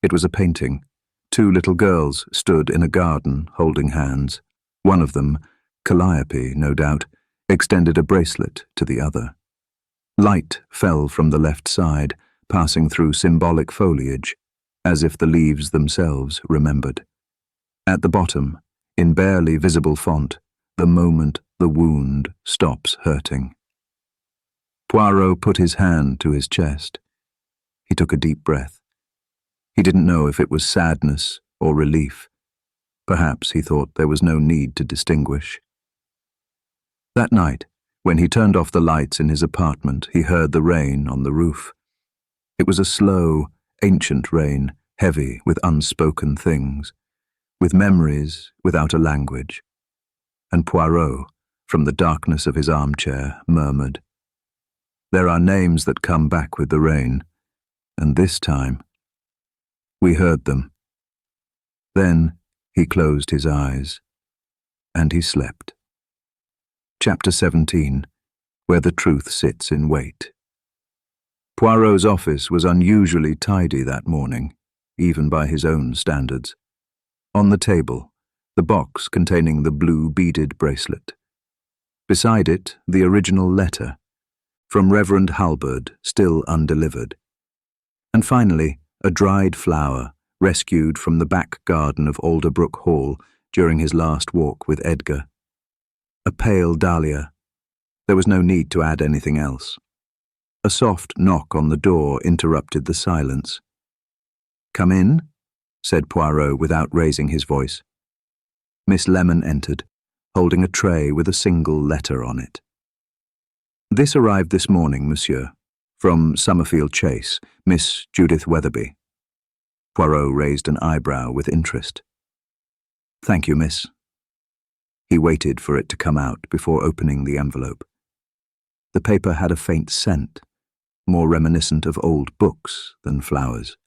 It was a painting. Two little girls stood in a garden, holding hands. One of them, Calliope, no doubt, extended a bracelet to the other. Light fell from the left side, passing through symbolic foliage, as if the leaves themselves remembered. At the bottom, in barely visible font, the moment the wound stops hurting. Poirot put his hand to his chest. He took a deep breath. He didn't know if it was sadness or relief. Perhaps he thought there was no need to distinguish. That night, when he turned off the lights in his apartment, he heard the rain on the roof. It was a slow, ancient rain, heavy with unspoken things, with memories without a language. And Poirot, from the darkness of his armchair, murmured, "There are names that come back with the rain, and this time we heard them." Then he closed his eyes, and he slept. Chapter 17, Where the Truth Sits in Wait. Poirot's office was unusually tidy that morning, even by his own standards. On the table, the box containing the blue beaded bracelet. Beside it, the original letter, from Reverend Halbert, still undelivered. And finally, a dried flower, rescued from the back garden of Alderbrook Hall during his last walk with Edgar. A pale dahlia. There was no need to add anything else. A soft knock on the door interrupted the silence. "Come in," said Poirot without raising his voice. Miss Lemon entered, holding a tray with a single letter on it. "This arrived this morning, monsieur, from Summerfield Chase, Miss Judith Weatherby." Poirot raised an eyebrow with interest. "Thank you, miss." He waited for it to come out before opening the envelope. The paper had a faint scent, more reminiscent of old books than flowers.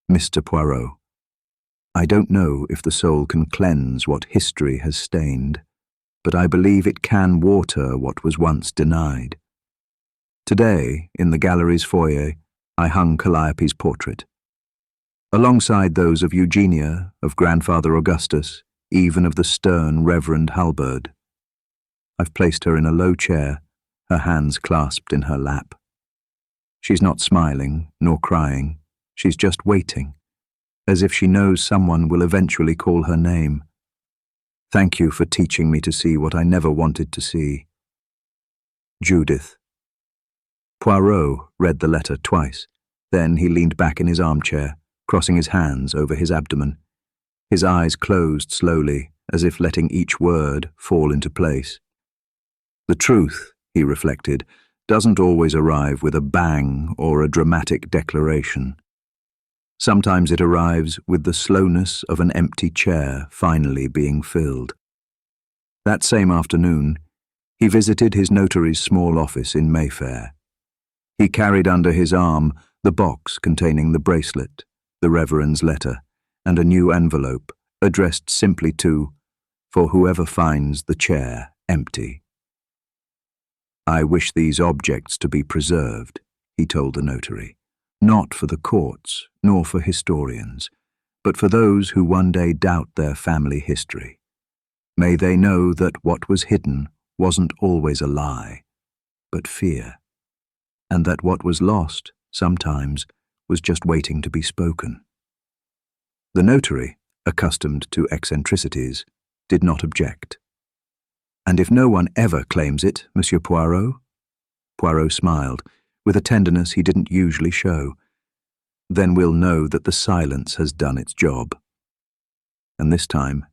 "Mr. Poirot, I don't know if the soul can cleanse what history has stained, but I believe it can water what was once denied. Today, in the gallery's foyer, I hung Calliope's portrait. Alongside those of Eugenia, of Grandfather Augustus, even of the stern Reverend Halbert. I've placed her in a low chair, her hands clasped in her lap. She's not smiling, nor crying. She's just waiting, as if she knows someone will eventually call her name. Thank you for teaching me to see what I never wanted to see. Judith." Poirot read the letter twice. Then he leaned back in his armchair, crossing his hands over his abdomen. His eyes closed slowly, as if letting each word fall into place. The truth, he reflected, doesn't always arrive with a bang or a dramatic declaration. Sometimes it arrives with the slowness of an empty chair finally being filled. That same afternoon, he visited his notary's small office in Mayfair. He carried under his arm the box containing the bracelet, the Reverend's letter, and a new envelope addressed simply to, "For whoever finds the chair empty." "I wish these objects to be preserved," he told the notary, "not for the courts, nor for historians, but for those who one day doubt their family history. May they know that what was hidden wasn't always a lie, but fear, and that what was lost, sometimes, was just waiting to be spoken." The notary, accustomed to eccentricities, did not object. "And if no one ever claims it, Monsieur Poirot?" Poirot smiled, with a tenderness he didn't usually show. "Then we'll know that the silence has done its job." And this time,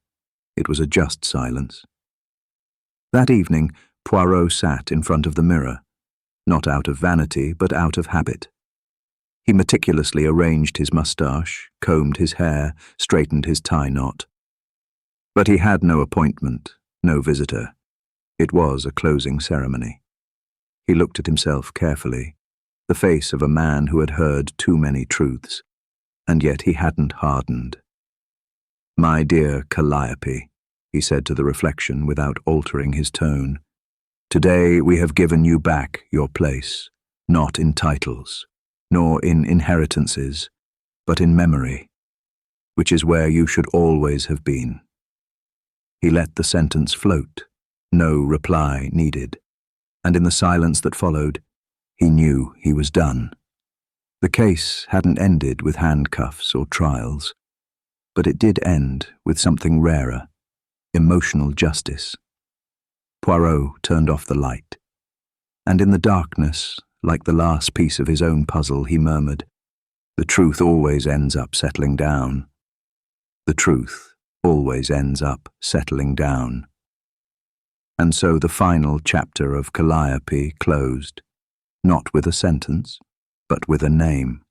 it was a just silence. That evening, Poirot sat in front of the mirror, not out of vanity, but out of habit. He meticulously arranged his moustache, combed his hair, straightened his tie knot. But he had no appointment, no visitor. It was a closing ceremony. He looked at himself carefully, the face of a man who had heard too many truths, and yet he hadn't hardened. "My dear Calliope," he said to the reflection without altering his tone, "today we have given you back your place, not in titles, nor in inheritances, but in memory, which is where you should always have been." He let the sentence float, no reply needed, and in the silence that followed, he knew he was done. The case hadn't ended with handcuffs or trials, but it did end with something rarer, emotional justice. Poirot turned off the light, and in the darkness, like the last piece of his own puzzle, he murmured, "The truth always ends up settling down. The truth always ends up settling down." And so the final chapter of Calliope closed, not with a sentence, but with a name.